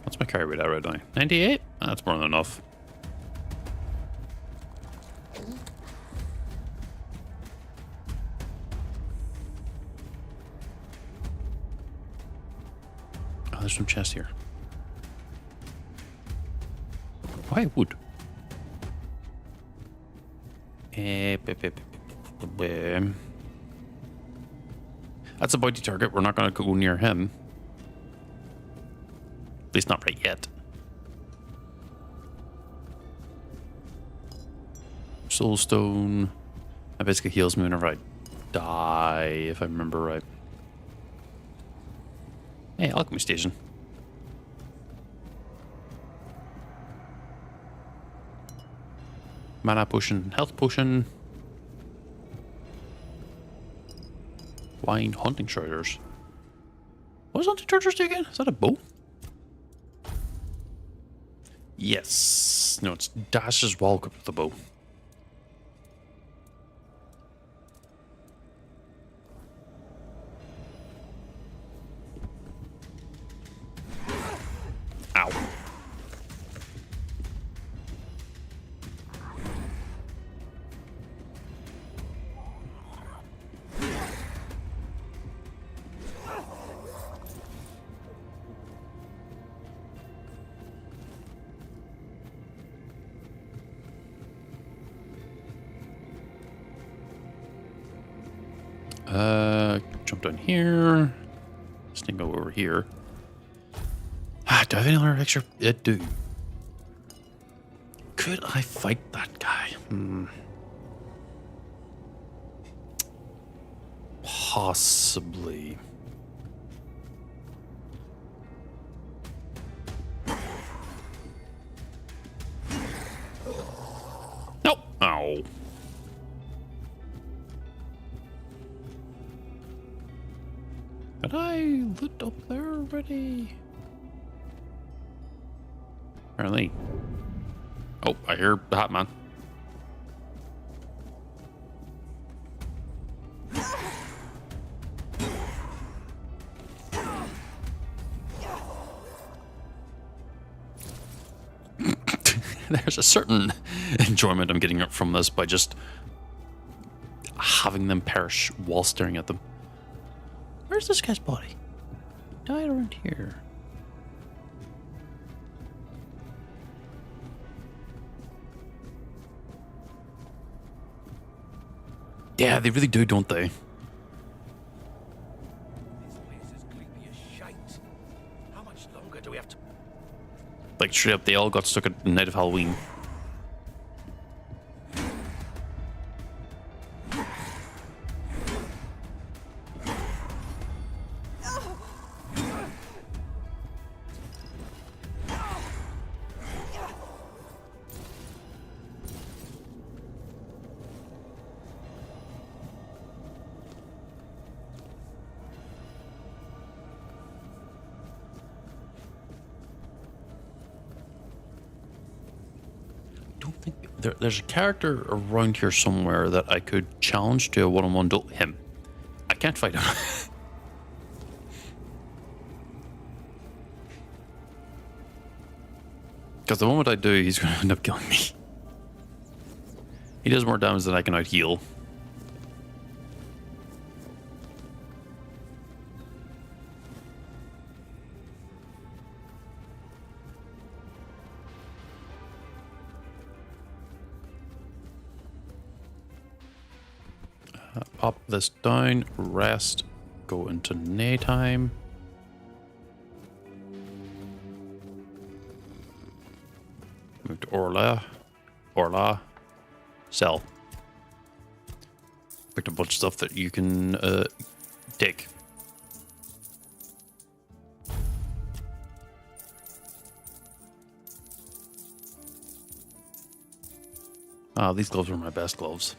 What's my carry rate at right now? 98? That's more than enough. Oh, there's some chests here. Why wood? That's a bounty target. We're not going to go near him. At least not right yet. Soulstone. That basically heals me whenever I die, if I remember right. Hey, alchemy station. Mana potion, health potion. Wine, hunting chargers. What does hunting chargers do again? Is that a bow? Yes. No, it's dashes while equipped with the bow. Ow. Jump down here. Sneak over here. Ah, do I have any other extra? I do. Could I fight that guy? Possibly. Nope. Ow. Had I lit up there already? Apparently. Oh, I hear the Hat Man. There's a certain enjoyment I'm getting from this by just having them perish while staring at them. Where's this guy's body? Died around here. Yeah, they really do, don't they? This place is creepy as shite. How much longer do we have to... Like, straight up, they all got stuck at the night of Halloween. There's a character around here somewhere that I could challenge to a one-on-one duel. Him. I can't fight him. Because the moment I do, he's going to end up killing me. He does more damage than I can out-heal. Pop this down, rest, go into Naytime. Move to Orla, sell. Picked a bunch of stuff that you can take. Ah, these gloves are my best gloves.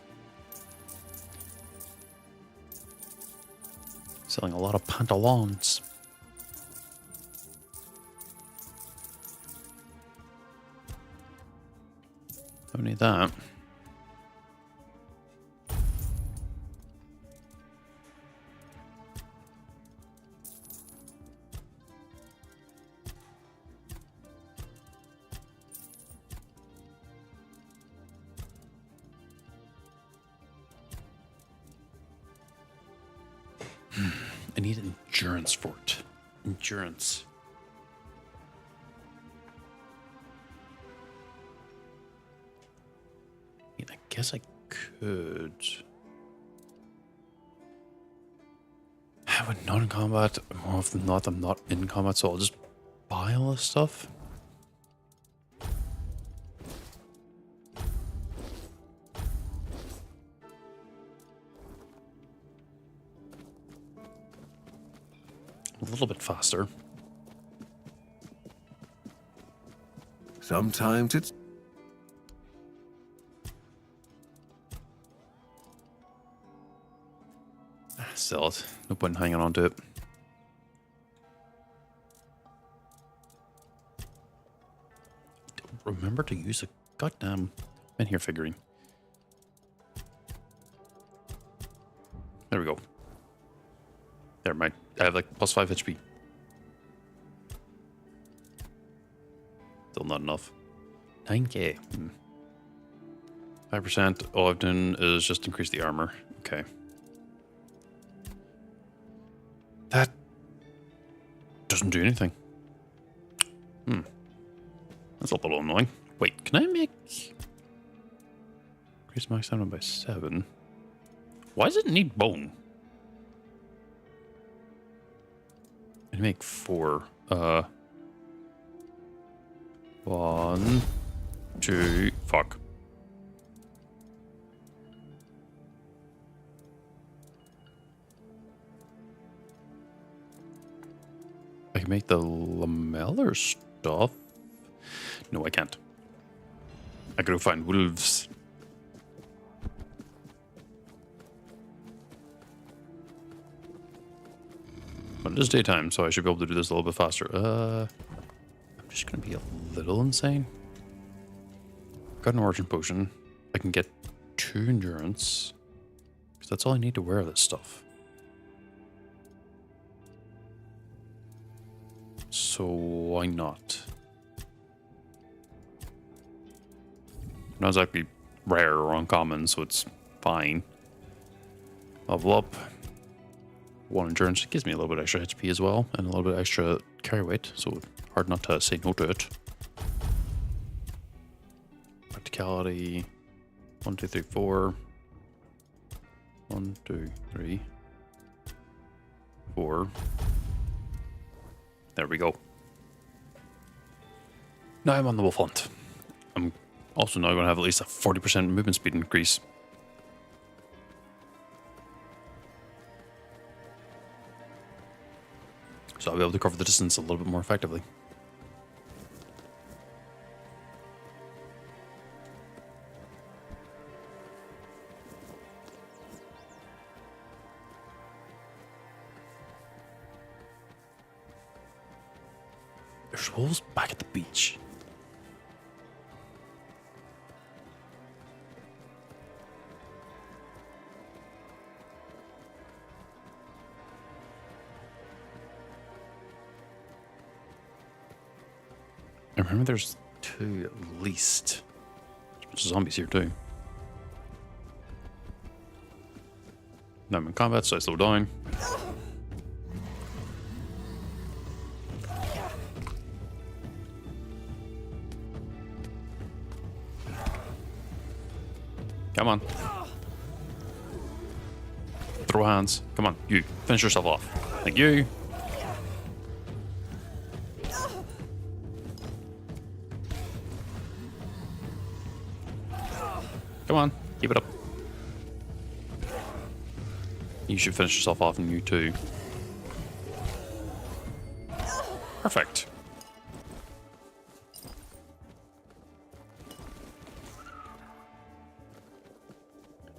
Selling a lot of pantaloons. Don't need that. I need endurance for it. Endurance. I guess I could. Have it not in combat. More often than not, I'm not in combat, so I'll just buy all this stuff. A little bit faster. Sometimes it's... Still, no point in hanging on to it. Remember to use a goddamn menhir figurine. There we go. Never mind. I have like plus 5 HP. Still not enough. 9k. 5%. All I've done is just increase the armor. Okay. That doesn't do anything. That's a little annoying. Wait, can I make... Increase max stamina by 7? Why does it need bone? I make 4. 1, 2, fuck. I can make the lamellar stuff. No, I can't. I gotta find wolves. But it is daytime, so I should be able to do this a little bit faster. I'm just gonna be a little insane. Got an origin potion. I can get 2 endurance. Because that's all I need to wear this stuff. So why not? Not exactly rare or uncommon, so it's fine. Level up. 1 endurance. It gives me a little bit extra HP as well, and a little bit extra carry weight, so hard not to say no to it. Practicality. 1, 2, 3, 4. 1, 2, 3, 4. There we go. Now I'm on the wolf hunt. I'm also now going to have at least a 40% movement speed increase. So I'll be able to cover the distance a little bit more effectively. There's wolves back at the beach. I remember there's 2 at least. There's zombies here too. Now I'm in combat, so I slow down. Come on. Throw hands. Come on, you. Finish yourself off. Thank you. Come on, keep it up. You should finish yourself off, and you too. Perfect.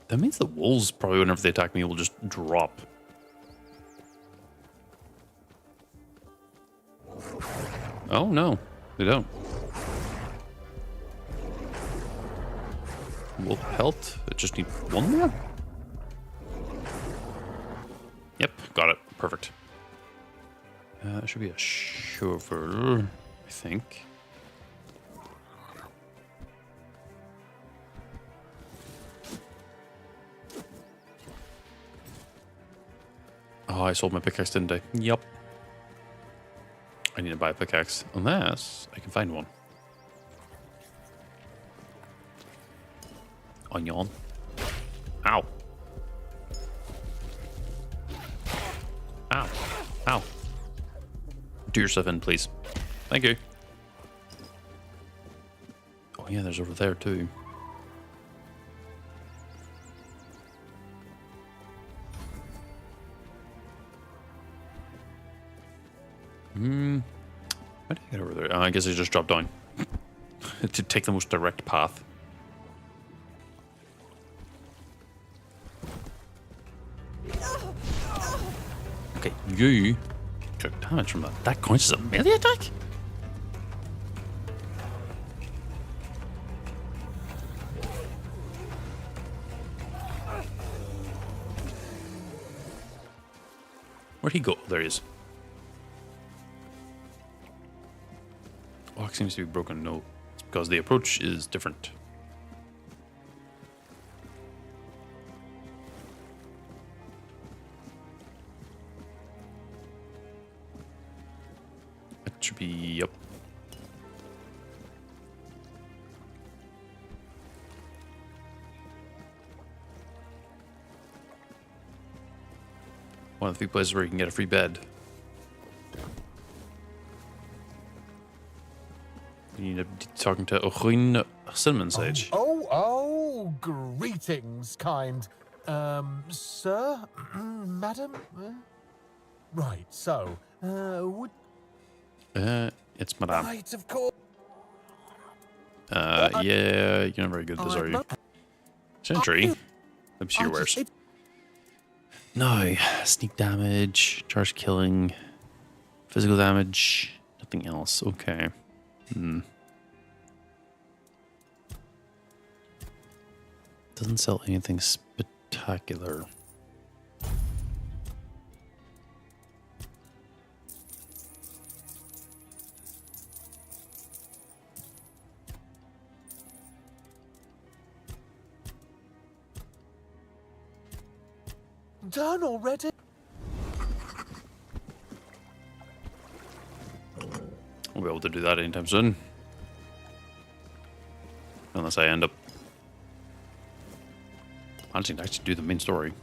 That means the wolves probably, whenever they attack me, will just drop. Oh no, they don't. Wolf health. I just need 1 more. Yep, got it. Perfect. That should be a chauffeur, I think. Oh, I sold my pickaxe, didn't I? Yep. I need to buy a pickaxe, unless I can find one. Onion. Ow. Ow. Ow. Do yourself in, please. Thank you. Oh yeah, there's over there too. How do I get over there? I guess I just dropped down. To take the most direct path. Okay, you took damage from that. That counts as a melee attack? Where'd he go? There he is. Lock seems to be broken. No, it's because the approach is different. It should be up. One of the few places where you can get a free bed. need to be talking to Orin Cinnamon Sage. Oh, greetings, kind. Sir? Madam? Right, so, would... It's Madame. Right, of course. Yeah, you're not very good at this, are you? Sentry? Let me see your wares. No, sneak damage, charge killing, physical damage, nothing else. Okay. Doesn't sell anything spectacular. Done already? We'll be able to do that anytime soon. Unless I end up managing to actually do the main story.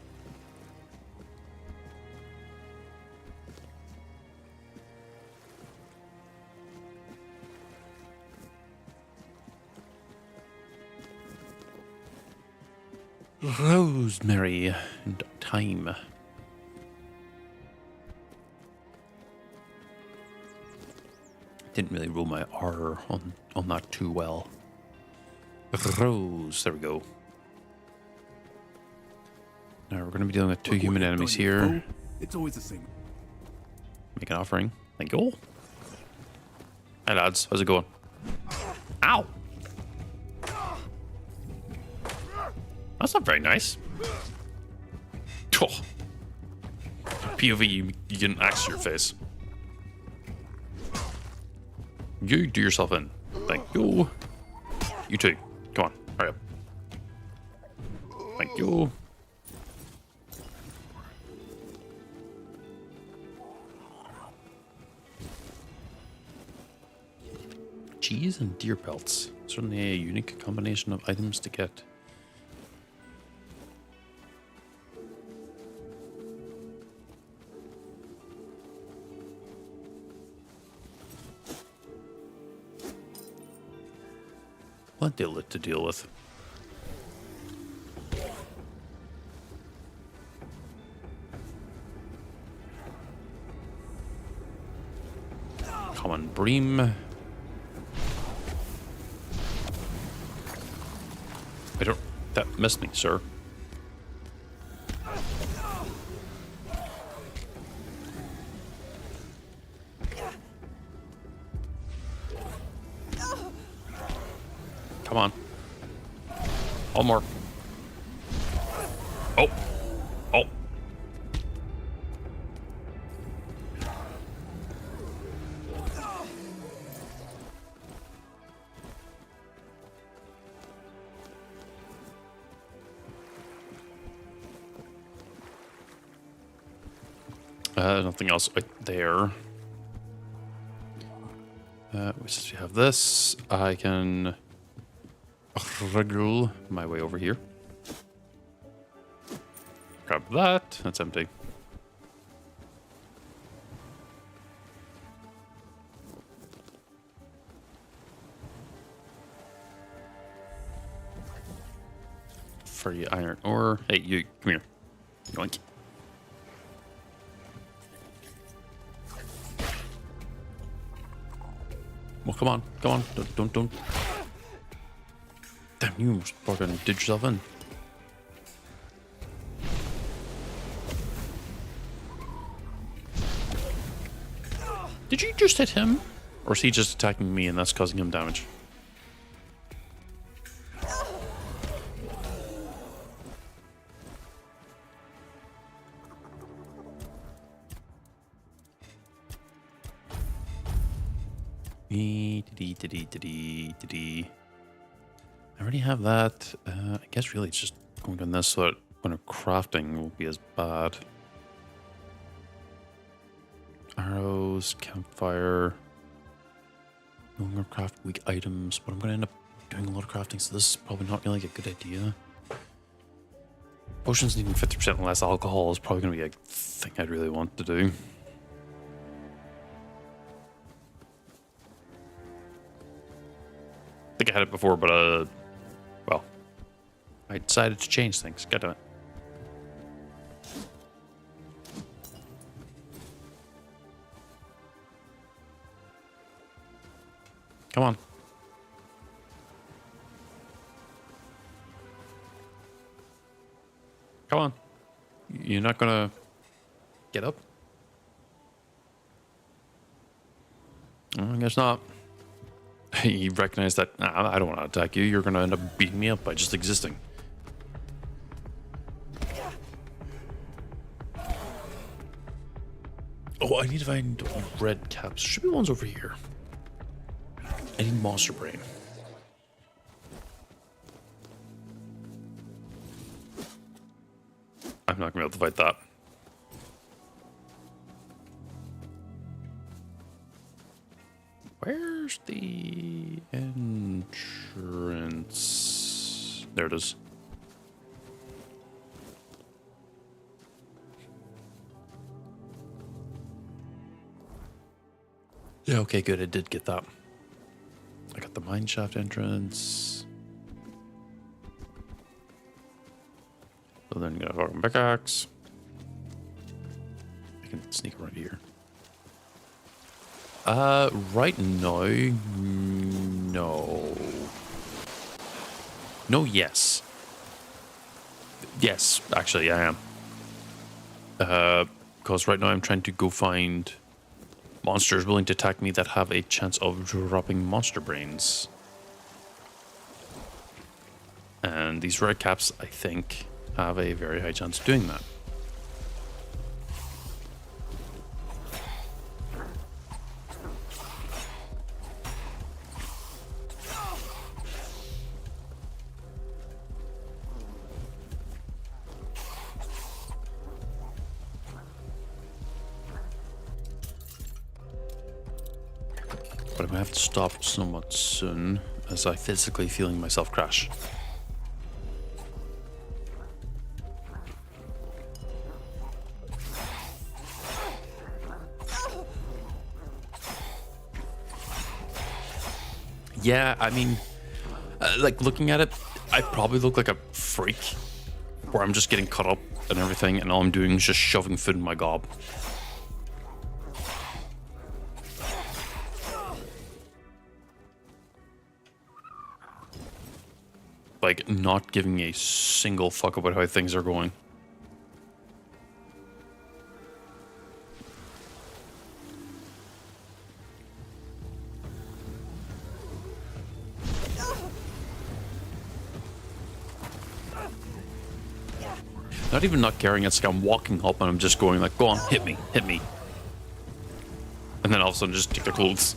Rosemary and thyme. Didn't really roll my R on that too well. Rose, there we go. Now we're going to be dealing with two human enemies here. It's always the same. Make an offering. Thank you. Hi lads, how's it going? Ow! That's not very nice. Oh. POV, you get an axe to your face. You do yourself in. Thank you. You too. Come on, hurry up. Thank you. Cheese and deer pelts. Certainly a unique combination of items to get. What deal to deal with? Common bream. I don't. That missed me, sir. Come on. One more. Oh. Oh. Nothing else right there. Since we have this, I can wriggle my way over here. Grab that. That's empty. Free iron ore. Hey, you, come here. Yoink. Well, come on, come on. Don't. Damn, you almost fucking did yourself in. Did you just hit him? Or is he just attacking me and that's causing him damage? I already have that. I guess really it's just going on this so that when I'm crafting won't be as bad. Arrows, campfire. No longer craft weak items, but I'm going to end up doing a lot of crafting, so this is probably not really a good idea. Potions needing 50% less alcohol is probably going to be a thing I'd really want to do. think I had it before, but well, I decided to change things. God damn it. Come on. Come on. You're not gonna get up? I guess not. You recognize that, nah, I don't want to attack you. You're gonna end up beating me up by just existing. Oh, I need to find red caps. Should be ones over here. I need monster brain. I'm not gonna be able to fight that. Where's the entrance? There it is. Yeah, okay, good. I did get that. I got the mine shaft entrance. So then you got a fucking pickaxe. I can sneak around here. Right now, no. No, yes. Yes, actually, I am. Because right now I'm trying to go find monsters willing to attack me that have a chance of dropping monster brains. And these red caps, I think, have a very high chance of doing that. But I'm gonna have to stop somewhat soon, as I physically feeling myself crash. Yeah, I mean, like looking at it, I probably look like a freak, where I'm just getting cut up and everything, and all I'm doing is just shoving food in my gob. Like, not giving a single fuck about how things are going. Not even not caring, it's like I'm walking up and I'm just going like, go on, hit me, hit me. And then all of a sudden just take their clothes.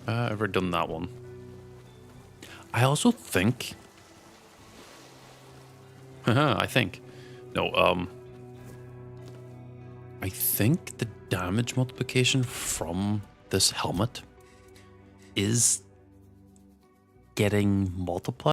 I've already done that one. I also think... I think... No, I think the damage multiplication from this helmet is getting multiplied.